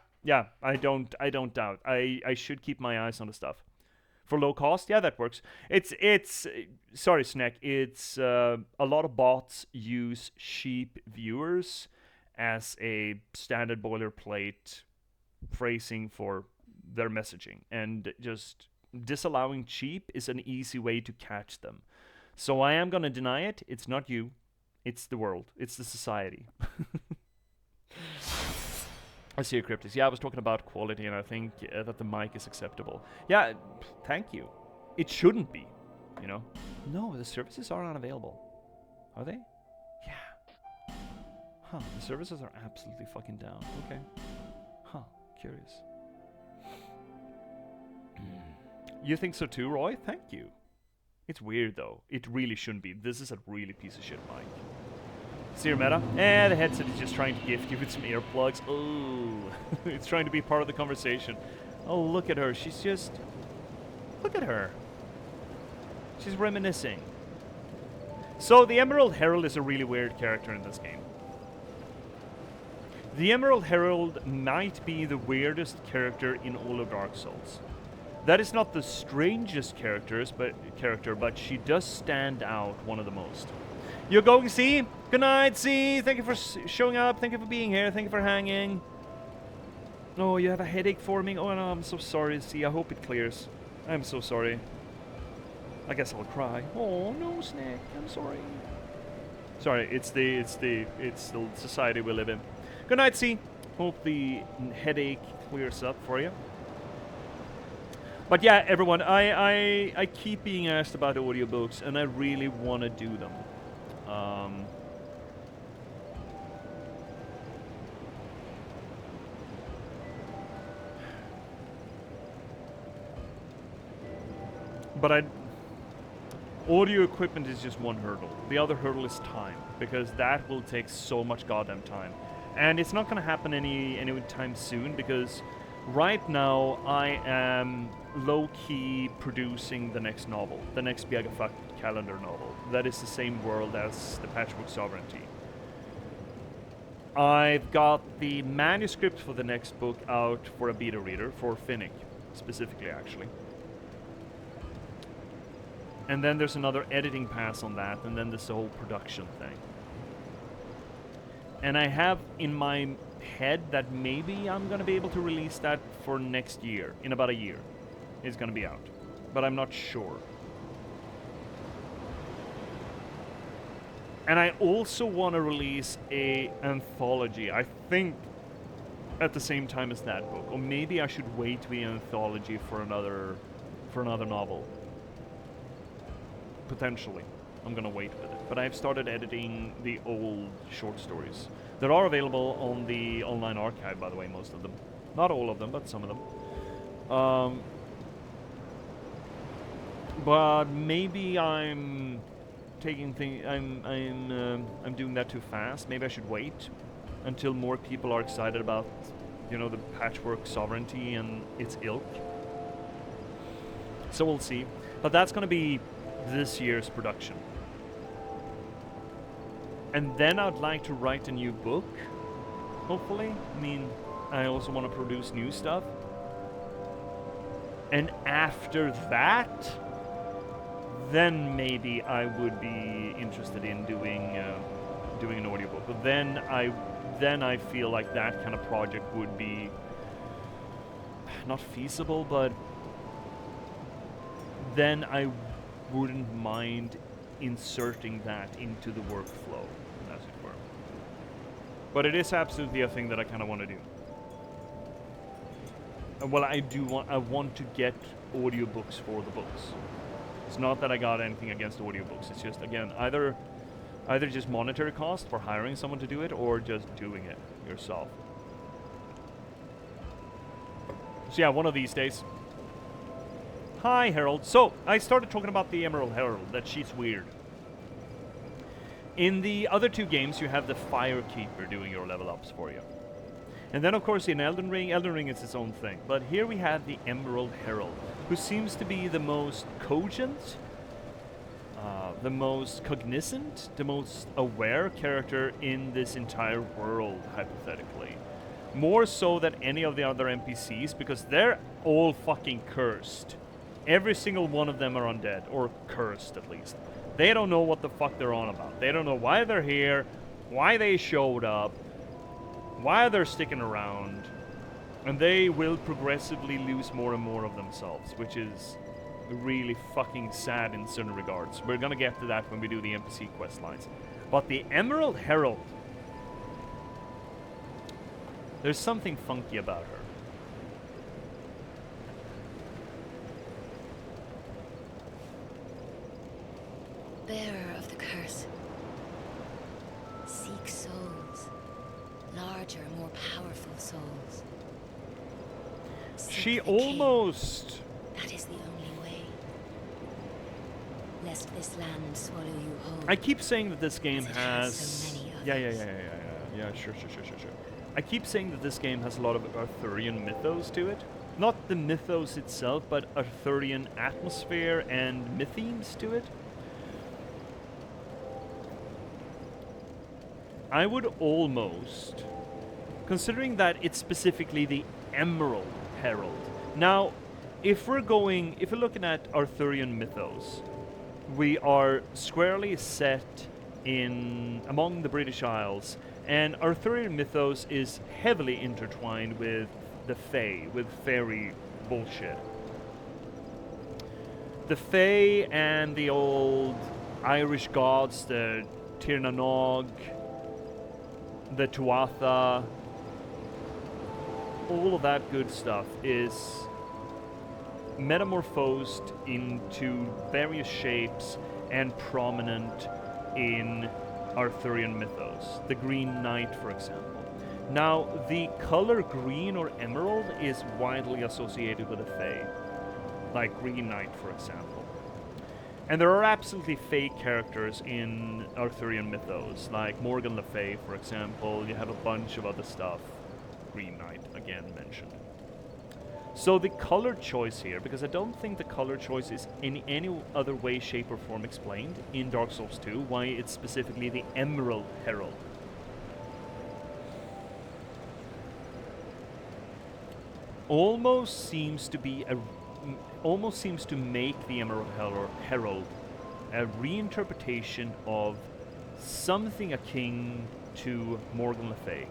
I don't doubt. I should keep my eyes on the stuff. For low cost, yeah, that works. It's sorry, Snack. It's a lot of bots use sheep viewers as a standard boilerplate phrasing for their messaging, and just disallowing cheap is an easy way to catch them. So I am gonna deny it. It's not you, it's the world, it's the society. I see your cryptics. Yeah, I was talking about quality, and I think that the mic is acceptable. Yeah, thank you. It shouldn't be, you know. No, the services are unavailable. Are they? Yeah. Huh, the services are absolutely fucking down. Okay. Huh, curious. You think so too, Roy? Thank you. It's weird though. It really shouldn't be. This is a really piece of shit mic. See your meta? The headset is just trying to gift you with some earplugs. Oh, it's trying to be part of the conversation. Oh, look at her. She's just... Look at her. She's reminiscing. So, the Emerald Herald is a really weird character in this game. The Emerald Herald might be the weirdest character in all of Dark Souls. That is not the strangest character, but she does stand out one of the most. You're going, C? Good night, C. Thank you for showing up. Thank you for being here. Thank you for hanging. Oh, you have a headache forming? Oh, no, I'm so sorry, C. I hope it clears. I'm so sorry. I guess I'll cry. Oh, no, Snack. I'm sorry. Sorry, it's the society we live in. Good night, C. Hope the headache clears up for you. But yeah, everyone, I keep being asked about audiobooks, and I really want to do them. But audio equipment is just one hurdle. The other hurdle is time, because that will take so much goddamn time. And it's not going to happen any time soon, because right now I am low-key producing the next novel, the next Biagafuck calendar novel. That is the same world as the Patchwork Sovereignty. I've got the manuscript for the next book out for a beta reader, for Finnick, specifically actually. And then there's another editing pass on that, and then there's the whole production thing. And I have in my head that maybe I'm gonna be able to release that for next year. In about a year, it's gonna be out, but I'm not sure. And I also want to release a anthology. I think at the same time as that book, or maybe I should wait to be an anthology for another novel. Potentially, I'm gonna wait with it. But I've started editing the old short stories that are available on the online archive, by the way, most of them. Not all of them, but some of them. But maybe I'm taking I'm doing that too fast. Maybe I should wait until more people are excited about, you know, the Patchwork sovereignty and its ilk. So we'll see. But that's going to be this year's production. And then I'd like to write a new book, hopefully. I mean, I also want to produce new stuff. And after that, then maybe I would be interested in doing an audiobook. But then I feel like that kind of project would be not feasible, but then I wouldn't mind inserting that into the workflow, as it were. But it is absolutely a thing that I kind of want to do. Well, I want to get audiobooks for the books. It's not that I got anything against audiobooks. It's just, again, either just monetary cost for hiring someone to do it, or just doing it yourself. So yeah, one of these days. Hi, Harold. So, I started talking about the Emerald Herald, that she's weird. In the other two games, you have the Firekeeper doing your level ups for you. And then, of course, in Elden Ring is its own thing. But here we have the Emerald Herald, who seems to be the most cogent, the most cognizant, the most aware character in this entire world, hypothetically. More so than any of the other NPCs, because they're all fucking cursed. Every single one of them are undead, or cursed at least. They don't know what the fuck they're on about. They don't know why they're here, why they showed up, why they're sticking around, and they will progressively lose more and more of themselves, which is really fucking sad in certain regards. We're gonna get to that when we do the NPC quest lines. But the Emerald Herald, there's something funky about her. Bearer of the curse. Seek souls. Larger, more powerful souls. Seek She the king. almost... That is the only way. Lest this land swallow you whole. I keep saying that this game as it has has... so many Yeah, sure. I keep saying that this game has a lot of Arthurian mythos to it. Not the mythos itself, but Arthurian atmosphere and mythemes to it. I would almost, considering that it's specifically the Emerald Herald. Now, if we're looking at Arthurian mythos, we are squarely set among the British Isles, and Arthurian mythos is heavily intertwined with the Fae, with fairy bullshit. The Fae and the old Irish gods, the Tir na Nog, the Tuatha, all of that good stuff is metamorphosed into various shapes and prominent in Arthurian mythos. The Green Knight, for example. Now, the color green or emerald is widely associated with the Fae, like Green Knight, for example. And there are absolutely fake characters in Arthurian mythos, like Morgan Le Fay, for example. You have a bunch of other stuff. Green Knight, again mentioned. So the color choice here, because I don't think the color choice is in any other way, shape, or form explained in Dark Souls 2, why it's specifically the Emerald Herald. Almost seems to make the Emerald Herald a reinterpretation of something akin to Morgan Le Fay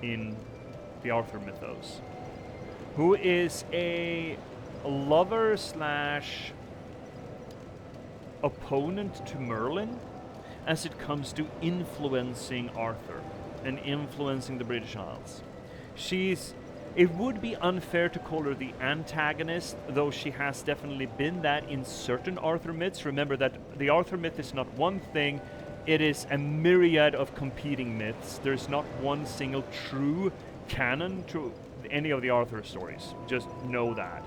in the Arthur mythos, who is a lover slash opponent to Merlin as it comes to influencing Arthur and influencing the British Isles. It would be unfair to call her the antagonist, though she has definitely been that in certain Arthur myths. Remember that the Arthur myth is not one thing, it is a myriad of competing myths. There's not one single true canon to any of the Arthur stories. Just know that.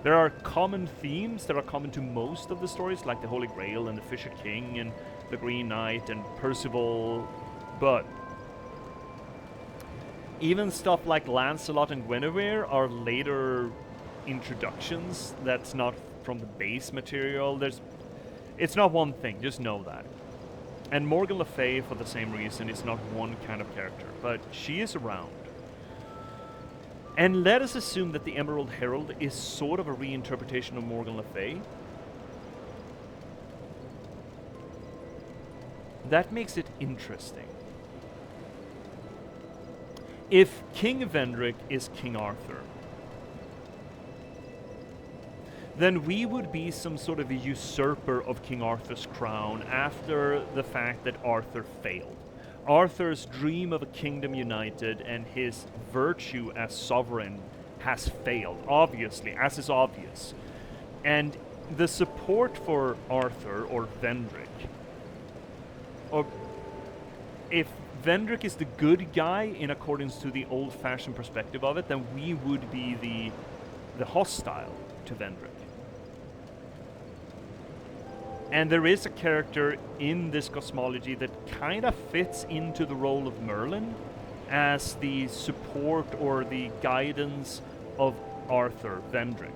There are common themes that are common to most of the stories, like the Holy Grail and the Fisher King and the Green Knight and Percival, but even stuff like Lancelot and Guinevere are later introductions. That's not from the base material. It's not one thing, just know that. And Morgan Le Fay, for the same reason, is not one kind of character, but she is around. And let us assume that the Emerald Herald is sort of a reinterpretation of Morgan Le Fay. That makes it interesting. If King Vendrick is King Arthur, then we would be some sort of a usurper of King Arthur's crown after the fact that Arthur failed. Arthur's dream of a kingdom united and his virtue as sovereign has failed, obviously, as is obvious. And the support for Arthur, or Vendrick, or if Vendrick is the good guy in accordance to the old-fashioned perspective of it, then we would be the hostile to Vendrick. And there is a character in this cosmology that kind of fits into the role of Merlin as the support or the guidance of Arthur, Vendrick.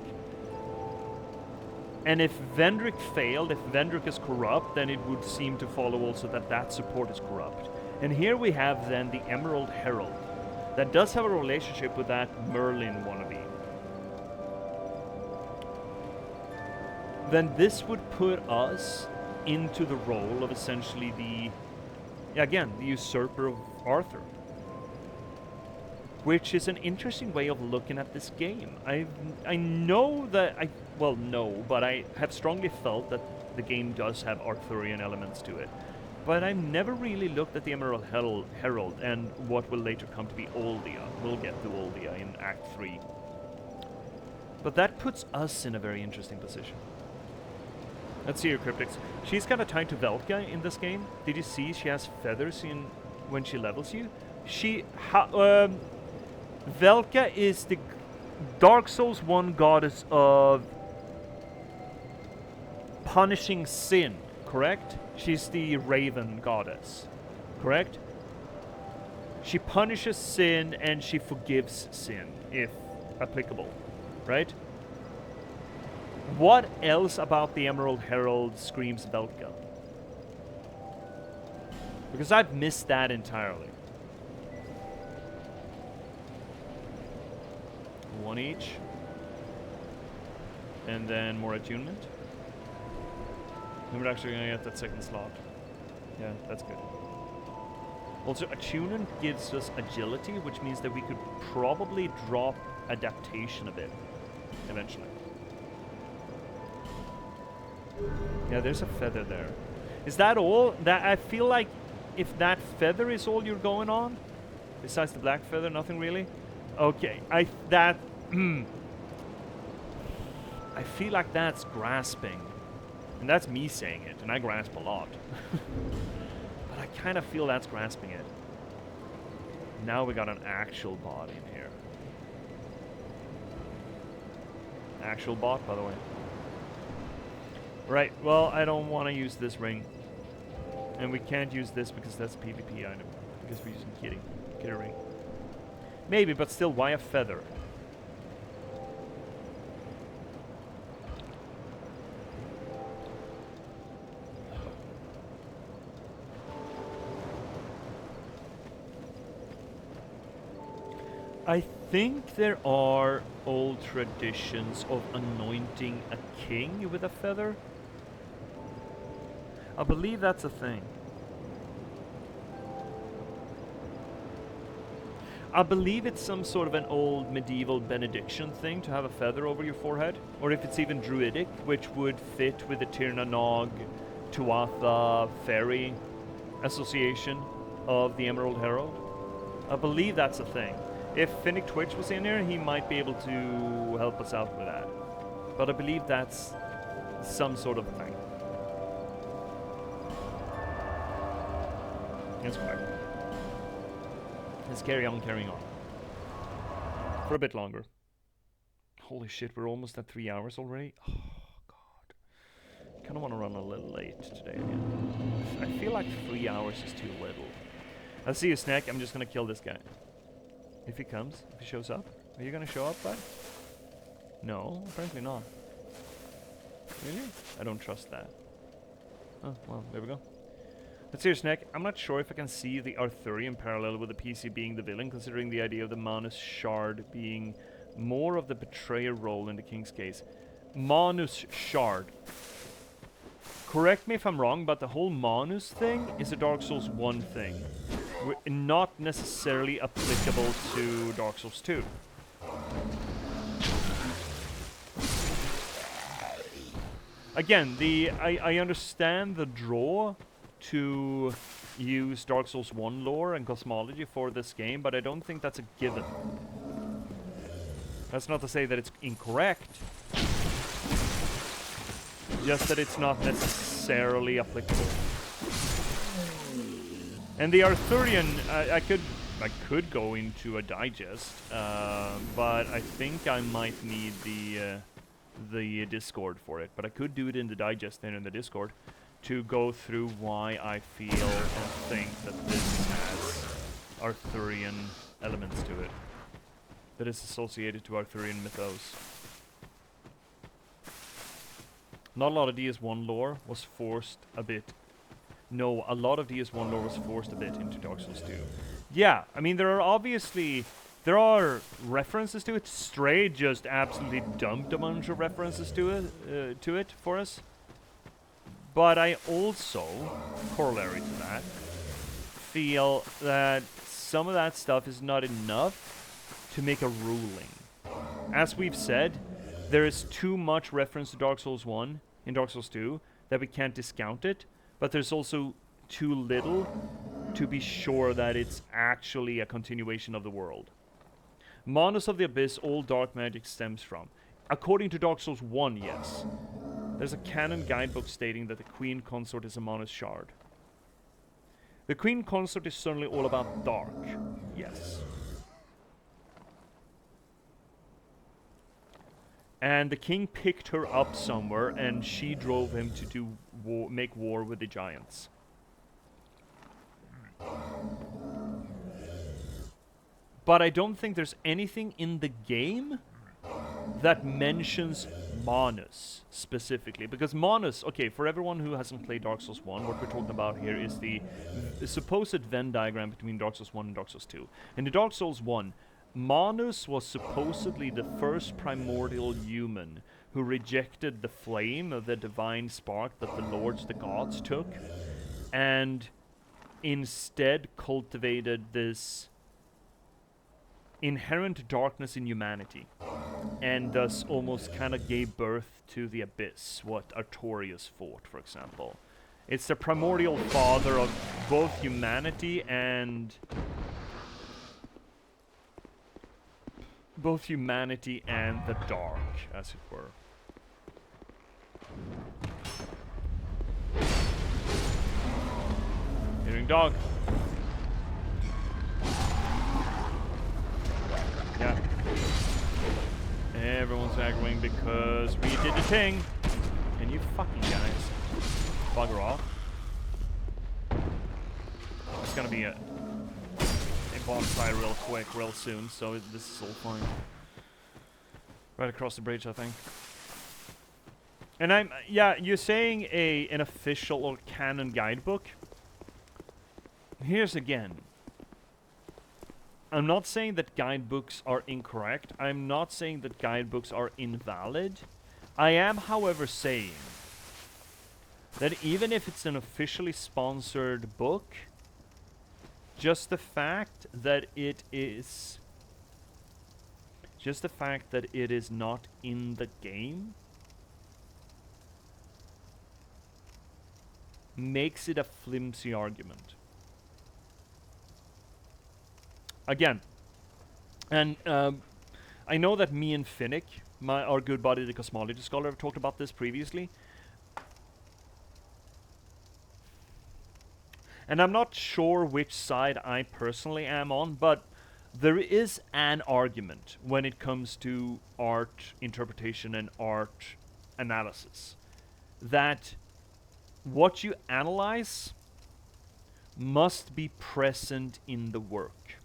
And if Vendrick failed, if Vendrick is corrupt, then it would seem to follow also that that support is corrupt. And here we have then the Emerald Herald that does have a relationship with that Merlin wannabe. Then this would put us into the role of essentially the usurper of Arthur. Which is an interesting way of looking at this game. I know that but I have strongly felt that the game does have Arthurian elements to it. But I've never really looked at the Emerald Herald and what will later come to be Oldia. We'll get to Oldia in Act 3. But that puts us in a very interesting position. Let's see her cryptics. She's kind of tied to Velka in this game. Did you see she has feathers in when she levels you? Velka is the Dark Souls 1 goddess of punishing sin, correct? She's the Raven goddess, correct? She punishes sin and she forgives sin, if applicable, right? What else about the Emerald Herald screams Velka? Because I've missed that entirely. One each. And then more attunement. And we're actually going to get that second slot. Yeah, that's good. Also, attunement gives us agility, which means that we could probably drop adaptation a bit eventually. Yeah, there's a feather there. Is that all? That I feel like if that feather is all you're going on, besides the black feather, nothing really. Okay, I feel like that's grasping, and that's me saying it, and I grasp a lot. But I kind of feel that's grasping it. Now we got an actual bot in here. Actual bot, by the way. Right, well, I don't want to use this ring. And we can't use this because that's a PvP item. Because we're using kitty ring. Maybe, but still, why a feather? I think there are old traditions of anointing a king with a feather. I believe that's a thing. I believe it's some sort of an old medieval benediction thing to have a feather over your forehead. Or if it's even druidic, which would fit with the Tir na Nog Tuatha fairy association of the Emerald Herald. I believe that's a thing. If Finnick Twitch was in here, he might be able to help us out with that. But I believe that's some sort of thing. That's correct. Let's carry on, carrying on. For a bit longer. Holy shit, we're almost at 3 hours already. Oh, God. Kind of want to run a little late today again. I feel like 3 hours is too little. I'll see you, Snack. I'm just going to kill this guy. If he comes, if he shows up. Are you going to show up, bud? No, apparently not. Really? I don't trust that. Oh, well, there we go. Let's see your Snack. I'm not sure if I can see the Arthurian parallel with the PC being the villain, considering the idea of the Manus Shard being more of the betrayer role in the King's case. Manus Shard. Correct me if I'm wrong, but the whole Manus thing is a Dark Souls 1 thing. Not necessarily applicable to Dark Souls 2. Again, I understand the draw to use Dark Souls 1 lore and cosmology for this game, but I don't think that's a given. That's not to say that it's incorrect, just that it's not necessarily applicable. And the Arthurian, I could go into a digest, but I think I might need the Discord for it. But I could do it in the digest and in the Discord to go through why I feel and think that this has Arthurian elements to it, that is associated to Arthurian mythos. Not a lot of DS1 lore was forced a bit. No, a lot of DS1 lore was forced a bit into Dark Souls 2. Yeah, I mean, there are references to it. Stray just absolutely dumped a bunch of references to it for us. But I also, corollary to that, feel that some of that stuff is not enough to make a ruling. As we've said, there is too much reference to Dark Souls 1 in Dark Souls 2 that we can't discount it, but there's also too little to be sure that it's actually a continuation of the world. Manus of the Abyss, all dark magic stems from. According to Dark Souls 1, yes. There's a canon guidebook stating that the Queen Consort is a Manus Shard. The Queen Consort is certainly all about dark, yes. And the king picked her up somewhere, and she drove him to make war with the giants. But I don't think there's anything in the game that mentions Manus specifically. Because Manus, okay, for everyone who hasn't played Dark Souls 1, what we're talking about here is the supposed Venn diagram between Dark Souls 1 and Dark Souls 2. In the Dark Souls 1, Manus was supposedly the first primordial human who rejected the flame of the divine spark that the lords, the gods, took, and instead cultivated this inherent darkness in humanity, and thus almost kind of gave birth to the abyss, what Artorias fought, for example. It's the primordial father of both humanity and the dark, as it were. Hearing dog. Yeah. Everyone's aggroing because we did the thing. And you fucking guys bugger off. It's gonna be a bonfire real quick, real soon, so this is all fine. Right across the bridge, I think. And you're saying an official or canon guidebook? Here's again. I'm not saying that guidebooks are incorrect. I'm not saying that guidebooks are invalid. I am, however, saying that even if it's an officially sponsored book, just the fact that it is not in the game makes it a flimsy argument. Again, And I know that me and Finnick, our good buddy, the cosmology scholar, have talked about this previously. And I'm not sure which side I personally am on, but there is an argument when it comes to art interpretation and art analysis that what you analyze must be present in the work.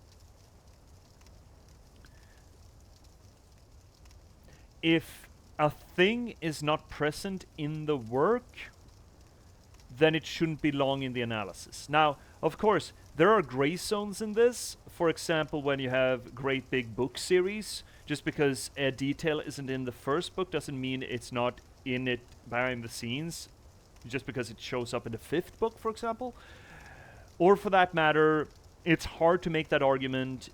If a thing is not present in the work, then it shouldn't belong in the analysis. Now, of course, there are gray zones in this. For example, when you have great big book series, just because a detail isn't in the first book doesn't mean it's not in it behind the scenes, just because it shows up in the fifth book, for example. Or for that matter, it's hard to make that argument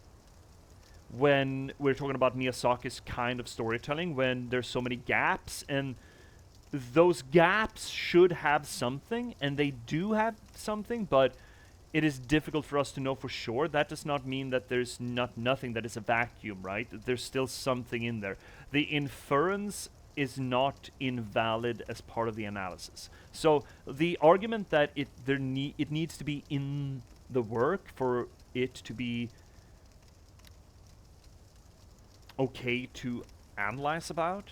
when we're talking about Miyazaki's kind of storytelling, when there's so many gaps, and those gaps should have something, and they do have something, but it is difficult for us to know for sure. That does not mean that there's nothing, that is a vacuum, right? There's still something in there. The inference is not invalid as part of the analysis. So the argument that it needs to be in the work for it to be okay to analyze about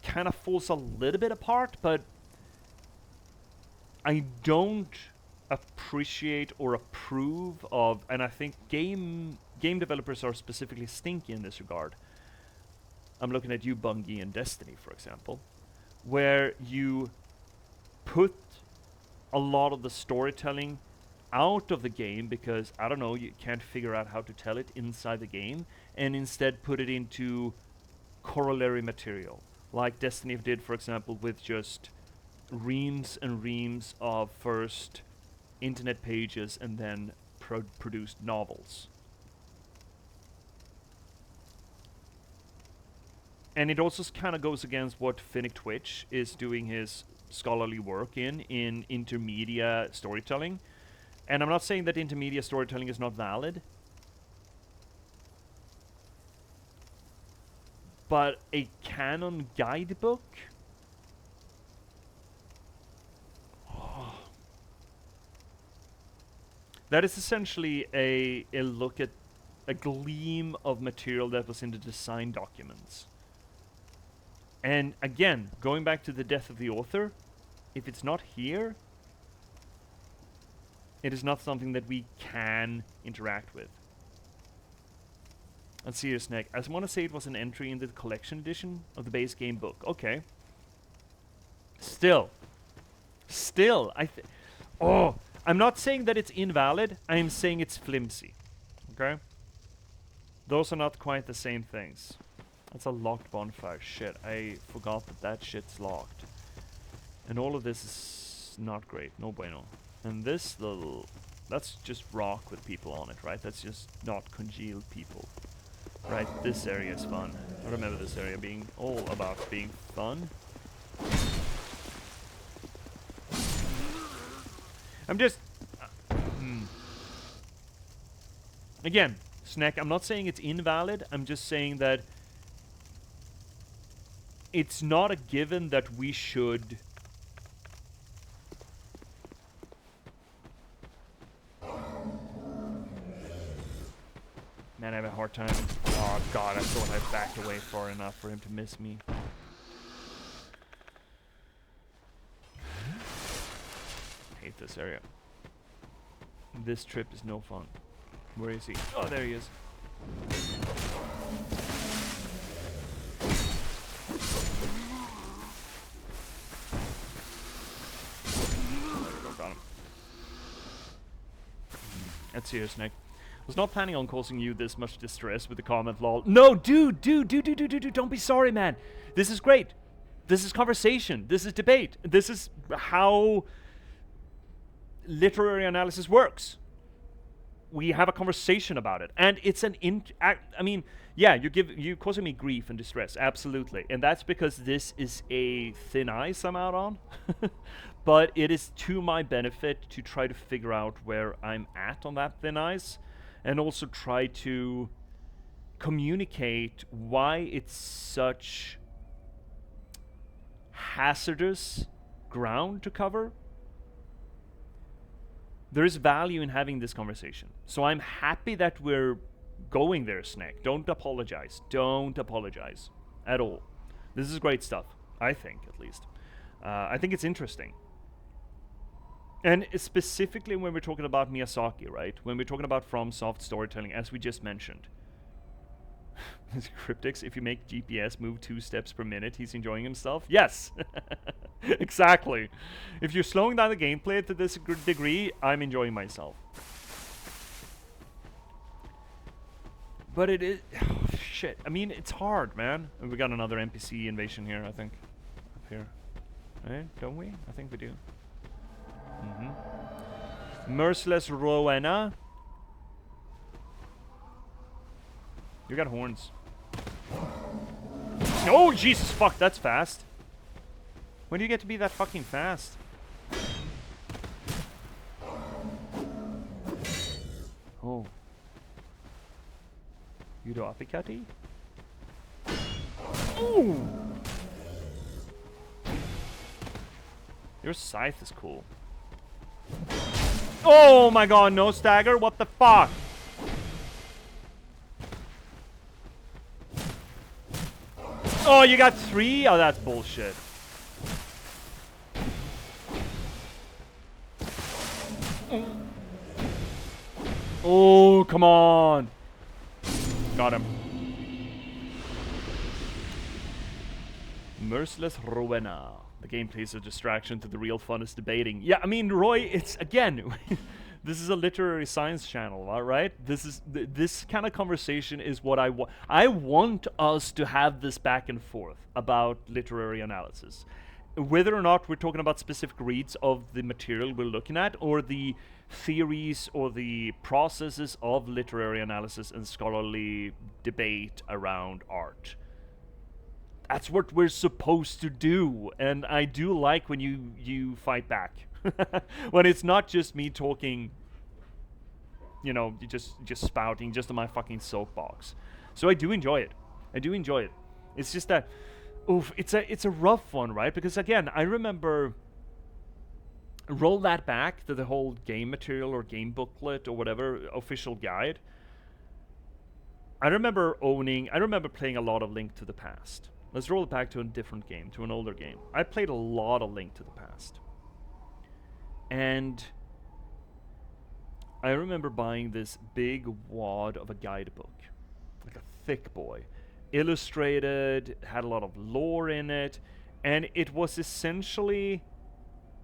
kind of falls a little bit apart, but I don't appreciate or approve of, and I think game developers are specifically stinky in this regard. I'm looking at you, Bungie, and Destiny, for example, where you put a lot of the storytelling out of the game because, I don't know, you can't figure out how to tell it inside the game, and instead put it into corollary material, like Destiny did, for example, with just reams and reams of first internet pages and then produced novels. And it also kind of goes against what Finnick Twitch is doing his scholarly work in intermedia storytelling. And I'm not saying that intermedia storytelling is not valid, but a canon guidebook? Oh. That is essentially a look at a gleam of material that was in the design documents. And again, going back to the death of the author, if it's not here, it is not something that we can interact with. Let's see here, Snake. I want to say it was an entry in the collection edition of the base game book. Okay. Still, I'm not saying that it's invalid. I'm saying it's flimsy. Okay? Those are not quite the same things. That's a locked bonfire. Shit, I forgot that shit's locked. And all of this is not great. No bueno. And this little... that's just rock with people on it, right? That's just not congealed people. Right, this area is fun. I remember this area being all about being fun. I'm just... Again, Snack, I'm not saying it's invalid. I'm just saying that it's not a given that we should... Man, I have a hard time. Oh god, I thought I backed away far enough for him to miss me. Hate this area. This trip is no fun. Where is he? Oh, there he is. Got him. Let's see here, Snake. Was not planning on causing you this much distress with the comment, lol. No, dude, don't be sorry, man. This is great. This is conversation. This is debate. This is how literary analysis works. We have a conversation about it. And it's an I mean, yeah, you're causing me grief and distress, absolutely. And that's because this is a thin ice I'm out on. But it is to my benefit to try to figure out where I'm at on that thin ice. And also try to communicate why it's such hazardous ground to cover, there is value in having this conversation. So I'm happy that we're going there, Snake. Don't apologize. Don't apologize at all. This is great stuff, I think, at least. I think it's interesting. And specifically when we're talking about Miyazaki, right? When we're talking about FromSoft storytelling, as we just mentioned. Cryptics, if you make J.P.S move 2 steps per minute, he's enjoying himself? Yes! Exactly. If you're slowing down the gameplay to this degree, I'm enjoying myself. But it is... Oh, shit. I mean, it's hard, man. And we got another NPC invasion here, I think. Up here. Right? Don't we? I think we do. Merciless Rowena. You got horns. Oh, Jesus fuck, that's fast. When do you get to be that fucking fast? Oh. You do apicati? Ooh! Your scythe is cool. Oh my god, no stagger? What the fuck? Oh, you got 3? Oh, that's bullshit. Oh, come on. Got him. Merciless Rowena. The gameplay is a distraction to the real fun is debating. Yeah, I mean, Roy, it's, again, this is a literary science channel, all right? This is, this kind of conversation is what I want. I want us to have this back and forth about literary analysis. Whether or not we're talking about specific reads of the material we're looking at, or the theories or the processes of literary analysis and scholarly debate around art. That's what we're supposed to do, and I do like when you fight back. When it's not just me talking, you know, just spouting just on my fucking soapbox. So I do enjoy it. I do enjoy it. It's just that, oof, it's a rough one, right? Because again, I remember, roll that back to the whole game material or game booklet or whatever, official guide. I remember playing a lot of Link to the Past. Let's roll it back to a different game, to an older game. I played a lot of Link to the Past. And I remember buying this big wad of a guidebook. Like a thick boy. Illustrated, had a lot of lore in it. And it was essentially...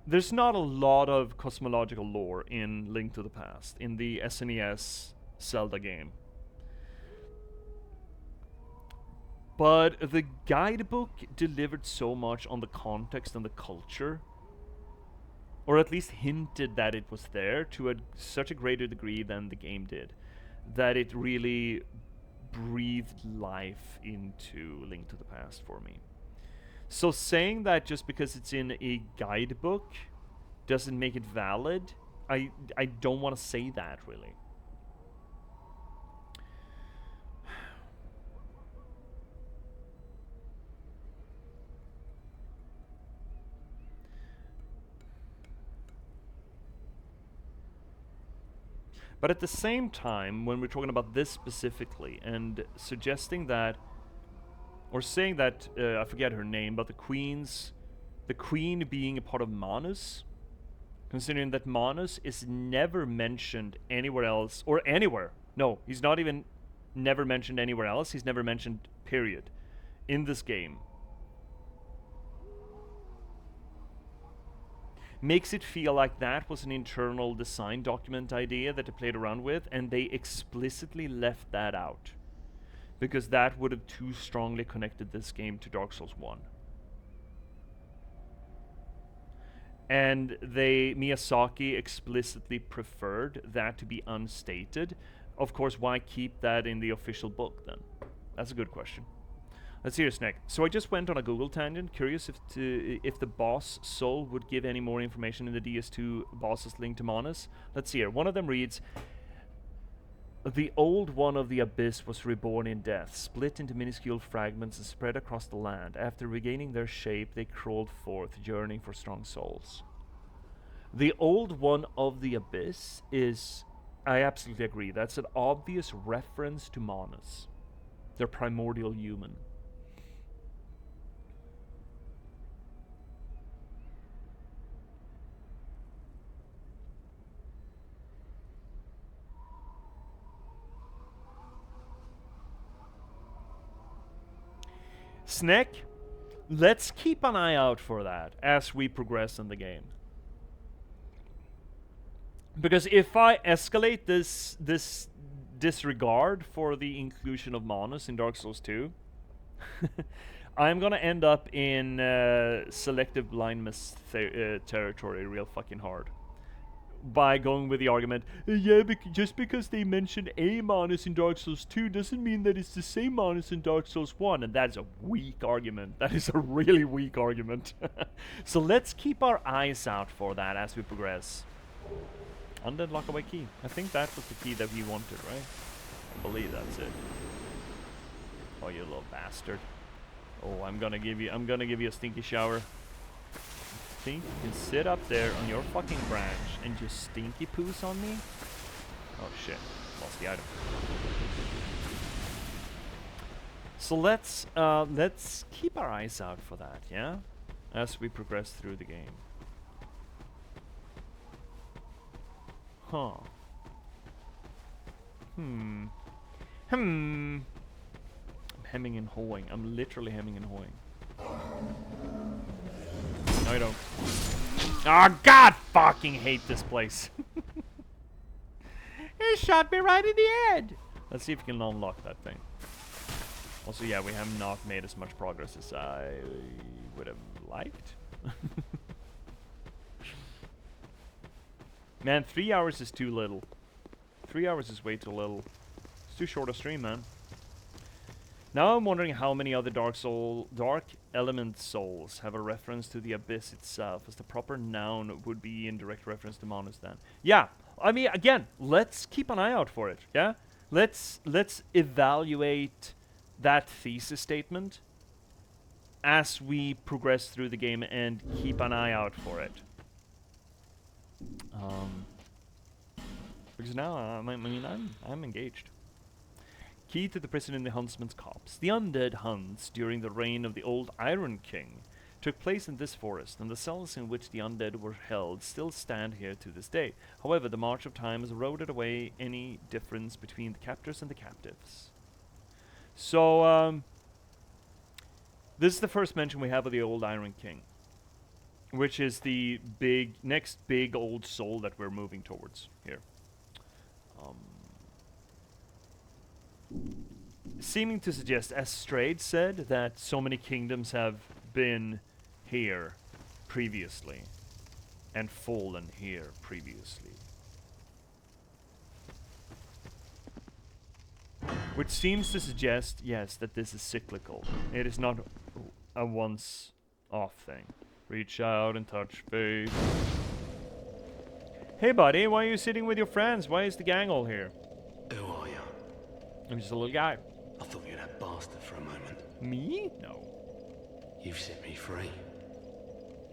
There's not a lot of cosmological lore in Link to the Past, in the SNES Zelda game. But the guidebook delivered so much on the context and the culture, or at least hinted that it was there to such a greater degree than the game did, that it really breathed life into Link to the Past for me. So saying that just because it's in a guidebook doesn't make it valid, I don't want to say that, really. But at the same time, when we're talking about this specifically, and suggesting that, or saying that, I forget her name, but the queen being a part of Manus, considering that Manus is never mentioned anywhere else, or anywhere. No, he's not even never mentioned anywhere else. He's never mentioned, period, in this game. Makes it feel like that was an internal design document idea that they played around with, and they explicitly left that out. Because that would have too strongly connected this game to Dark Souls 1. And Miyazaki explicitly preferred that to be unstated. Of course, why keep that in the official book then? That's a good question. Let's hear this next. So I just went on a Google tangent, curious if the boss soul would give any more information in the DS2 boss's Link to Manus. Let's see here. One of them reads, The old one of the abyss was reborn in death, split into minuscule fragments and spread across the land. After regaining their shape, they crawled forth, yearning for strong souls. The old one of the abyss is, I absolutely agree, that's an obvious reference to Manus. They're primordial human. Sneck, let's keep an eye out for that as we progress in the game. Because if I escalate this disregard for the inclusion of Manus in Dark Souls 2, I'm gonna end up in selective blindness territory real fucking hard. By going with the argument, yeah, just because they mentioned a Manus in Dark Souls 2 doesn't mean that it's the same Manus in Dark Souls 1, and that's a weak argument. That is a really weak argument. So let's keep our eyes out for that as we progress. Undead lockaway key. I think that was the key that we wanted, right? I believe that's it. Oh, you little bastard. Oh, I'm gonna give you a stinky shower. Think you can sit up there on your fucking branch and just stinky poos on me? Oh shit, lost the item. So let's keep our eyes out for that, yeah? As we progress through the game. Huh. I'm hemming and hawing. I'm literally hemming and hawing. No, you don't. Oh, God fucking hate this place. It shot me right in the head. Let's see if we can unlock that thing. Also, yeah, we have not made as much progress as I would have liked. Man, 3 hours is too little. 3 hours is way too little. It's too short a stream, man. Now I'm wondering how many other Dark Element souls have a reference to the abyss itself, as the proper noun would be in direct reference to Manus then. Yeah, I mean, again, let's keep an eye out for it, yeah? Let's evaluate that thesis statement as we progress through the game and keep an eye out for it. Because now, I'm engaged. Key to the prison in the Huntsman's Copse. The undead hunts during the reign of the old Iron King took place in this forest, and the cells in which the undead were held still stand here to this day. However, the march of time has eroded away any difference between the captors and the captives. So, this is the first mention we have of the old Iron King, which is the next big old soul that we're moving towards here. Seeming to suggest, as Strayed said, that so many kingdoms have been here previously and fallen here previously. Which seems to suggest, yes, that this is cyclical. It is not a once-off thing. Reach out and touch faith. Hey buddy, why are you sitting with your friends? Why is the gang all here? Who are you? I'm just a little guy. I thought you were that bastard for a moment. Me? No. You've set me free.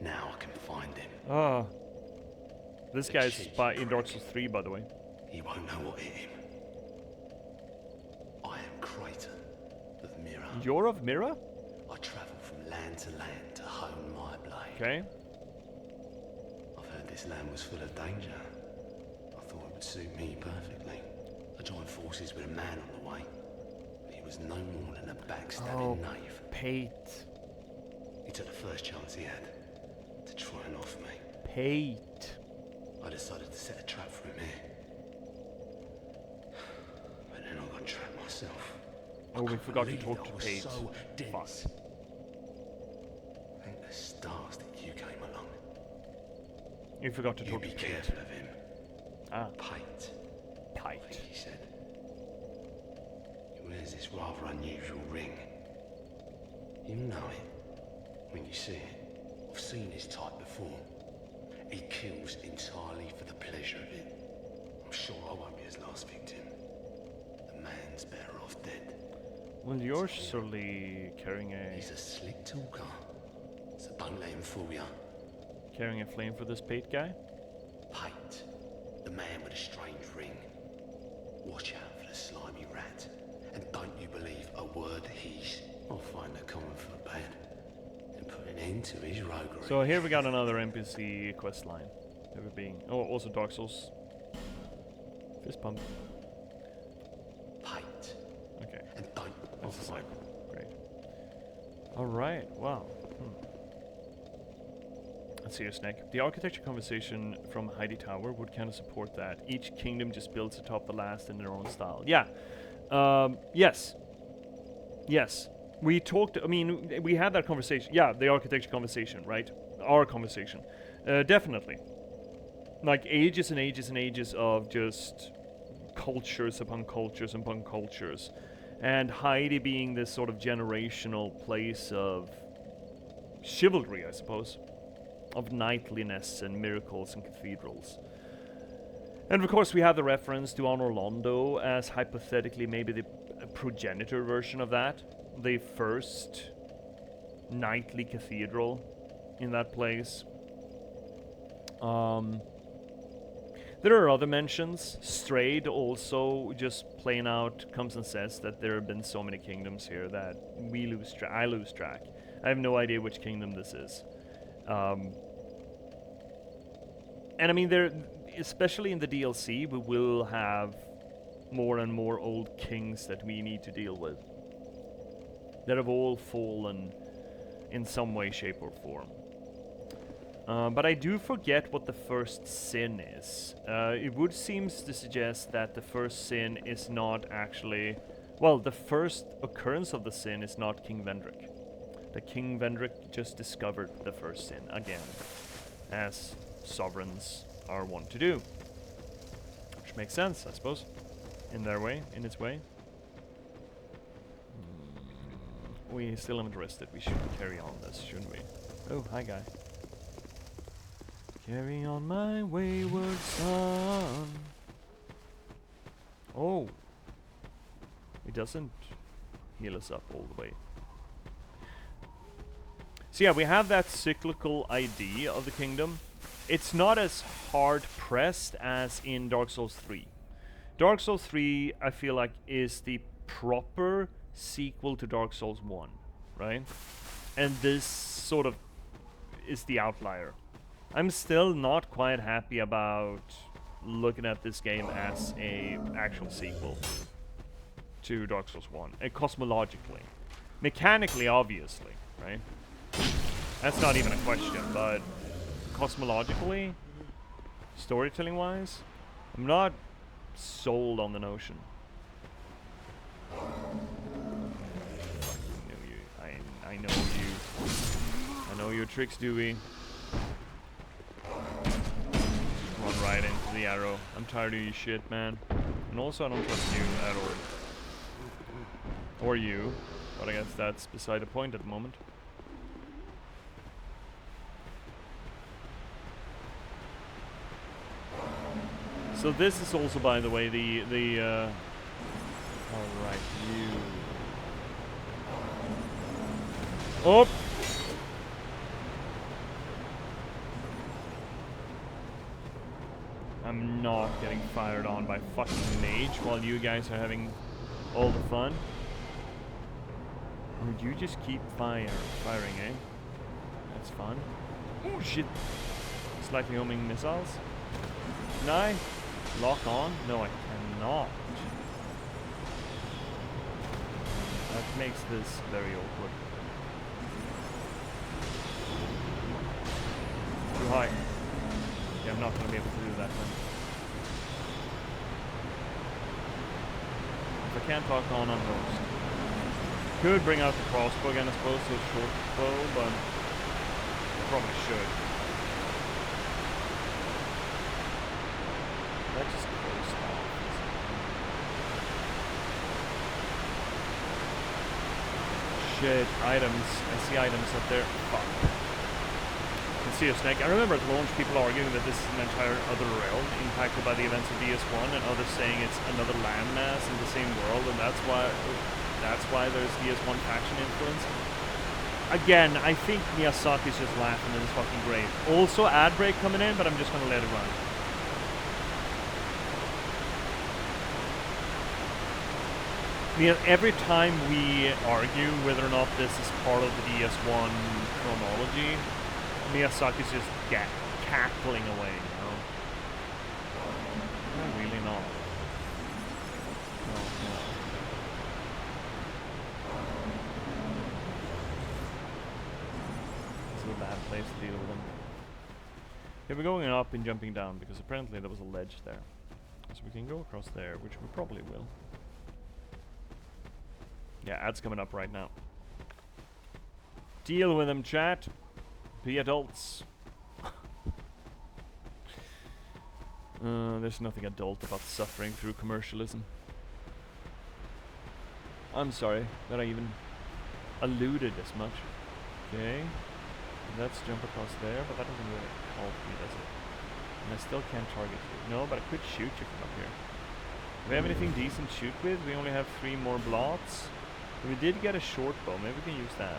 Now I can find him. Oh. This guy's in Dark Souls 3, by the way. He won't know what hit him. I am Creighton of Mirror. You're of Mirror? I travel from land to land to hone my blade. Okay. I've heard this land was full of danger. I thought it would suit me perfectly. I joined forces with a man on the way. He was no more than a backstabbing knave. Pate. He took the first chance he had to try and off me. Pate. I decided to set a trap for him here. But then I got trapped myself. Oh, we forgot to talk to Pate. So Fuck. Thank the stars that you came along. You forgot to talk to be Pate. careful of him. Ah. Pate. Pate. I think he said. He wears this rather unusual ring. You know it when you see it. I've seen his type before. He kills entirely for the pleasure of it. I'm sure I won't be his last victim. man's better off dead. Well, you're surely carrying He's a slick talker, so don't let him fool ya. carrying a flame for this Pate guy. Pate, the man with a strange ring. Watch out for the slimy rat, and don't you believe a word he's. I'll find a common foot bad and put an end to his roguery. So here we got another NPC quest line. Ever being also Dark Souls. Fist pump. Pate. Okay. And don't. That's the same. Great. All right. Wow. Let's see your snake. The architecture conversation from Heidi Tower would kind of support that. Each kingdom just builds atop the last in their own style. Yeah. Yes. Yes. We talked. I mean, we had that conversation. Yeah, the architecture conversation, right? Our conversation. Definitely. Like ages and ages and ages of just cultures upon cultures upon cultures. And Heidi being this sort of generational place of chivalry, I suppose. Of knightliness and miracles and cathedrals. And of course we have the reference to Honor Londo as hypothetically maybe the progenitor version of that. The first knightly cathedral in that place. There are other mentions. Strayed also just plain out comes and says that there have been so many kingdoms here that I lose track. I have no idea which kingdom this is. And I mean, especially in the DLC, we will have more and more old kings that we need to deal with. That have all fallen in some way, shape, or form. But I do forget what the first sin is. It would seem to suggest that the first sin is not actually... Well, the first occurrence of the sin is not King Vendrick. The King Vendrick just discovered the first sin again, as sovereigns are wont to do. Which makes sense, I suppose, in their way, in its way. We still haven't rested. We should carry on this, shouldn't we? Oh, hi guy. Carry on my wayward son. Oh. It doesn't heal us up all the way. So yeah, we have that cyclical idea of the kingdom. It's not as hard pressed as in Dark Souls 3. Dark Souls 3, I feel like, is the proper sequel to Dark Souls 1, right? And this sort of is the outlier. I'm still not quite happy about looking at this game as a actual sequel to Dark Souls 1, cosmologically. Mechanically, obviously, right? That's not even a question, but cosmologically, storytelling-wise, I'm not sold on the notion. I know you. I know your tricks, Dewey. Run right into the arrow. I'm tired of your shit, man. And also, I don't trust you at all. Or you. But I guess that's beside the point at the moment. So this is also, by the way, the alright, you. Oh! I'm not getting fired on by fucking mage while you guys are having all the fun. Would you just keep firing, eh? That's fun. Oh shit! Slightly homing missiles. Can I lock on? No, I cannot. That makes this very awkward. Too high. Yeah, I'm not going to be able to do that then. If I can't lock on, I'm lost. Could bring out the crossbow again, I suppose, so short bow, but I probably should. That just closed off. Shit, items. I see items up there. Fuck. can see a snake. I remember at launch people arguing that this is an entire other realm impacted by the events of DS1, and others saying it's another landmass in the same world, and that's why there's DS1 faction influence. Again, I think Miyazaki's just laughing at his fucking grave. Also, ad break coming in, but I'm just gonna let it run. Every time we argue whether or not this is part of the DS1 chronology, Miyazaki's just cackling away, you know? No, really not. No. This is a bad place to deal with them. Yeah, we're going up and jumping down because apparently there was a ledge there. So we can go across there, which we probably will. Yeah, ads coming up right now. Deal with them, chat. Be adults. There's nothing adult about suffering through commercialism. I'm sorry that I even alluded as much. Okay. Let's jump across there, but that doesn't really help me, does it? And I still can't target you. No, but I could shoot you from up here. Do we have anything decent to shoot with? We only have 3 more blots. We did get a short bow. Maybe we can use that.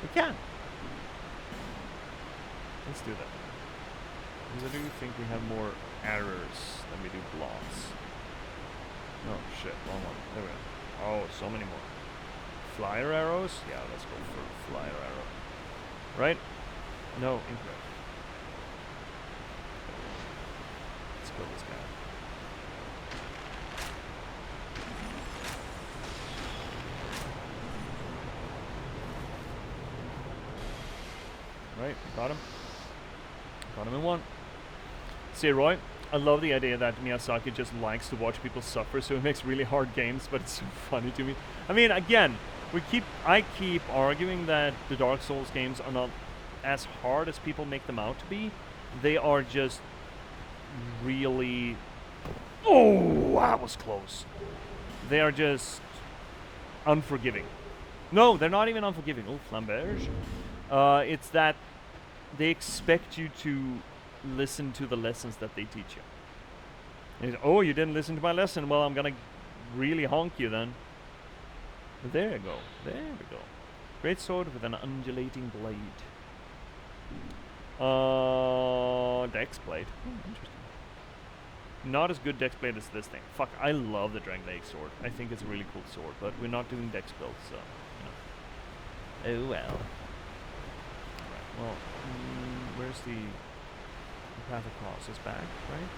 We can. Let's do that. Because I do think we have more arrows than we do blots. Oh shit, wrong one. There we go. Oh, so many more. Flyer arrows? Yeah, let's go for flyer arrow. Right? No, incorrect. Let's kill this guy. Right, got him. Got him in 1. See, Roy, I love the idea that Miyazaki just likes to watch people suffer, so he makes really hard games, but it's so funny to me. I mean, again, I keep arguing that the Dark Souls games are not as hard as people make them out to be. They are just really... Oh, that was close. They are just unforgiving. No, they're not even unforgiving. Oh, flamberge. It's that they expect you to listen to the lessons that they teach you. And oh, you didn't listen to my lesson. Well, I'm gonna really honk you then. There you go. There we go. Great sword with an undulating blade. Dex blade. Interesting. Not as good dex blade as this thing. Fuck, I love the Dragon Lake sword. I think it's a really cool sword, but we're not doing dex builds, so you know. Oh well. Well, where's the path across? It's back, right?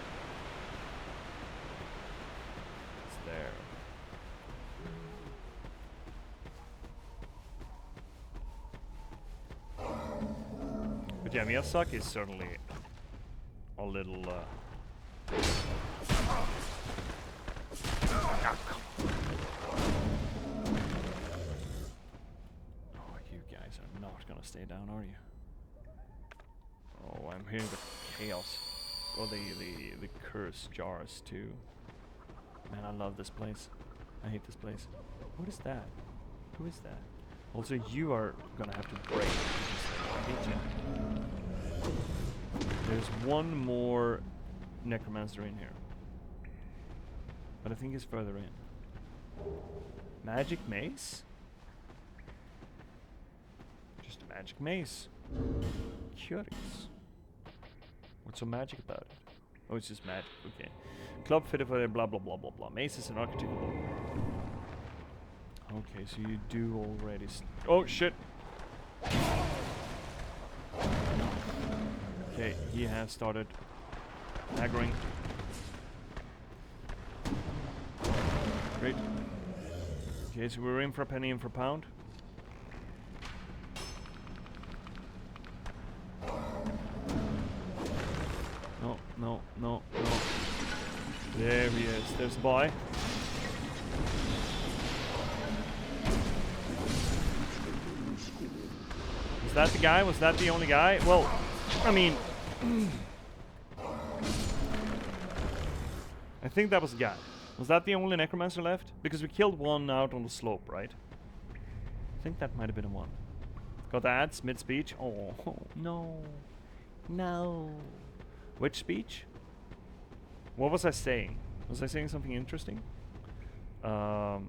It's there. But yeah, Miyazaki is certainly a little Oh, you guys are not gonna stay down, are you? Oh, I'm hearing the chaos. Oh, the curse jars too. Man, I love this place. I hate this place. What is that? Who is that? Also, you are gonna have to break. I hate you. There's one more necromancer in here, but I think he's further in. Magic mace? Just a magic mace. Curious. What's so magic about it? Oh, it's just magic. Okay. Club fitted for blah blah blah blah blah. Mace is an archetypal. Okay, so you do already. Oh shit. Okay, he has started aggroing. Great. Okay, so we're in for a penny, in for a pound. No, no, no, no. There he is. There's the boy. Was that the guy? Was that the only guy? Well, I mean... I think that was the guy. Was that the only necromancer left? Because we killed one out on the slope, right? I think that might have been one. Got ads mid-speech. Oh, no. No. Which speech? What was I saying? Was I saying something interesting? You're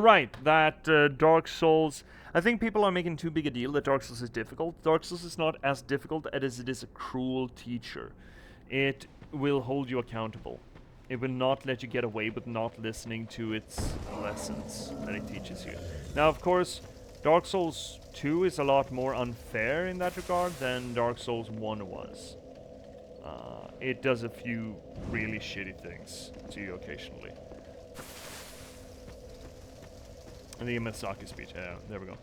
right, that Dark Souls... I think people are making too big a deal that Dark Souls is difficult. Dark Souls is not as difficult as it is a cruel teacher. It will hold you accountable. It will not let you get away with not listening to its lessons that it teaches you. Now, of course, Dark Souls 2 is a lot more unfair in that regard than Dark Souls 1 was. It does a few really shitty things to you occasionally. And the Yamazaki speech, yeah, there we go.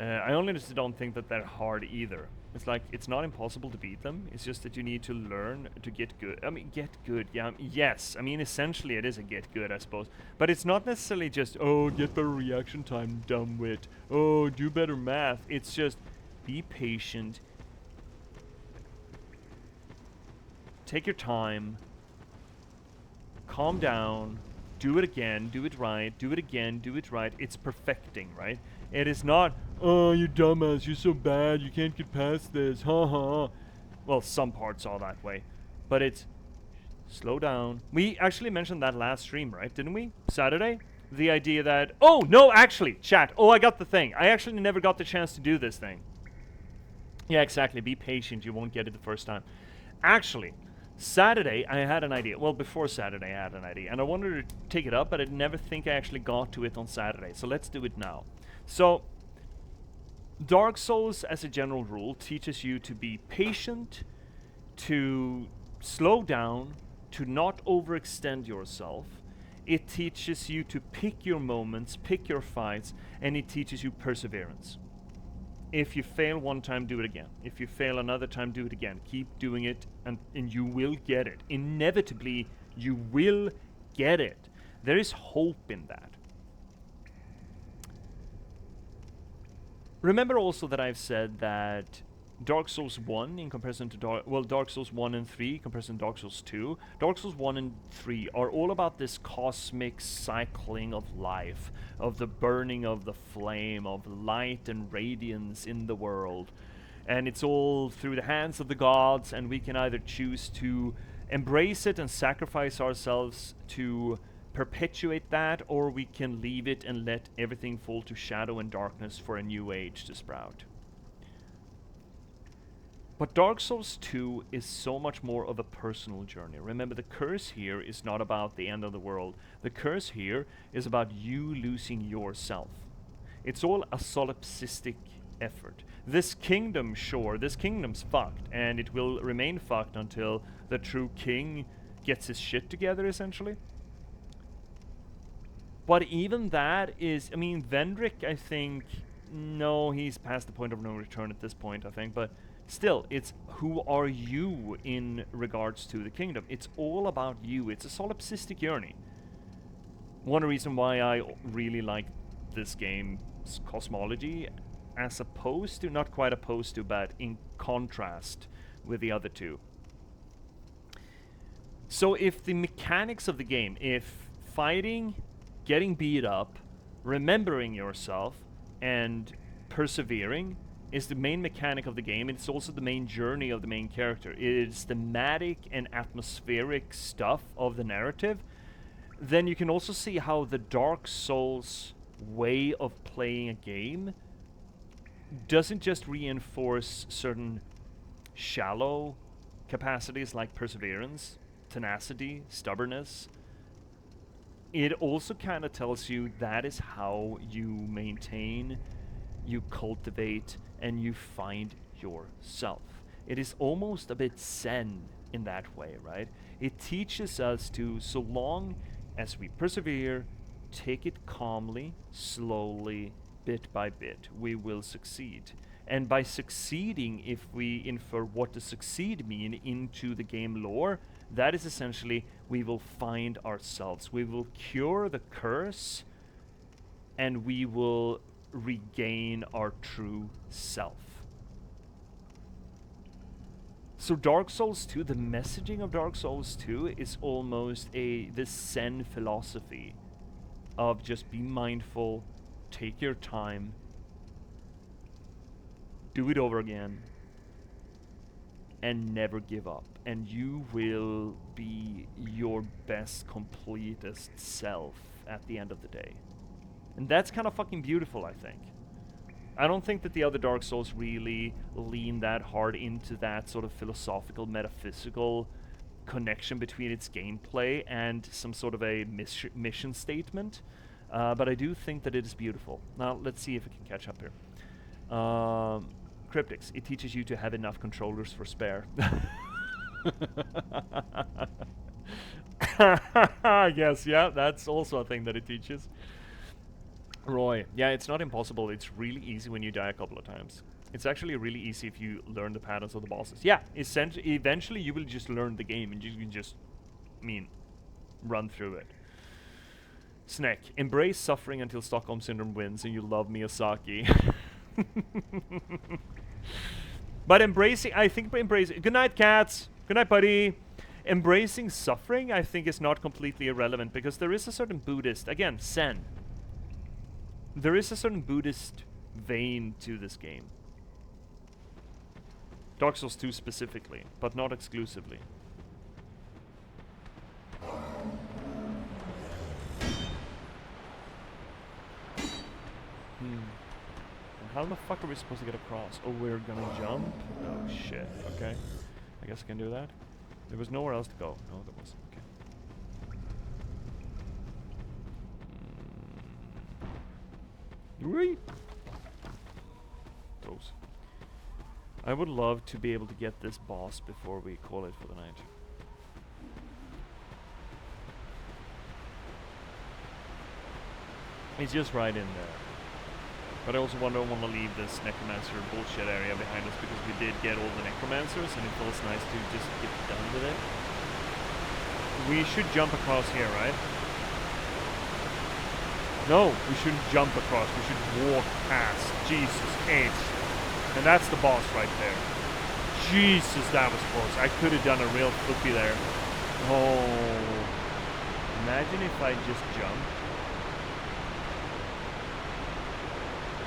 I honestly don't think that they're hard either. It's like, it's not impossible to beat them, it's just that you need to learn to get good. I mean, get good, yeah, yes. I mean, essentially it is a get good, I suppose. But it's not necessarily just, oh, get better reaction time, dumbwit. Oh, do better math. It's just, be patient. Take your time. Calm down. Do it again, do it right, do it again, do it right. It's perfecting, right? It is not, oh, you dumbass, you're so bad, you can't get past this, ha ha. Well, some parts are that way. But it's, slow down. We actually mentioned that last stream, right? Didn't we? Saturday? The idea that, oh, no, actually, chat. Oh, I got the thing. I actually never got the chance to do this thing. Yeah, exactly. Be patient, you won't get it the first time. Actually, Saturday, I had an idea. Well, before Saturday, I had an idea. And I wanted to take it up, but I never think I actually got to it on Saturday. So let's do it now. So, Dark Souls, as a general rule, teaches you to be patient, to slow down, to not overextend yourself. It teaches you to pick your moments, pick your fights, and it teaches you perseverance. If you fail one time, do it again. If you fail another time, do it again. Keep doing it, and you will get it. Inevitably, you will get it. There is hope in that. Remember also that I've said that Dark Souls 1 in comparison to Dark Souls 1 and 3 in comparison to Dark Souls 2. Dark Souls 1 and 3 are all about this cosmic cycling of life, of the burning of the flame, of light and radiance in the world. And it's all through the hands of the gods, and we can either choose to embrace it and sacrifice ourselves to perpetuate that, or we can leave it and let everything fall to shadow and darkness for a new age to sprout. But Dark Souls 2 is so much more of a personal journey. Remember, the curse here is not about the end of the world. The curse here is about you losing yourself. It's all a solipsistic effort. This kingdom, sure, this kingdom's fucked, and it will remain fucked until the true king gets his shit together, essentially. But even that is, I mean, Vendrick, I think, no, he's past the point of no return at this point, I think, but still, it's who are you in regards to the kingdom. It's all about you. It's a solipsistic journey. One reason why I really like this game's cosmology, as opposed to, not quite opposed to, but in contrast with the other two. So if the mechanics of the game, if fighting, getting beat up, remembering yourself, and persevering is the main mechanic of the game, it's also the main journey of the main character. It is thematic and atmospheric stuff of the narrative. Then you can also see how the Dark Souls way of playing a game doesn't just reinforce certain shallow capacities like perseverance, tenacity, stubbornness. It also kind of tells you that is how you maintain, you cultivate, and you find yourself. It is almost a bit Zen in that way, right? It teaches us to, so long as we persevere, take it calmly, slowly, bit by bit, we will succeed. And by succeeding, if we infer what does succeed mean into the game lore, that is essentially we will find ourselves. We will cure the curse, and we will regain our true self. So Dark Souls 2, the messaging of Dark Souls 2 is almost this Zen philosophy of just be mindful, take your time, do it over again, and never give up. And you will be your best, completest self at the end of the day. And that's kind of fucking beautiful, I think. I don't think that the other Dark Souls really lean that hard into that sort of philosophical, metaphysical connection between its gameplay and some sort of a mission statement. But I do think that it is beautiful. Now, let's see if we can catch up here. Cryptics. It teaches you to have enough controllers for spare. Yes, yeah, that's also a thing that it teaches. Roy. Yeah, it's not impossible. It's really easy when you die a couple of times. It's actually really easy if you learn the patterns of the bosses. Yeah, essentially, eventually you will just learn the game and you can just, run through it. Snack. Embrace suffering until Stockholm Syndrome wins and you love Miyazaki. But embracing... Good night, cats! Good night, buddy! Embracing suffering, I think, is not completely irrelevant because there is a certain Buddhist... Again, Zen. There is a certain Buddhist vein to this game. Dark Souls 2 specifically, but not exclusively. How the fuck are we supposed to get across? Oh, we're gonna jump? Oh shit, okay. I guess I can do that. There was nowhere else to go. No, there wasn't. Okay. Whee! Close. I would love to be able to get this boss before we call it for the night. It's just right in there. But I also don't want to leave this necromancer bullshit area behind us because we did get all the necromancers and it feels nice to just get done with it. We should jump across here, right? No, we shouldn't jump across. We should walk past. Jesus H. And that's the boss right there. Jesus, that was close. I could have done a real flippy there. Oh. Imagine if I just jumped.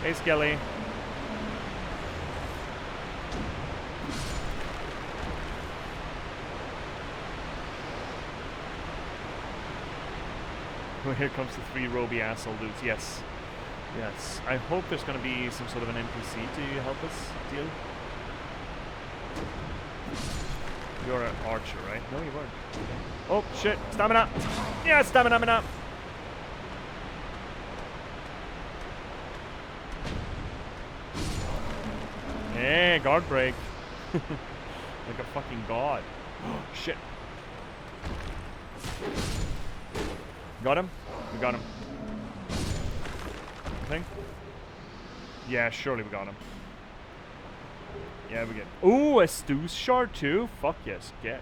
Hey, Skelly. Well, here comes the 3 Roby asshole dudes. Yes. Yes. I hope there's going to be some sort of an NPC to help us deal. You're an archer, right? No, you weren't. Oh, shit. Stamina. Yeah, stamina. Hey, guard break. Like a fucking god. Shit. Got him? We got him. I think. Yeah, surely we got him. Yeah, we get. Ooh, a Stew's shard too? Fuck yes, get.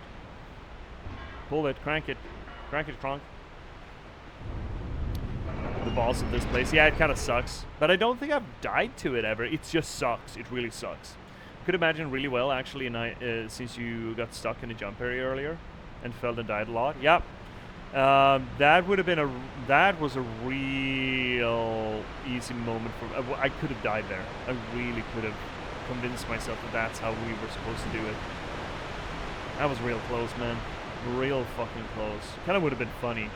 Pull it, crank it. Crank it, Kronk. The boss of this place. Yeah, it kind of sucks. But I don't think I've died to it ever. It just sucks. It really sucks. Could imagine really well, actually, since you got stuck in a jump area earlier and fell and died a lot. Yep. That would have been that was a real easy moment for I could have died there. I really could have convinced myself that that's how we were supposed to do it. That was real close, man. Real fucking close. Kind of would have been funny.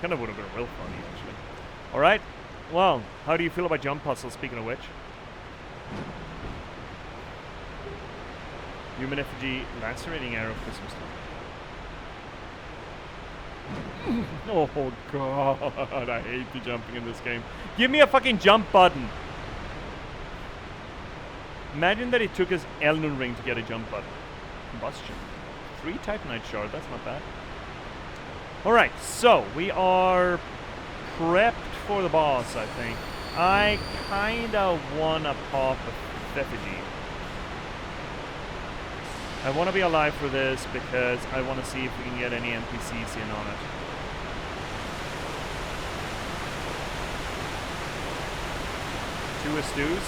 Kind of would have been real funny, actually. Alright. Well, how do you feel about jump puzzles, speaking of which? Human effigy, lacerating arrow, Christmas time. Oh god, I hate the jumping in this game. Give me a fucking jump button! Imagine that it took us Elden Ring to get a jump button. Combustion. 3 Titanite shard, that's not bad. Alright, so we are prepped for the boss, I think. I kinda wanna pop a effigy. I want to be alive for this because I want to see if we can get any NPCs in on it. Two Stews.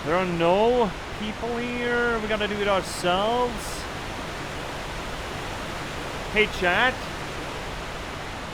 There are no people here. We gotta do it ourselves. Hey chat.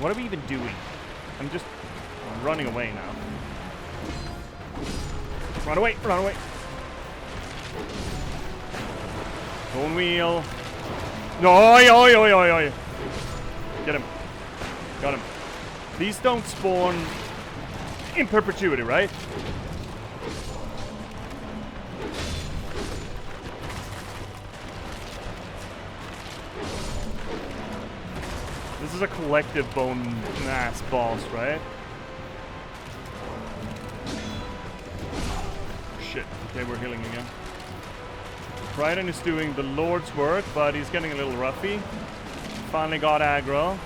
What are we even doing? I'm just running away now. Run away, run away. Bone wheel. No, oi, oi, oi, oi, oi. Get him. Got him. These don't spawn in perpetuity, right? This is a collective bone mass boss, right? Shit. Okay, we're healing again. Crichton is doing the Lord's work, but he's getting a little roughy. Finally got aggro.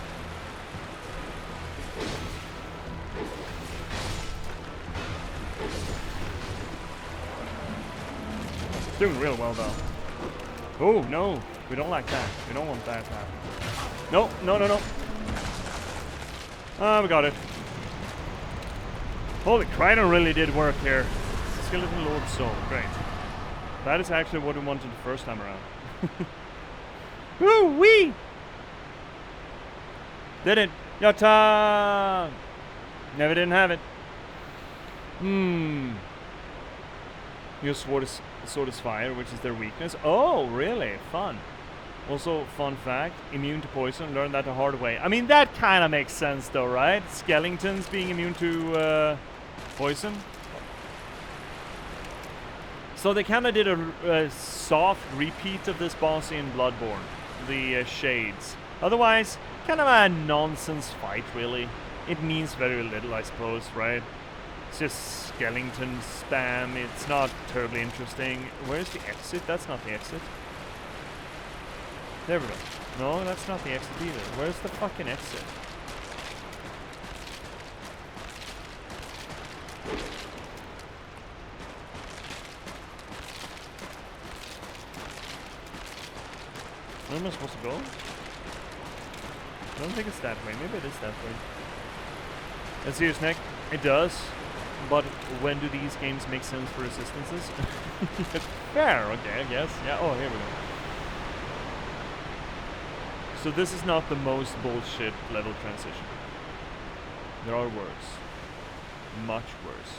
He's doing real well, though. Oh, no. We don't like that. We don't want that to happen. No, no, no, no. Ah, we got it. Holy, Crichton really did work here. Skeleton Lord Soul. Great. That is actually what we wanted the first time around. Woo-wee! Didn't. Yatta! Never didn't have it. Your sword is fire, which is their weakness. Oh, really? Fun. Also, fun fact, immune to poison, learned that the hard way. I mean, that kind of makes sense though, right? Skeletons being immune to poison. So they kind of did a soft repeat of this boss in Bloodborne, the Shades. Otherwise, kind of a nonsense fight, really. It means very little, I suppose, right? It's just skeleton spam. It's not terribly interesting. Where's the exit? That's not the exit. There we go. No, that's not the exit either. Where's the fucking exit? Where am I supposed to go? I don't think it's that way. Maybe it is that way. Let's see your neck. It does. But when do these games make sense for resistances? Fair, okay, I guess. Yeah, oh, here we go. So this is not the most bullshit level transition. There are worse. Much worse.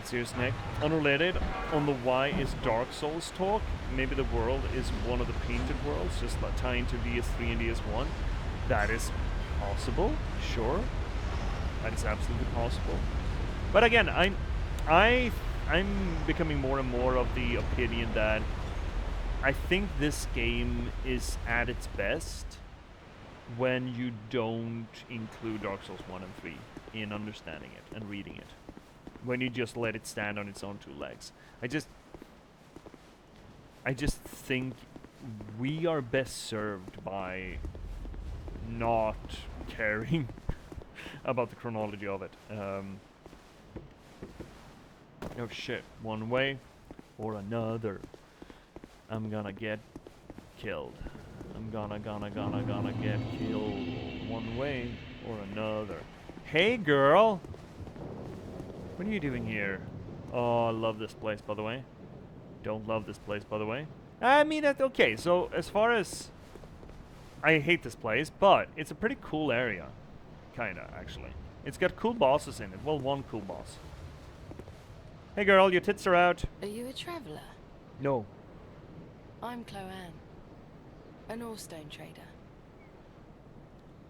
Serious neck. Unrelated, on the why is Dark Souls talk, maybe the world is one of the painted worlds, just like tying to DS3 and DS1. That is possible, sure. That is absolutely possible. But again, I'm becoming more and more of the opinion that I think this game is at its best when you don't include Dark Souls 1 and 3 in understanding it and reading it. When you just let it stand on its own two legs. I just think we are best served by not caring about the chronology of it. Oh shit, one way or another. I'm gonna get killed. I'm gonna get killed one way or another. Hey girl! What are you doing here? Oh, I love this place, by the way. Don't love this place, by the way. I mean, that's okay. So, as far as... I hate this place, but it's a pretty cool area. Kinda, actually. It's got cool bosses in it. Well, one cool boss. Hey girl, your tits are out. Are you a traveller? No. I'm Chloanne, an ore stone trader.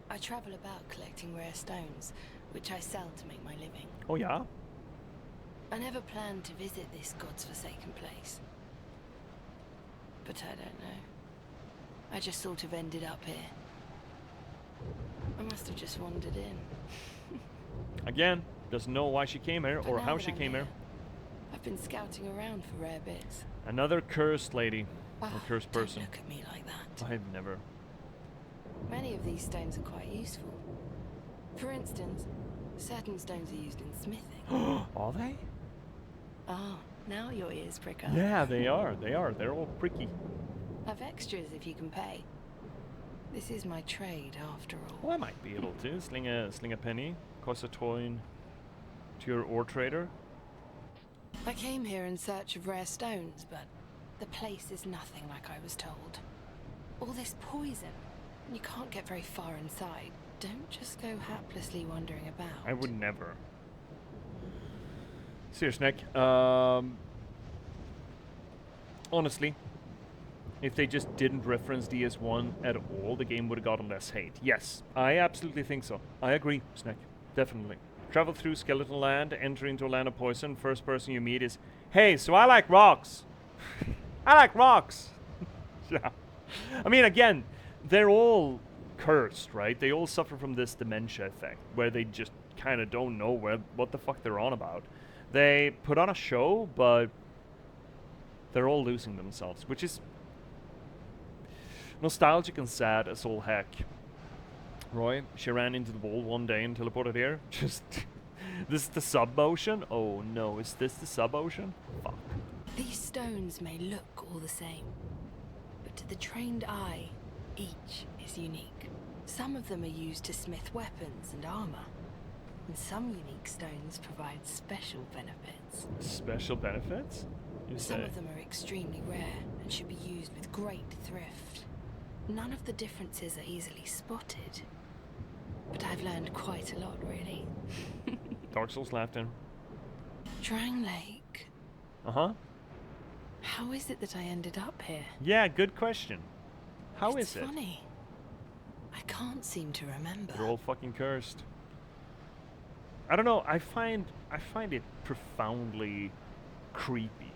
I travel about collecting rare stones, which I sell to make my living. Oh yeah? I never planned to visit this god's forsaken place. But I don't know. I just sort of ended up here. I must have just wandered in. Again, doesn't know why she came here But or now how that she I'm came here. I've been scouting around for rare bits. Another cursed lady. Or Oh, cursed don't person. look at me like that. I've never. Many of these stones are quite useful. For instance, certain stones are used in smithing. Are they? Oh, now your ears prick up. Yeah, they are. They are. They're all pricky. Have extras if you can pay. This is my trade, after all. Well, I might be able to sling a penny, cost a coin to your ore trader. I came here in search of rare stones, but the place is nothing like I was told. All this poison. You can't get very far inside. Don't just go haplessly wandering about. I would never. Serious, Nick. Honestly, if they just didn't reference DS1 at all, the game would have gotten less hate. Yes, I absolutely think so. I agree, Snake. Definitely. Travel through Skeleton Land, enter into a land of poison. First person you meet is, hey, so I like rocks. I like rocks. Yeah. I mean, again, they're all cursed, right? They all suffer from this dementia effect, where they just kind of don't know what the fuck they're on about. They put on a show, but they're all losing themselves, which is nostalgic and sad as all heck. Roy, she ran into the wall one day and teleported here. Just, this is the sub-ocean? Oh no, is this the sub-ocean? Fuck. These stones may look all the same, but to the trained eye, each is unique. Some of them are used to smith weapons and armor, and some unique stones provide special benefits. Special benefits? You Some say? of them are extremely rare and should be used with great thrift. None of the differences are easily spotted, but I've learned quite a lot, really. Dark Souls laughed in. Drang Lake. Uh-huh. How is it that I ended up here? Yeah, good question. How It's is it? funny. I can't seem to remember. They're all fucking cursed. I don't know, I find it profoundly creepy.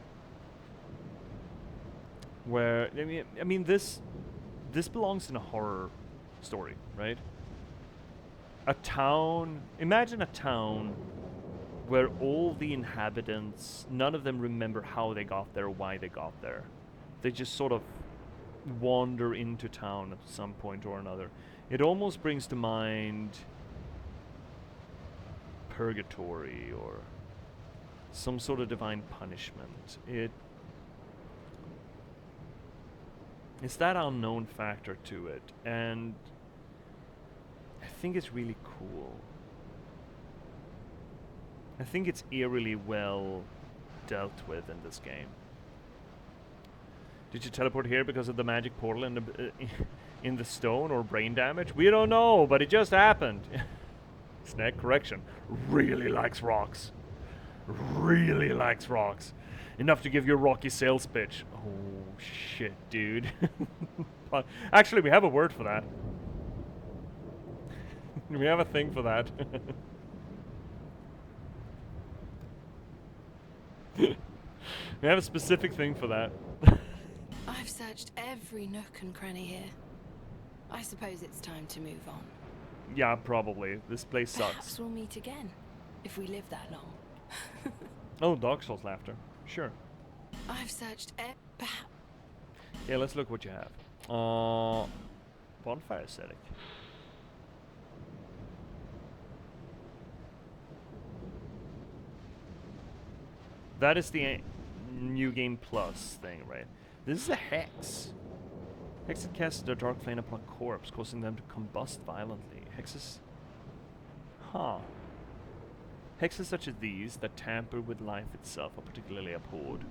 Where I mean this belongs in a horror story, right? A town, imagine a town where all the inhabitants, none of them remember how they got there, why they got there. They just sort of wander into town at some point or another. It almost brings to mind purgatory or some sort of divine punishment. It's that unknown factor to it, and I think it's really cool. I think it's eerily well dealt with in this game. Did you teleport here because of the magic portal in the in the stone or brain damage? We don't know, but it just happened. Snack correction. Really likes rocks. Really likes rocks. Enough to give you a rocky sales pitch. Oh shit, dude. But actually, we have a word for that. We have a thing for that. We have a specific thing for that. I've searched every nook and cranny here. I suppose it's time to move on. Yeah, probably. This place Perhaps sucks. we'll meet again, if we live that long. Oh, Dark Souls laughter. Sure. I've searched Yeah, let's look what you have. Bonfire aesthetic. That is the New Game Plus thing, right? This is a hex. Hex that casts their dark flame upon a corpse, causing them to combust violently. Hexes... Huh. Hexes such as these that tamper with life itself are particularly abhorred.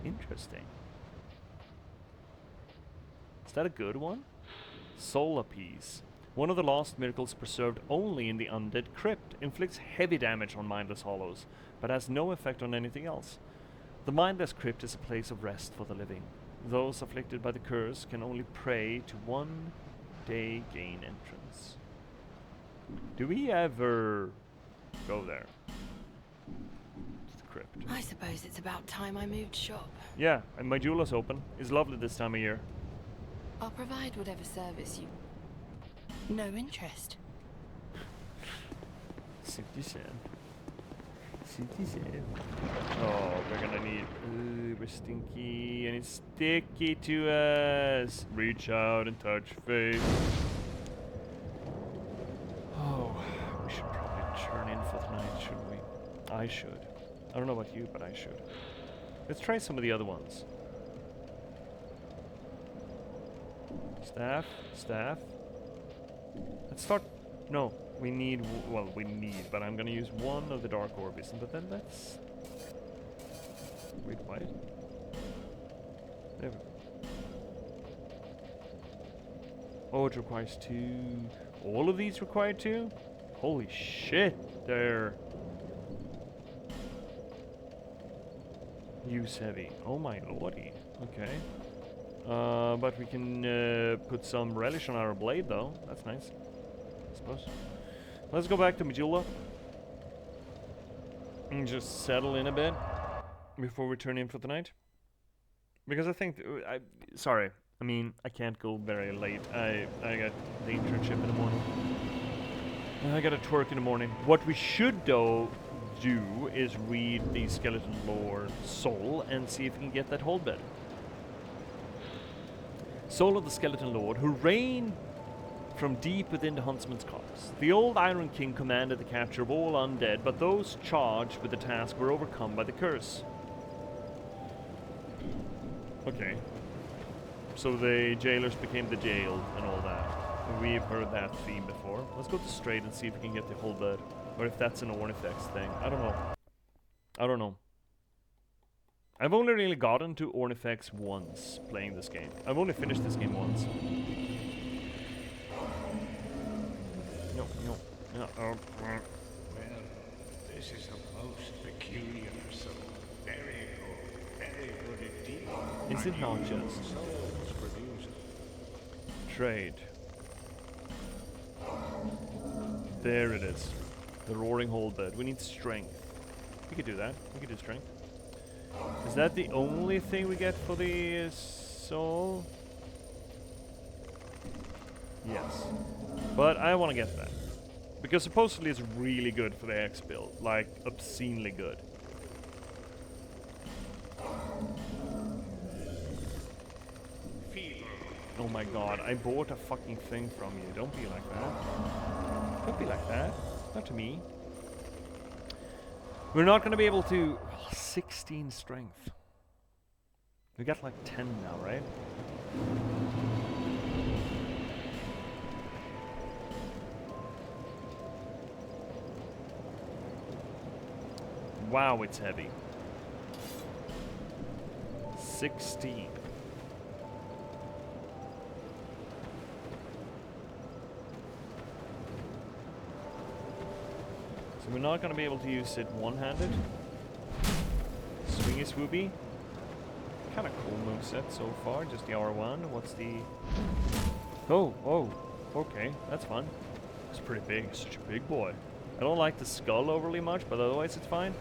Interesting. Is that a good one? Soul Appease. One of the lost miracles preserved only in the undead crypt. Inflicts heavy damage on mindless hollows, but has no effect on anything else. The mindless crypt is a place of rest for the living. Those afflicted by the curse can only pray to one day gain entrance. Do we ever go there? The crypt. I suppose it's about time I moved shop. Yeah, and my jeweler's open. It's lovely this time of year. I'll provide whatever service you... No interest. See what you said. See what you said. Oh, we're gonna need... Ooh, we're stinky and it's sticky to us. Reach out and touch face. Oh, we should probably turn in for tonight, shouldn't we? I should. I don't know about you, but I should. Let's try some of the other ones. Staff, staff. Let's start. No, we need. Well, we need, but I'm gonna use one of the dark orbs. But then let's. Wait, what? There we go. Oh, it requires 2. All of these require 2? Holy shit, they're use heavy. Oh my lordy. Okay. But we can put some relish on our blade though. That's nice, I suppose. Let's go back to Majula and just settle in a bit before we turn in for the night. Because I think sorry, I mean I can't go very late. I got the internship in the morning. I got to twerk in the morning. What we should though do is read the Skeleton Lord Soul and see if we can get that hold bed. Soul of the Skeleton Lord, who reigned from deep within the Huntsman's cause. The old Iron King commanded the capture of all undead, but those charged with the task were overcome by the curse. Okay. So the jailers became the jailed and all that. We've heard that theme before. Let's go to straight and see if we can get the hold bed. Or if that's an Ornifex thing. I don't know. I don't know. I've only really gotten to Ornifex once playing this game. I've only finished this game once. No. Well, this is a most peculiar soul. Very good indeed. Is it not just? Trade. There it is. The roaring hold bed. We need strength. We could do that. We could do strength. Is that the only thing we get for the soul? Yes. But I want to get that. Because supposedly it's really good for the X build. Like, obscenely good. Oh my god, I bought a fucking thing from you. Don't be like that. Don't be like that. Not to me. We're not going to be able to... 16 strength. We got like 10 now, right? Wow, it's heavy. 16. So we're not going to be able to use it one-handed. Swingy swoopy. Kind of cool moveset so far. Just the R1. What's the... Oh, okay. That's fun. It's pretty big. It's such a big boy. I don't like the skull overly much, but otherwise it's fine.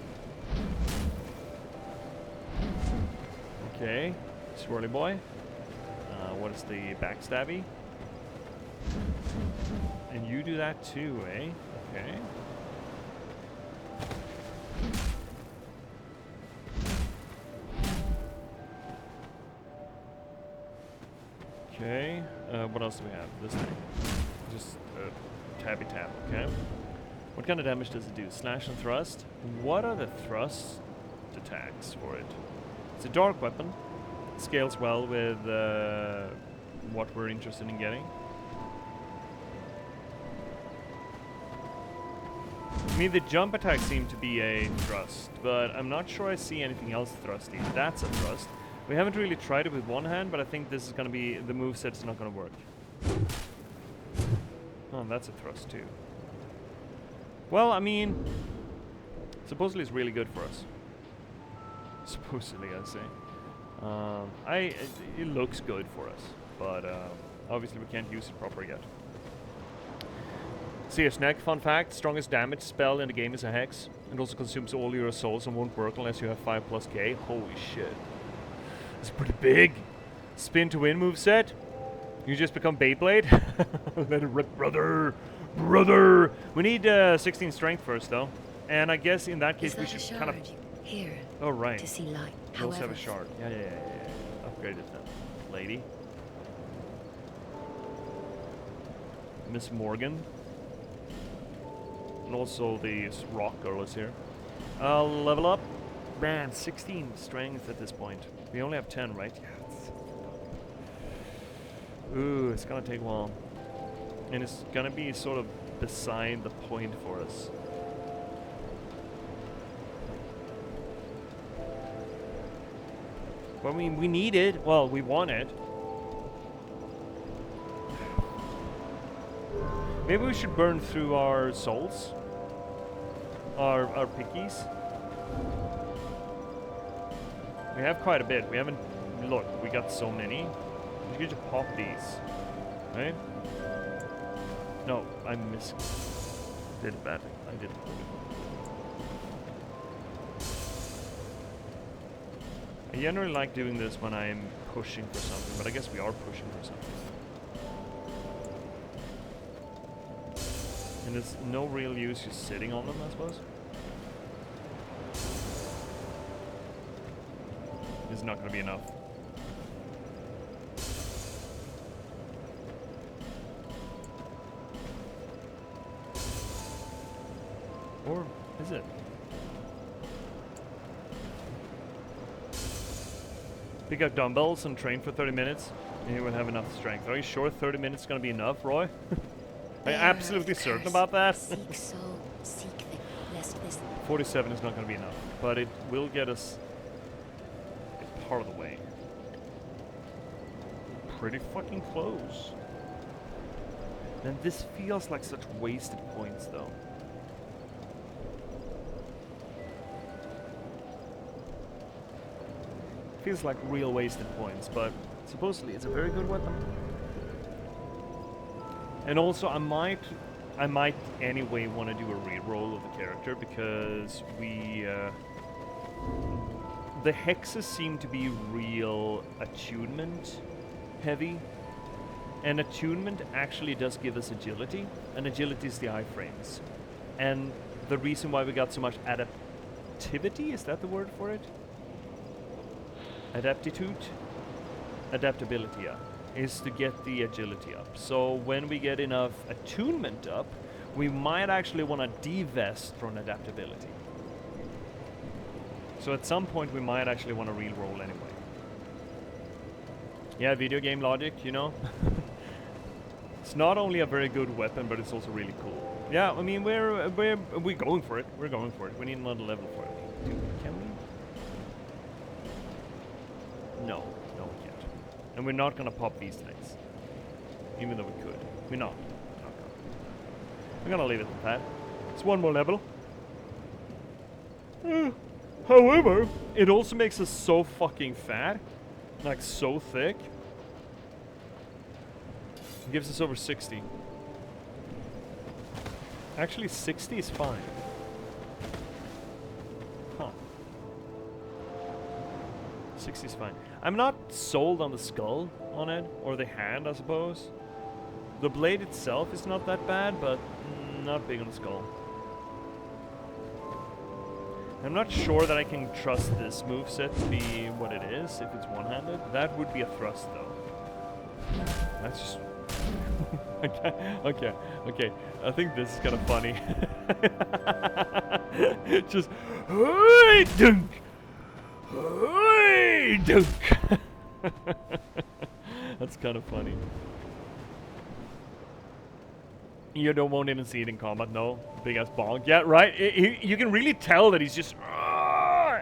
Okay. Swirly boy. What is the backstabby? And you do that too, eh? Okay. Okay, what else do we have? This thing. Just tabby tap, okay. What kind of damage does it do? Slash and thrust? What are the thrust attacks for it? It's a dark weapon. It scales well with what we're interested in getting. I mean, the jump attacks seem to be a thrust, but I'm not sure I see anything else thrusty. That's a thrust. We haven't really tried it with one hand, but I think this is going to be... the moveset's not going to work. Oh, that's a thrust too. Well, I mean... supposedly it's really good for us. Supposedly, I'd say. It looks good for us, but obviously we can't use it proper yet. CS Neck, fun fact, strongest damage spell in the game is a Hex. It also consumes all your souls and won't work unless you have 5+ K. Holy shit. It's pretty big. Spin to win moveset. You just become Beyblade. Let it rip, brother. Brother. We need 16 strength first, though. And I guess in that case we should kind of... Here. Oh, right. To see light. We also have a shard. Yeah. Upgrade it then. Lady. Miss Morgan. And also the rock girl is here. I'll level up. Man, 16 strength at this point. We only have 10, right? Yeah. Ooh, it's gonna take a while. And it's gonna be sort of beside the point for us. But I mean, we need it. Well, we want it. Maybe we should burn through our souls. Our pickies. We have quite a bit. We haven't... Look, we got so many. We could just pop these. Right? No, I missed. Did it badly. I did it. I generally like doing this when I'm pushing for something, but I guess we are pushing for something. And there's no real use just sitting on them, I suppose. This is not going to be enough. Or is it? Pick up dumbbells and train for 30 minutes, and you will have enough strength. Are you sure 30 minutes is going to be enough, Roy? Are you absolutely certain about that? 47 is not going to be enough, but it will get us part of the way. Pretty fucking close. And this feels like such wasted points, though. Feels like real wasted points, but supposedly it's a very good weapon. And also, I might anyway want to do a reroll of the character because the hexes seem to be real attunement heavy, and attunement actually does give us agility, and agility is the iframes. And the reason why we got so much adaptivity, is that the word for it? Adaptability, yeah, is to get the agility up. So when we get enough attunement up, we might actually want to divest from adaptability. So at some point we might actually want to re-roll anyway. Yeah, video game logic, you know. It's not only a very good weapon, but it's also really cool. Yeah, I mean we're going for it. We're going for it. We need another level for it. Can we? No, we can't. And we're not gonna pop these things. Even though we could. We're not. We're gonna leave it at that. It's one more level. However, it also makes us so fucking fat. Like, so thick. It gives us over 60. Actually, 60 is fine. Huh. 60 is fine. I'm not sold on the skull on it, or the hand, I suppose. The blade itself is not that bad, but not big on the skull. I'm not sure that I can trust this moveset to be what it is, if it's one-handed. That would be a thrust, though. That's just... okay. I think this is kind of funny. Just... Hey, dunk! Hey, dunk! That's kind of funny. You won't even see it in combat, no? Big ass bonk. Yeah, right? You can really tell that he's just...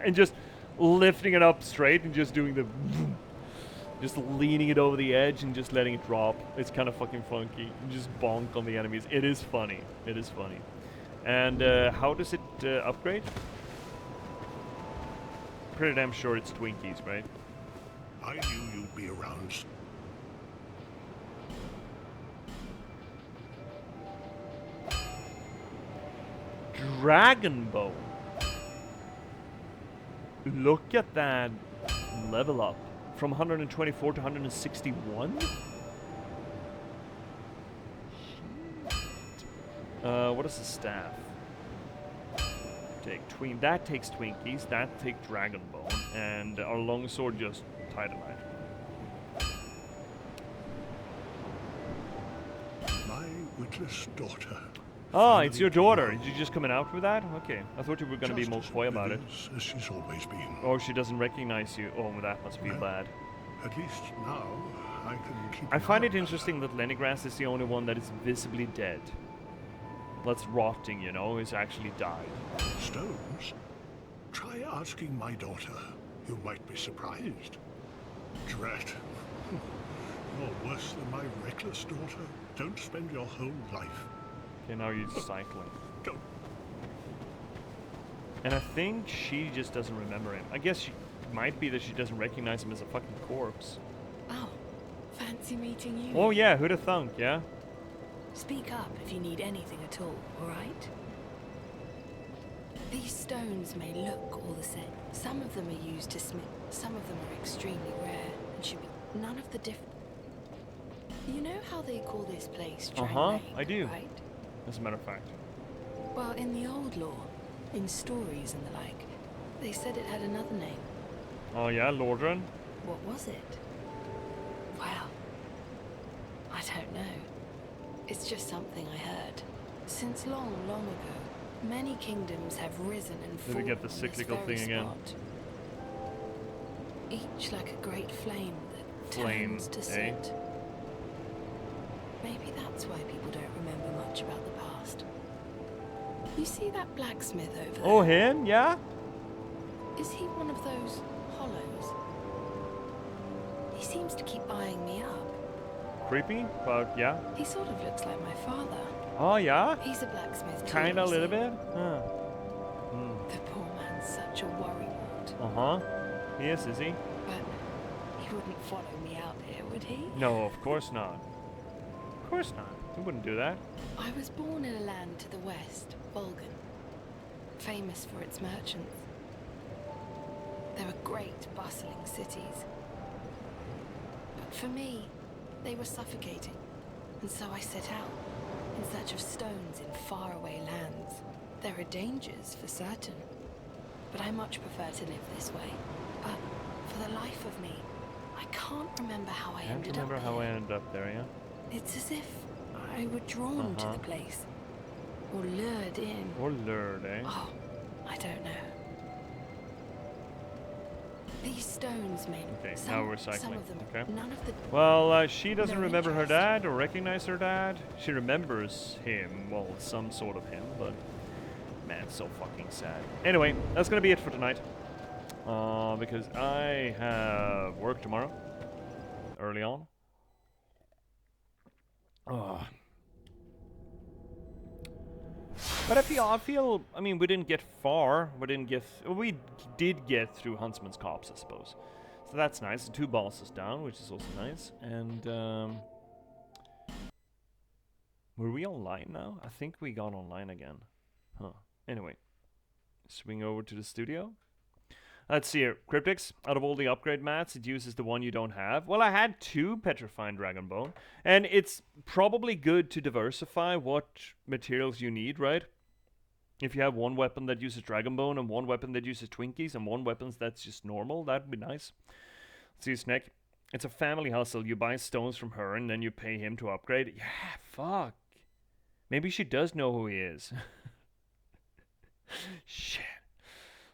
and just lifting it up straight and just doing the... Just leaning it over the edge and just letting it drop. It's kind of fucking funky. Just bonk on the enemies. It is funny. It is funny. And how does it upgrade? Pretty damn sure it's Twinkies, right? I knew you'd be around. Dragon Bow. Look at that level up from 124 to 161. What is the staff? That takes Twinkies. That takes Dragon Bone, and our longsword just Titanite. My witless daughter. Oh, it's your daughter. Did you just coming out with that? Okay. I thought you were going to be more coy about it. As she's always been. Oh, she doesn't recognize you. Oh, that must be bad. At least now I can keep. I find it interesting that Leningrad is the only one that is visibly dead. That's rotting, you know, he's actually died. Stones? Try asking my daughter. You might be surprised. Drat. You're worse than my reckless daughter. Don't spend your whole life Okay, now you're cycling. And I think she just doesn't remember him. I guess she might be that she doesn't recognize him as a fucking corpse. Oh, fancy meeting you. Oh yeah, who'd have thunk, yeah? Speak up if you need anything at all, alright? These stones may look all the same. Some of them are used to smith, some of them are extremely rare, and should be none of the different. You know how they call this place Drang I do. right? As a matter of fact. Well, in the old lore, in stories and the like, they said it had another name. Oh yeah, Lordran? What was it? Well, I don't know. It's just something I heard. Since long, long ago, many kingdoms have risen and Did we fallen get the in this cyclical very thing again? spot. Each like a great flame that Flame, turns to eh? soot. Maybe that's why people don't remember much about the past. You see that blacksmith over there? Oh, him? Yeah? Is he one of those hollows? He seems to keep eyeing me up. Creepy, but yeah. He sort of looks like my father. Oh yeah? He's a blacksmith too, Kinda a you little see. bit? Huh. The poor man's such a worrywart. Uh-huh. He is he? But he wouldn't follow me out here, would he? No, of course not. Of course not. He wouldn't do that. I was born in a land to the west, Volgan, famous for its merchants. There were great, bustling cities. But for me, they were suffocating, and so I set out, in search of stones in faraway lands. There are dangers, for certain, but I much prefer to live this way. But for the life of me, I can't remember how I Can't ended remember up how I here. ended up there, yeah? It's as if I were drawn to the place, or lured in. Or lured, eh? Oh, I don't know. These stones made Okay, some, now we're some cycling. of them, Okay. none of the Well, she doesn't No remember her interest. dad or recognize her dad. She remembers him, well, some sort of him, but man, so fucking sad. Anyway, that's gonna be it for tonight. Because I have work tomorrow, early on. But I feel, I mean, we didn't get far. We did get through Huntsman's Copse, I suppose. So that's nice. 2 bosses down, which is also nice. And, were we online now? I think we got online again. Huh. Anyway, swing over to the studio. Let's see here. Cryptics, out of all the upgrade mats, it uses the one you don't have. Well, I had 2 Petrifying Dragon Bone, and it's probably good to diversify what materials you need, right? If you have one weapon that uses Dragon Bone, and one weapon that uses Twinkies, and one weapon that's just normal, that'd be nice. Let's see, Snake. It's a family hustle. You buy stones from her, and then you pay him to upgrade. Yeah, fuck. Maybe she does know who he is. Shit.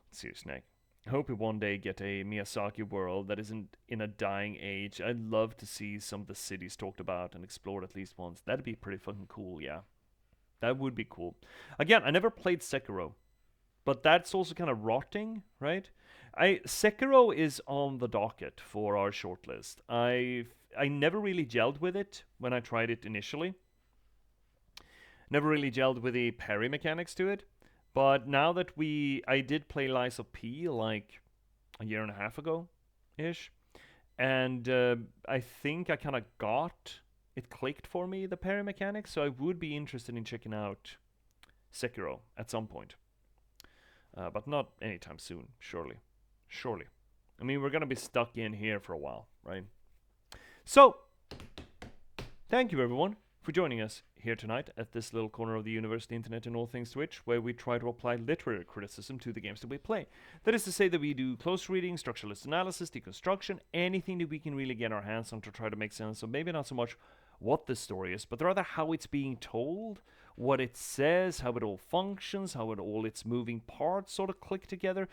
Let's see, Snake. I hope we one day get a Miyazaki world that isn't in a dying age. I'd love to see some of the cities talked about and explored at least once. That'd be pretty fucking cool, yeah. That would be cool. Again, I never played Sekiro, but that's also kind of rotting, right? Sekiro is on the docket for our shortlist. I never really gelled with it when I tried it initially. Never really gelled with the parry mechanics to it. But now that I did play Lies of P like a year and a half ago-ish, and I think I kind of it clicked for me, the parry mechanics, so I would be interested in checking out Sekiro at some point. But not anytime soon, surely. Surely. I mean, we're going to be stuck in here for a while, right? So, thank you everyone for joining us here tonight at this little corner of the universe, the internet, and all things Twitch, where we try to apply literary criticism to the games that we play. That is to say that we do close reading, structuralist analysis, deconstruction, anything that we can really get our hands on to try to make sense of maybe not so much what the story is, but rather how it's being told, what it says, how it all functions, how all its moving parts sort of click together.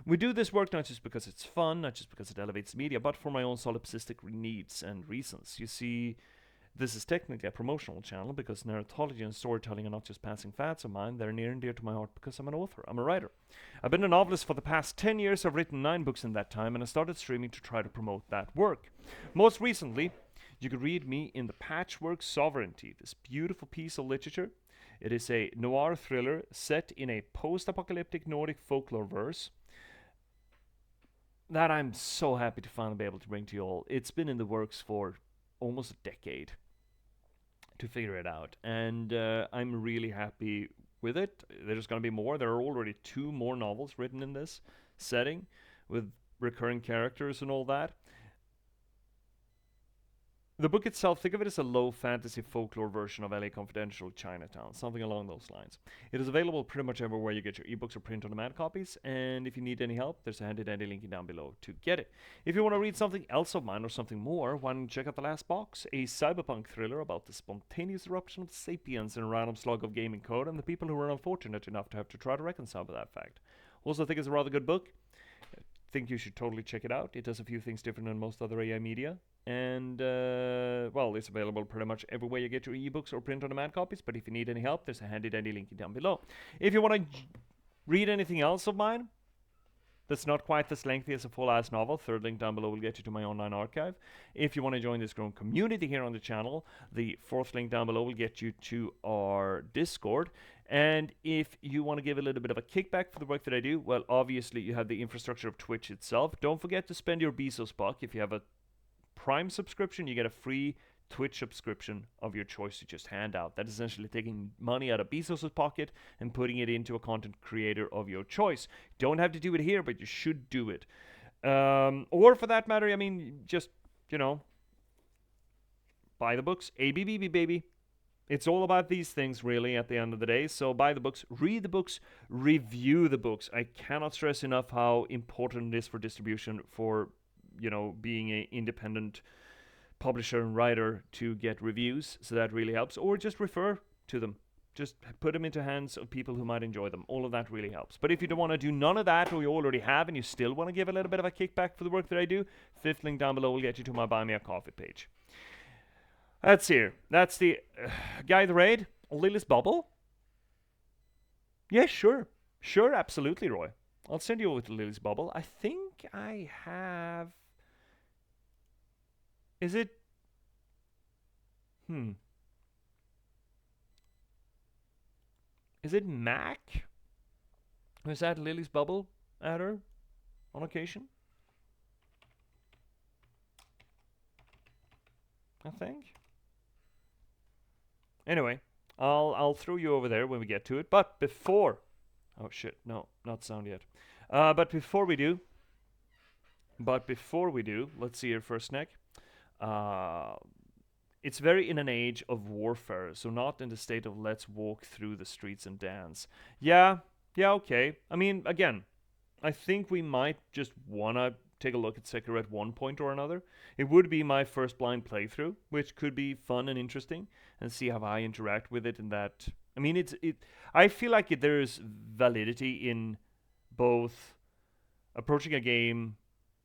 We do this work not just because it's fun, not just because it elevates media, but for my own solipsistic needs and reasons. You see, this is technically a promotional channel because narratology and storytelling are not just passing fads of mine, they're near and dear to my heart because I'm an author, I'm a writer. I've been a novelist for the past 10 years, I've written 9 books in that time, and I started streaming to try to promote that work. Most recently, you could read me in The Patchwork Sovereignty, this beautiful piece of literature. It is a noir thriller set in a post-apocalyptic Nordic folklore verse that I'm so happy to finally be able to bring to you all. It's been in the works for almost a decade to figure it out, and I'm really happy with it. There's going to be more. There are already 2 more novels written in this setting with recurring characters and all that. The book itself, think of it as a low fantasy folklore version of LA Confidential Chinatown, something along those lines. It is available pretty much everywhere you get your ebooks or print-on-demand copies, and if you need any help, there's a handy-dandy link down below to get it. If you want to read something else of mine or something more, why don't you check out The Last Box, a cyberpunk thriller about the spontaneous eruption of sapiens in a random slug of gaming code and the people who were unfortunate enough to have to try to reconcile with that fact. Also think it's a rather good book. I think you should totally check it out. It does a few things different than most other AI media. And, well, it's available pretty much everywhere you get your ebooks or print-on-demand copies, but if you need any help, there's a handy-dandy link down below. If you want to read anything else of mine that's not quite as lengthy as a full-ass novel, third link down below will get you to my online archive. If you want to join this growing community here on the channel, the fourth link down below will get you to our Discord. And if you want to give a little bit of a kickback for the work that I do, well, obviously you have the infrastructure of Twitch itself. Don't forget to spend your Bezos buck. If you have a Prime subscription, you get a free Twitch subscription of your choice to just hand out. That's essentially taking money out of Bezos' pocket and putting it into a content creator of your choice. Don't have to do it here, but you should do it. Or for that matter, I mean, just, you know, buy the books. ABBB, baby. It's all about these things, really, at the end of the day. So buy the books, read the books, review the books. I cannot stress enough how important it is for distribution, for, you know, being an independent publisher and writer to get reviews. So that really helps. Or just refer to them. Just put them into hands of people who might enjoy them. All of that really helps. But if you don't want to do none of that, or you already have, and you still want to give a little bit of a kickback for the work that I do, fifth link down below will get you to my Buy Me a Coffee page. That's here. That's the Guy the Raid. Lily's Bubble. Yeah, sure. Sure, absolutely, Roy. I'll send you over to Lily's Bubble. I think I have... Is it... Is it Mac? Was that Lily's Bubble at her on occasion? I think. Anyway, I'll throw you over there when we get to it. But before... Oh shit, no, not sound yet. But before we do, let's see here first, Nick. It's very in an age of warfare, so not in the state of let's walk through the streets and dance. Yeah, okay. I mean, again, I think we might just wanna take a look at Sekiro at one point or another. It would be my first blind playthrough, which could be fun and interesting, and see how I interact with it in that. I mean, I feel like there's validity in both approaching a game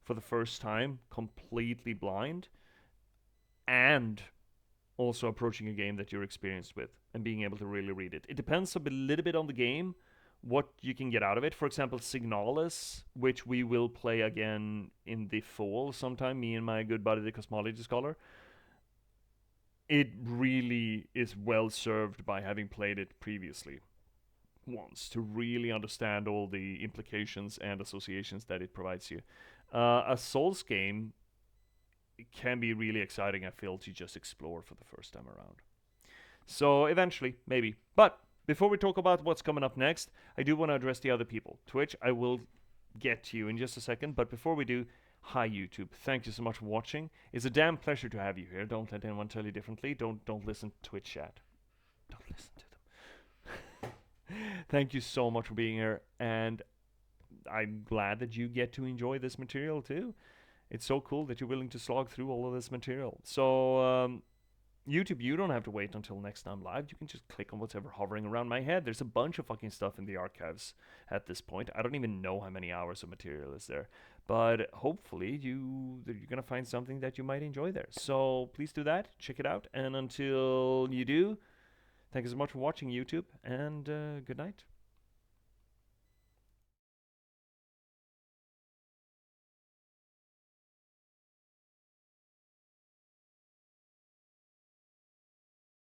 for the first time completely blind, and also approaching a game that you're experienced with and being able to really read it. It depends a little bit on the game, what you can get out of it. For example, Signalis, which we will play again in the fall sometime, me and my good buddy, the Cosmology Scholar. It really is well served by having played it previously once to really understand all the implications and associations that it provides you. A Souls game, it can be really exciting, I feel, to just explore for the first time around. So eventually, maybe. But before we talk about what's coming up next, I do want to address the other people. Twitch, I will get to you in just a second, but before we do, hi YouTube. Thank you so much for watching. It's a damn pleasure to have you here. Don't let anyone tell you differently. Don't listen to Twitch chat. Don't listen to them. Thank you so much for being here, and I'm glad that you get to enjoy this material too. It's so cool that you're willing to slog through all of this material. So, YouTube, you don't have to wait until next time live. You can just click on whatever hovering around my head. There's a bunch of fucking stuff in the archives at this point. I don't even know how many hours of material is there. But hopefully you're going to find something that you might enjoy there. So please do that. Check it out. And until you do, thank you so much for watching, YouTube. And good night.